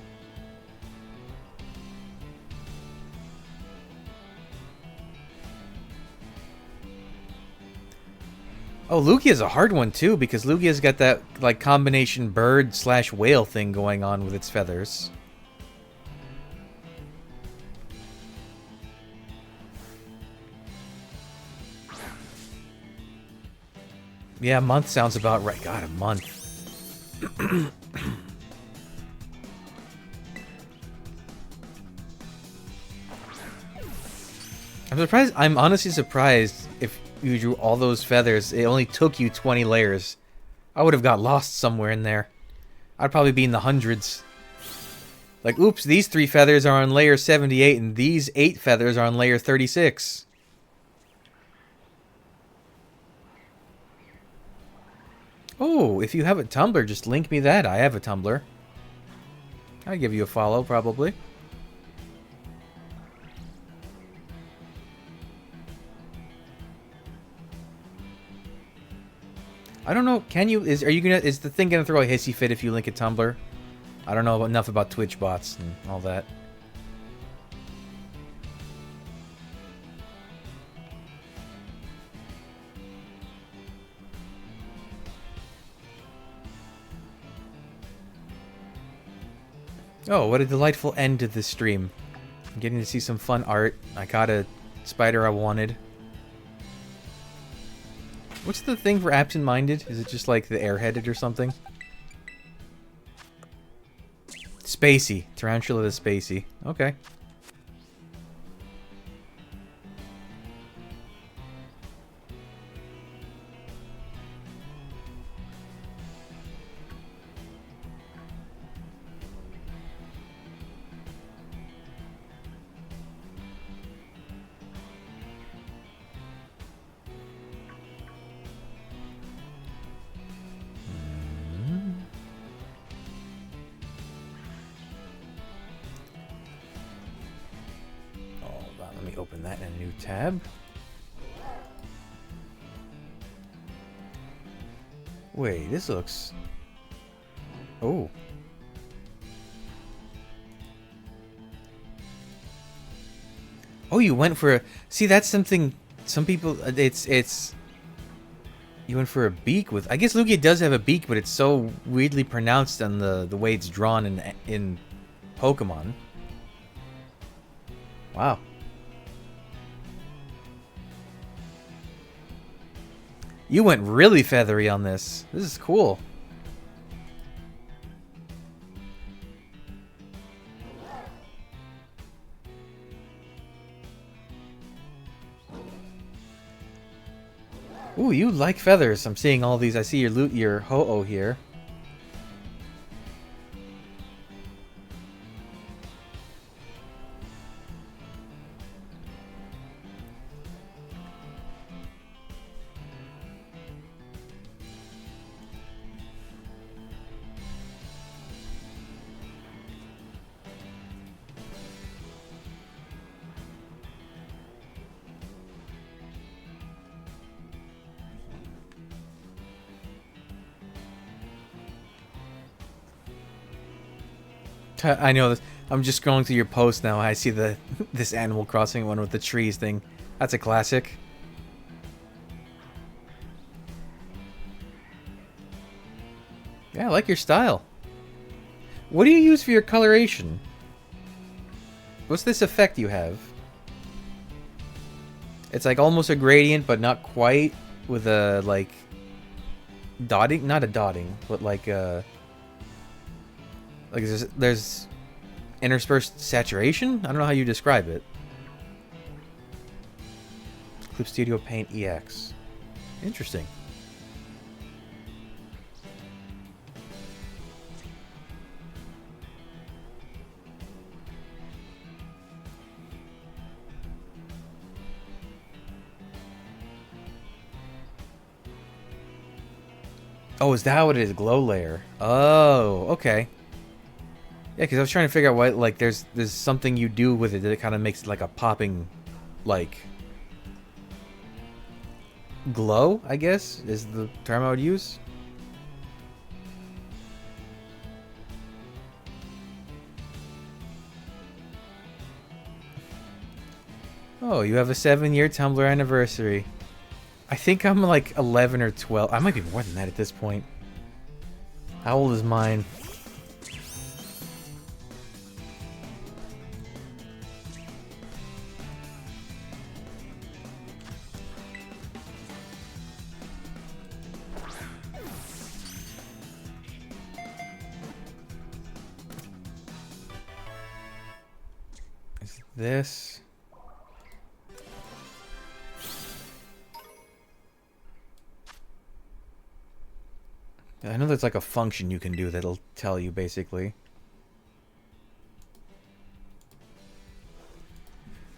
Oh, Lugia's a hard one too, because Lugia's got that like combination bird slash whale thing going on with its feathers. Yeah, a month sounds about right. God, a month. I'm surprised. I'm honestly surprised if you drew all those feathers. It only took you 20 layers. I would have got lost somewhere in there. I'd probably be in the hundreds. Like, oops, these 3 feathers are on layer 78, and these 8 feathers are on layer 36. Oh, if you have a Tumblr, just link me that. I have a Tumblr. I'll give you a follow, probably. I don't know. Can you? Is the thing gonna throw a hissy fit if you link a Tumblr? I don't know enough about Twitch bots and all that. Oh, what a delightful end to this stream. I'm getting to see some fun art. I caught a spider I wanted. What's the thing for absent-minded? Is it just like the airheaded or something? Spacey. Tarantula the Spacey. Okay. Let me open that in a new tab. Wait, this looks... Oh. Oh, you went for a... See, that's something... Some people... It's... You went for a beak with... I guess Lugia does have a beak, but it's so weirdly pronounced on the way it's drawn in Pokemon. Wow. You went really feathery on this. This is cool. Ooh, you like feathers. I'm seeing all these. I see your Ho-Oh here. I know this. I'm just scrolling through your post now. I see this Animal Crossing one with the trees thing. That's a classic. Yeah, I like your style. What do you use for your coloration? What's this effect you have? It's like almost a gradient, but not quite, with a like dotting. Not a dotting, but like a. Like there's interspersed saturation? I don't know how you describe it. Clip Studio Paint EX. Interesting. Oh, is that what it is? Glow layer. Oh, okay. Yeah, because I was trying to figure out what, like, there's something you do with it that it kind of makes it like a popping, like, glow, I guess, is the term I would use. Oh, you have a 7-year Tumblr anniversary. I think I'm like 11 or 12. I might be more than that at this point. How old is mine? Is this? I know there's like a function you can do that'll tell you basically.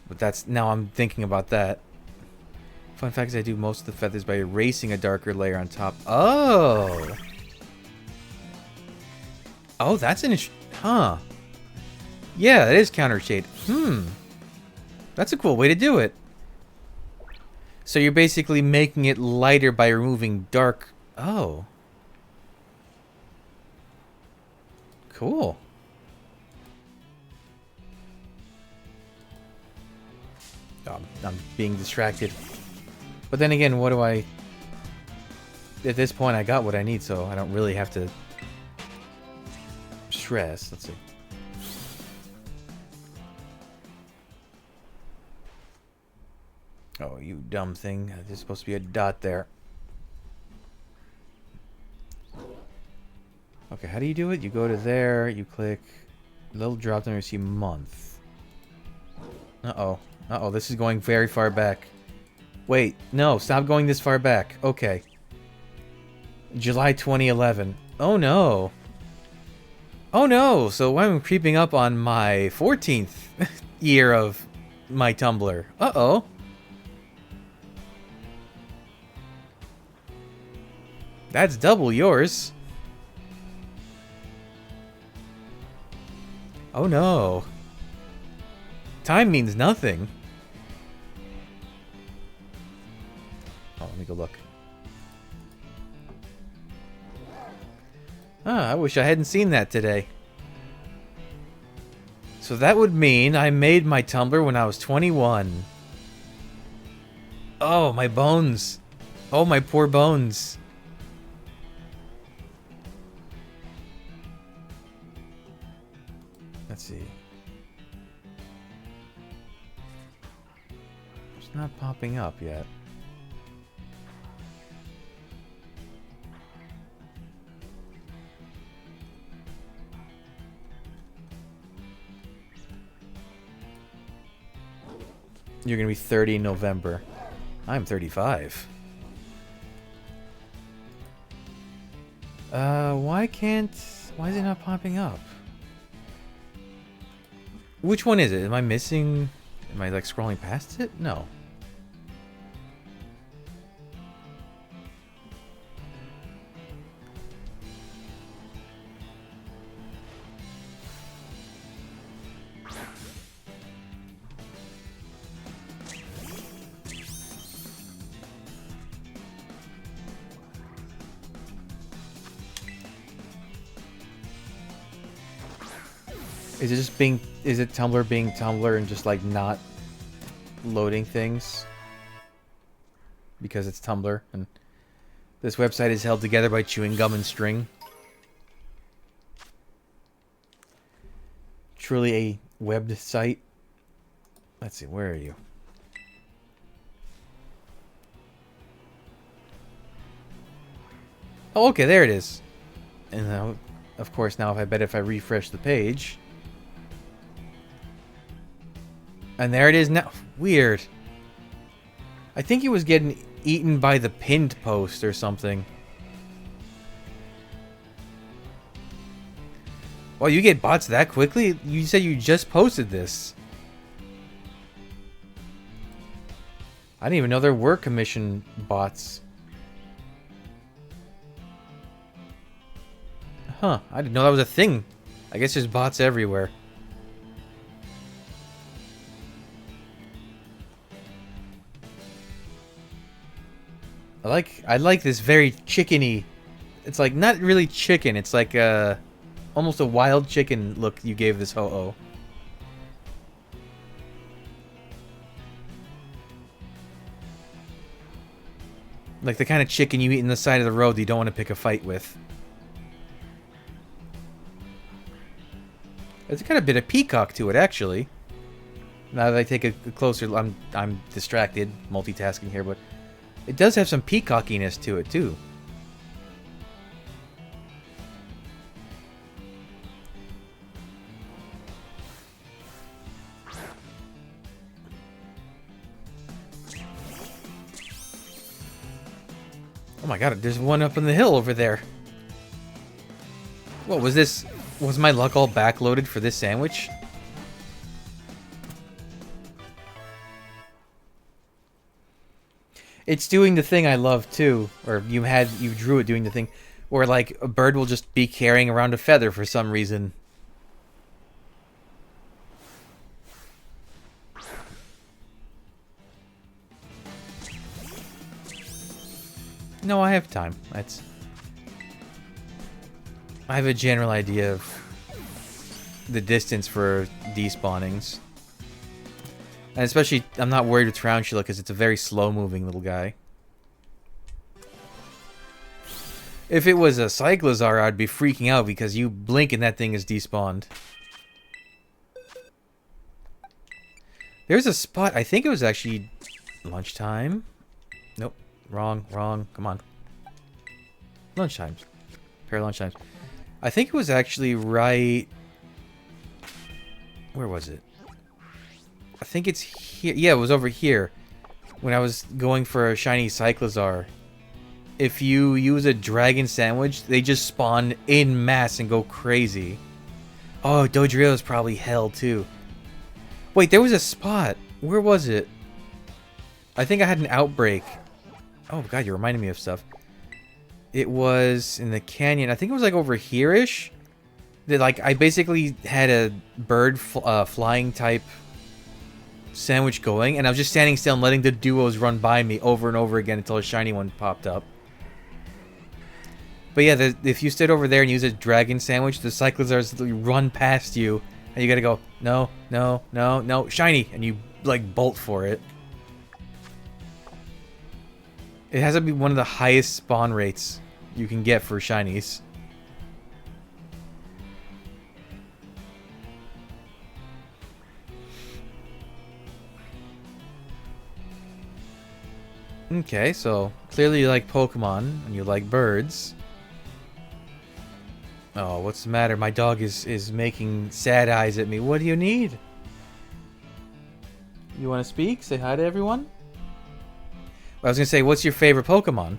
But that's, now I'm thinking about that. Fun fact is I do most of the feathers by erasing a darker layer on top. Oh! Oh, that's an huh. Yeah, that is counter shade. That's a cool way to do it. So you're basically making it lighter by removing dark. Oh. Cool. Oh, I'm being distracted. But then again, what do I... At this point, I got what I need, so I don't really have to stress. Let's see. Oh, you dumb thing. There's supposed to be a dot there. Okay, how do you do it? You go to there, you click little drop down, you see month. Uh-oh. Uh-oh, this is going very far back. Wait, no, stop going this far back. Okay. July 2011. Oh no. Oh no, so I'm creeping up on my 14th year of my Tumblr. Uh-oh. That's double yours. Oh no. Time means nothing. Oh, let me go look. Ah, I wish I hadn't seen that today. So that would mean I made my Tumblr when I was 21. Oh, my bones. Oh, my poor bones. Let's see. It's not popping up yet. You're gonna be 30 in November. I'm 35. Why is it not popping up? Which one is it? Am I missing? Am I like scrolling past it? No. Is it just being, is it Tumblr being Tumblr and just like not loading things? Because it's Tumblr and this website is held together by chewing gum and string. Truly a webbed site. Let's see, where are you? Oh, okay, there it is. And now, of course, now if I refresh the page. And there it is now. Weird. I think he was getting eaten by the pinned post or something. Well, you get bots that quickly? You said you just posted this. I didn't even know there were commission bots. Huh, I didn't know that was a thing. I guess there's bots everywhere. I like this very chickeny. It's like not really chicken. It's like almost a wild chicken look you gave this ho-oh. Like the kind of chicken you eat in the side of the road that you don't want to pick a fight with. It's got a bit of peacock to it, actually. Now that I take a closer... I'm distracted, multitasking here, but... It does have some peacockiness to it, too. Oh my god, there's one up on the hill over there. What was this? Was my luck all backloaded for this sandwich? It's doing the thing I love too, or you drew it doing the thing where like a bird will just be carrying around a feather for some reason. No, I have time. I have a general idea of the distance for despawnings. And especially, I'm not worried with Tarantula because it's a very slow-moving little guy. If it was a Cyclozar, I'd be freaking out because you blink and that thing is despawned. There's a spot, I think it was actually lunchtime. Nope, wrong, come on. Lunchtimes. Pair of lunchtimes. I think it was actually right... Where was it? I think it's here. Yeah, it was over here. When I was going for a shiny Cyclozar. If you use a dragon sandwich, they just spawn in mass and go crazy. Oh, Dodrio is probably hell too. Wait, there was a spot. Where was it? I think I had an outbreak. Oh god, you're reminding me of stuff. It was in the canyon. I think it was like over here-ish. That like I basically had a bird flying type sandwich going, and I was just standing still and letting the duos run by me over and over again until a shiny one popped up. But yeah, if you stood over there and used a dragon sandwich, the Cyclozars run past you, and you gotta go, no, no, no, no, shiny, and you like bolt for it. It has to be one of the highest spawn rates you can get for shinies. Okay, so clearly you like Pokemon and you like birds. Oh, what's the matter? My dog is making sad eyes at me. What do you need? You want to speak? Say hi to everyone? Well, I was going to say, what's your favorite Pokemon?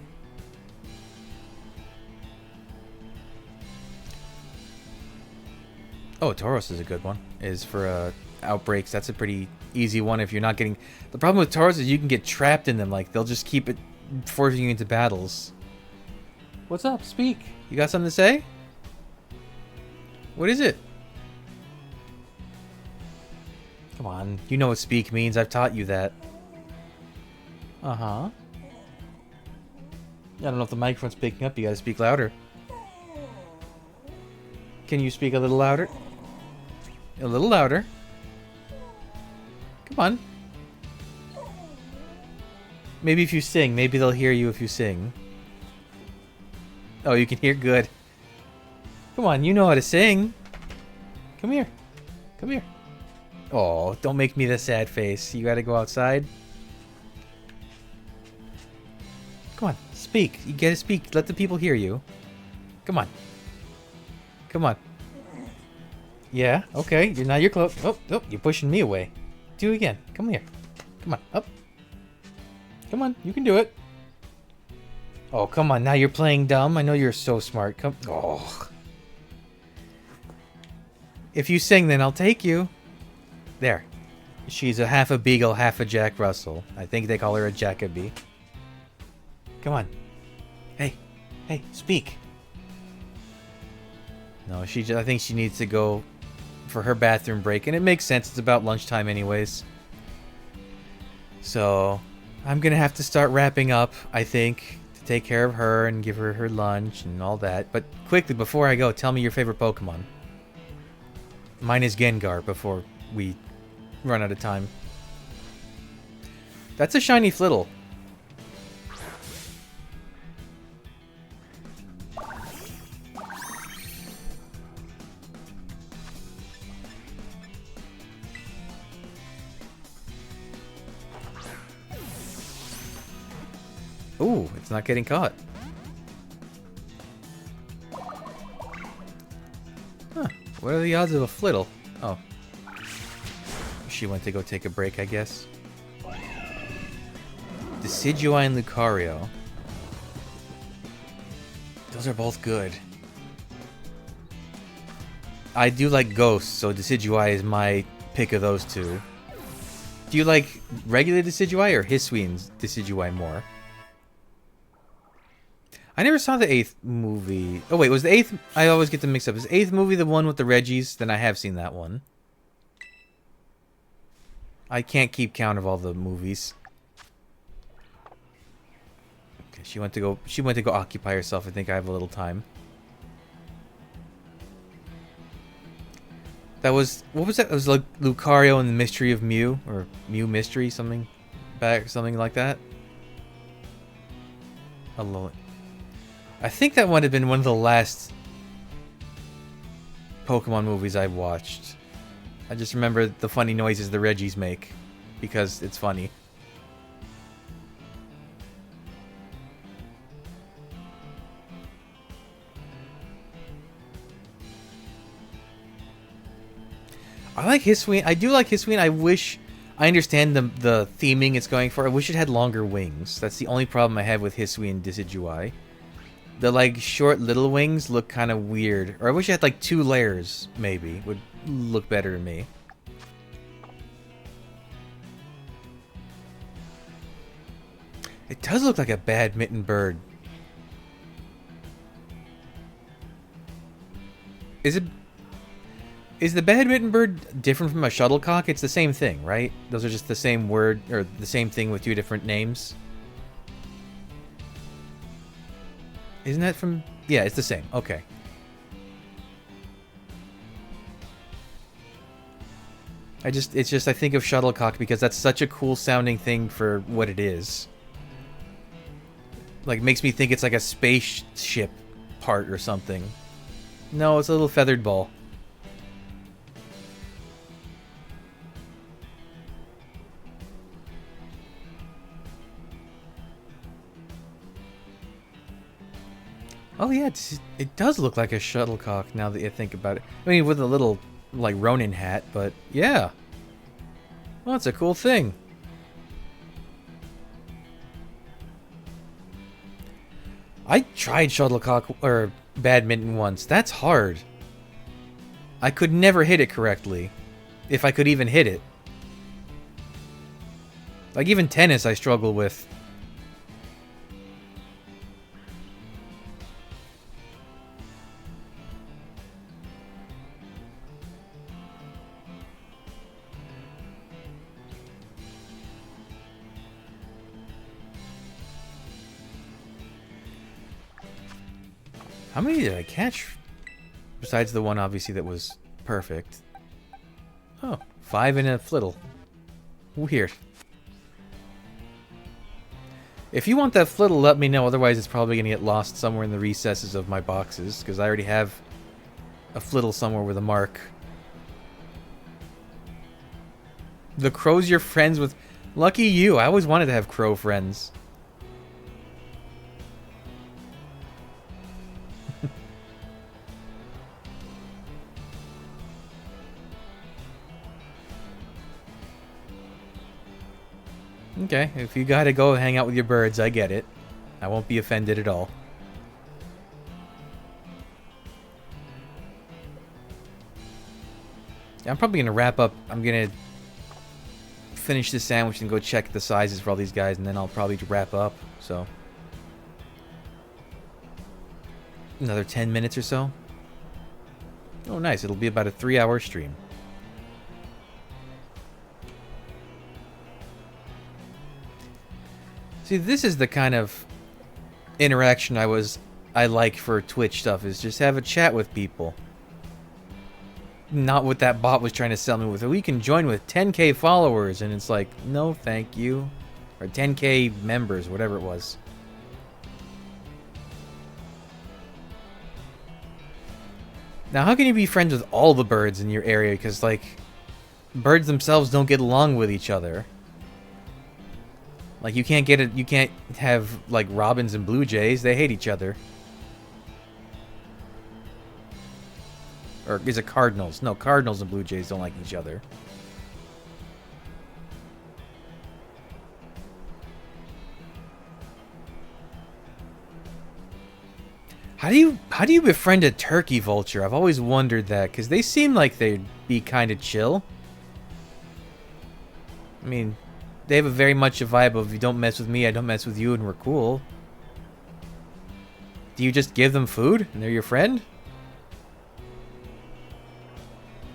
Oh, Tauros is a good one. Is for outbreaks. That's a pretty easy one if you're not getting... The problem with Tauros is you can get trapped in them. Like, they'll just keep it forcing you into battles. What's up? Speak. You got something to say? What is it? Come on. You know what speak means. I've taught you that. Uh-huh. I don't know if the microphone's picking up. You gotta speak louder. Can you speak a little louder? A little louder. Come on. Maybe if you sing. Maybe they'll hear you if you sing. Oh, you can hear? Good. Come on, you know how to sing. Come here. Come here. Oh, don't make me the sad face. You gotta go outside. Come on, speak. You gotta speak. Let the people hear you. Come on. Come on. Yeah, okay. Now you're close. Oh, you're pushing me away. Do it again. Come here. Come on, up. Come on, you can do it. Oh, come on. Now you're playing dumb. I know you're so smart. Come. Oh. If you sing, then I'll take you. There. She's a half a beagle, half a Jack Russell. I think they call her a Jacoby. Come on. Hey. Hey, speak. No, I think she needs to go for her bathroom break. And it makes sense. It's about lunchtime anyways. So, I'm going to have to start wrapping up, I think, to take care of her and give her her lunch and all that. But quickly, before I go, tell me your favorite Pokemon. Mine is Gengar before we run out of time. That's a shiny Flittle. Ooh, it's not getting caught. Huh. What are the odds of a flittle? Oh. She went to go take a break, I guess. Decidueye and Lucario. Those are both good. I do like Ghosts, so Decidueye is my pick of those two. Do you like regular Decidueye or Hisuian's Decidueye more? I never saw the 8th movie. Oh wait, was the 8th... I always get them mixed up. Is the 8th movie the one with the Reggies? Then I have seen that one. I can't keep count of all the movies. Okay, she went to go occupy herself. I think I have a little time. That was... What was that? It was like Lucario and the Mystery of Mew? Or Mew Mystery, something like that? Alone. I think that might have been one of the last Pokemon movies I watched. I just remember the funny noises the Reggies make, because it's funny. I like Hisuian. I do like Hisuian. I wish... I understand the theming it's going for. I wish it had longer wings. That's the only problem I have with Hisuian Decidueye. The, like, short little wings look kind of weird. Or I wish it had, like, 2 layers, maybe. Would look better to me. It does look like a badminton bird. Is the badminton bird different from a shuttlecock? It's the same thing, right? Those are just the same word, or the same thing with 2 different names. Isn't that from... Yeah, it's the same. Okay. I think of shuttlecock because that's such a cool sounding thing for what it is. Like, makes me think it's like a spaceship part or something. No, it's a little feathered ball. Oh yeah, it does look like a shuttlecock now that you think about it. I mean, with a little, like, Ronin hat, but yeah. Well, it's a cool thing. I tried shuttlecock, or badminton once. That's hard. I could never hit it correctly. If I could even hit it. Like, even tennis I struggle with. How many did I catch? Besides the one, obviously, that was perfect. Oh, 5 in a flittle. Weird. If you want that flittle, let me know. Otherwise, it's probably going to get lost somewhere in the recesses of my boxes. Because I already have a flittle somewhere with a mark. The crows you're friends with... Lucky you. I always wanted to have crow friends. Okay, if you gotta go hang out with your birds, I get it. I won't be offended at all. Yeah, I'm probably gonna wrap up. I'm gonna finish this sandwich and go check the sizes for all these guys, and then I'll probably wrap up, so. Another 10 minutes or so. Oh, nice. It'll be about a 3-hour stream. See, this is the kind of interaction I like for Twitch stuff, is just have a chat with people. Not what that bot was trying to sell me with. We can join with 10k followers, and it's like, no thank you. Or 10k members, whatever it was. Now, how can you be friends with all the birds in your area? Because, like, birds themselves don't get along with each other. Like, you can't get it. You can't have, like, robins and blue jays. They hate each other. Or is it cardinals? No, cardinals and blue jays don't like each other. How do you befriend a turkey vulture? I've always wondered that, because they seem like they'd be kind of chill. I mean, they have a very much a vibe of, you don't mess with me, I don't mess with you, and we're cool. Do you just give them food, and they're your friend?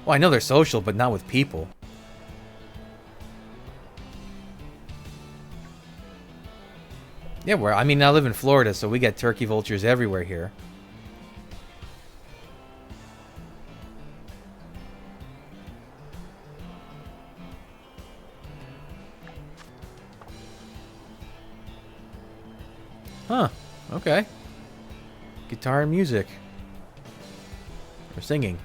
Well, I know they're social, but not with people. Yeah, I mean, I live in Florida, so we get turkey vultures everywhere here. Huh. Okay. Guitar and music. Or singing.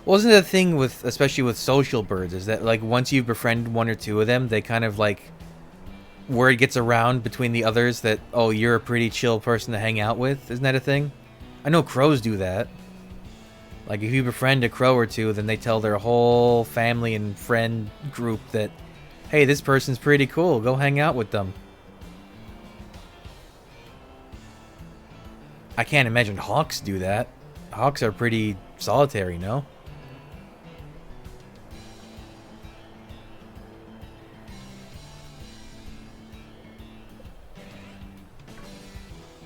Wasn't the thing with, especially with social birds, is that, like, once you befriend one or two of them, they kind of, like, word gets around between the others that, oh, you're a pretty chill person to hang out with? Isn't that a thing? I know crows do that. Like, if you befriend a crow or two, then they tell their whole family and friend group that, hey, this person's pretty cool, go hang out with them. I can't imagine hawks do that. Hawks are pretty solitary, no?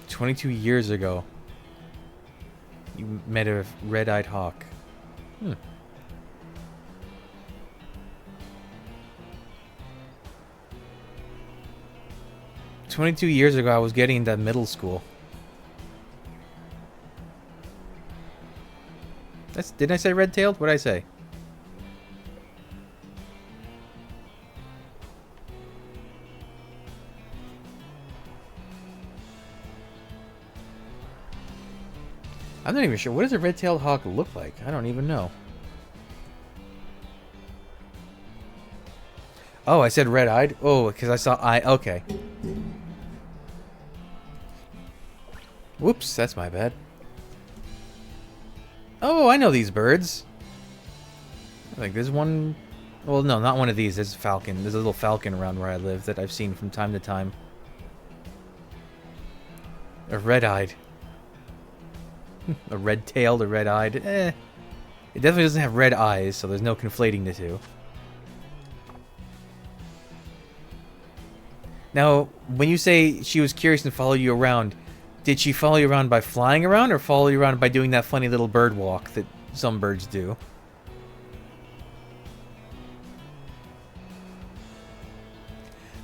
22 years ago, you met a red-eyed hawk. 22 years ago, I was getting into middle school. Didn't I say red-tailed? What did I say? I'm not even sure. What does a red-tailed hawk look like? I don't even know. Oh, I said red-eyed? Oh, because I saw eye. Okay. Whoops, that's my bad. Oh, I know these birds. Like, there's one... Well, no, not one of these. There's a falcon. There's a little falcon around where I live that I've seen from time to time. A red-eyed. A red-tailed, a red-eyed. Eh. It definitely doesn't have red eyes, so there's no conflating the two. Now, when you say she was curious and followed you around, did she follow you around by flying around, or follow you around by doing that funny little bird walk that some birds do?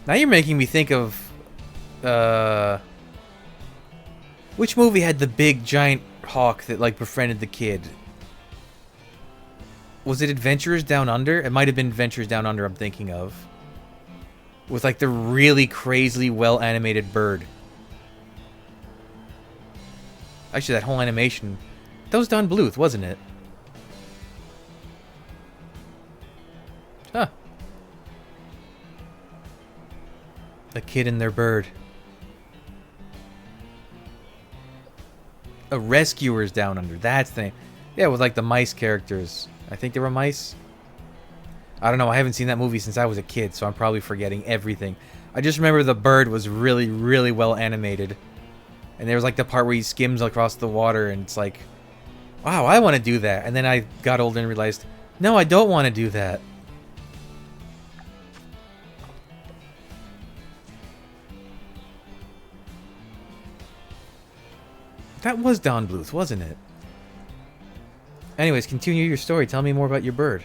Now you're making me think of... which movie had the big, giant hawk that, like, befriended the kid? Was it Adventures Down Under? It might have been Adventures Down Under I'm thinking of. With, like, the really crazily well-animated bird. Actually, that whole animation... That was Don Bluth, wasn't it? Huh. The kid and their bird. A Rescuers Down Under. That's the name. Yeah, with, like, the mice characters. I think they were mice. I don't know. I haven't seen that movie since I was a kid, so I'm probably forgetting everything. I just remember the bird was really, really well animated. And there was, like, the part where he skims across the water, and it's like, wow, I want to do that. And then I got older and realized, no, I don't want to do that. That was Don Bluth, wasn't it? Anyways, continue your story. Tell me more about your bird.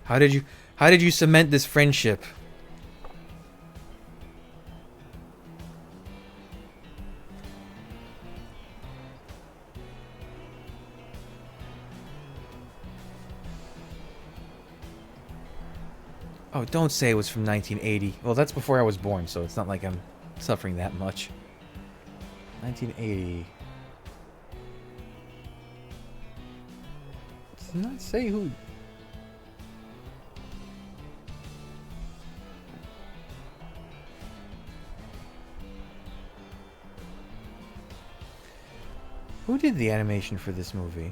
How did you cement this friendship? Oh, don't say it was from 1980. Well, that's before I was born, so it's not like I'm suffering that much. 1980. Does not say who. Who did the animation for this movie?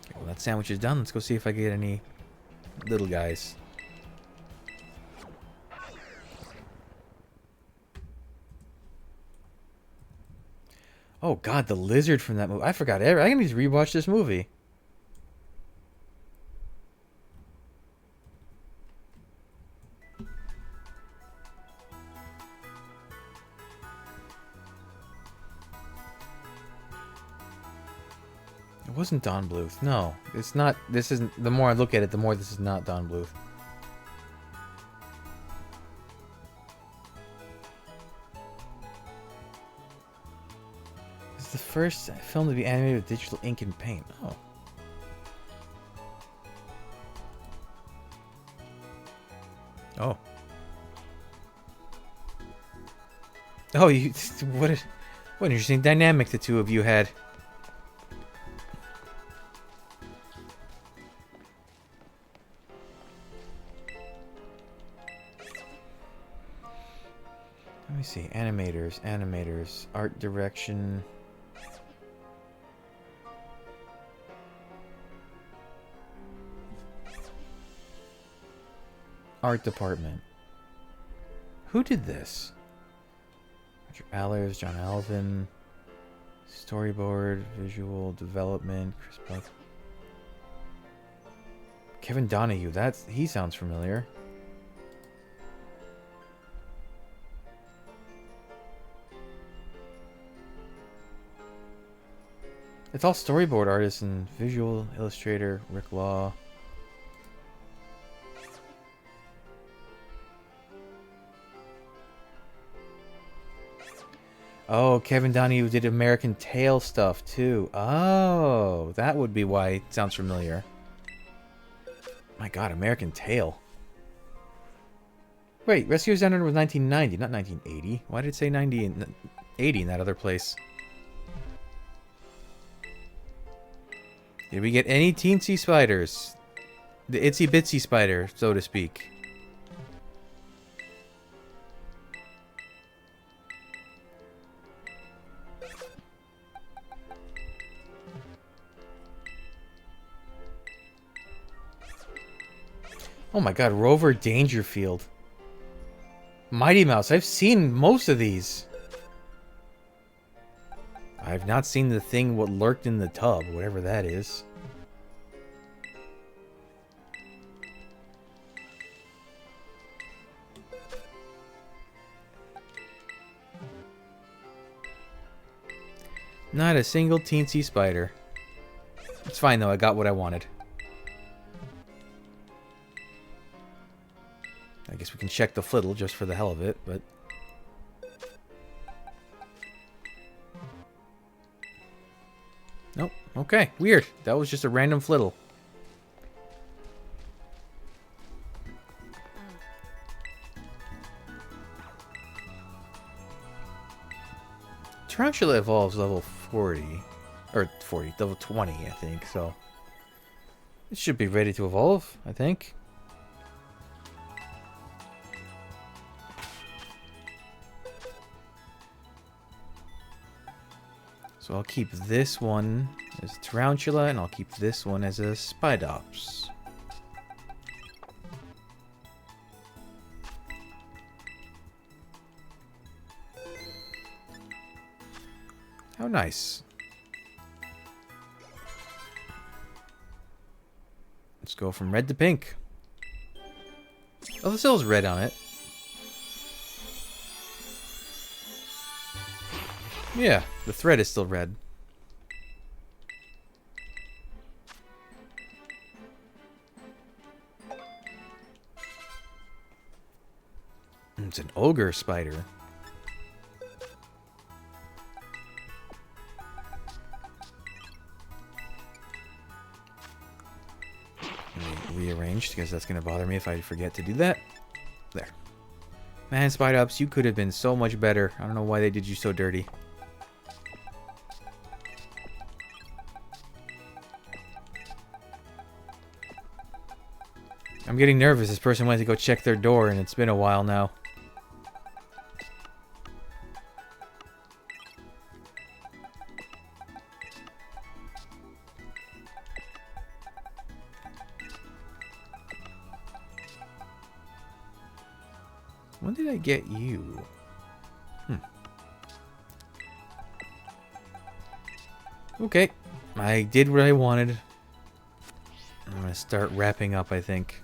Okay, well, that sandwich is done. Let's go see if I get any little guys. Oh god, the lizard from that movie. I forgot. I need to rewatch this movie. It wasn't Don Bluth. No, it's not. This isn't. The more I look at it, the more this is not Don Bluth. It's the first film to be animated with digital ink and paint. Oh. Oh. Oh, you. What an interesting dynamic the two of you had. Let me see. Animators, art direction. Art department. Who did this? Roger Allers, John Alvin. Storyboard, visual development, Chris Buck. Kevin Donahue. He sounds familiar. It's all storyboard artists and visual illustrator Rick Law. Oh, Kevin Donahue did American Tail stuff too. Oh, that would be why it sounds familiar. My god, American Tail. Wait, Rescuers Down Under was 1990, not 1980. Why did it say 90 and 80 in that other place? Did we get any teensy spiders? The itsy bitsy spider, so to speak. Oh my god, Rover Dangerfield. Mighty Mouse, I've seen most of these. I've not seen the thing what lurked in the tub, whatever that is. Not a single teensy spider. It's fine though, I got what I wanted. I guess we can check the flittle just for the hell of it, but... Nope. Okay, weird. That was just a random flittle. Tarantula evolves level 40. Or 40, level 20, I think, so... It should be ready to evolve, I think. So I'll keep this one as Tarantula, and I'll keep this one as a Spidops. How nice. Let's go from red to pink. Oh, this still has red on it. Yeah, the thread is still red. It's an ogre spider. Let me rearrange, because that's going to bother me if I forget to do that. There. Man, Spider Ups, you could have been so much better. I don't know why they did you so dirty. I'm getting nervous. This person went to go check their door, and it's been a while now. When did I get you? Okay. I did what I wanted. I'm going to start wrapping up, I think.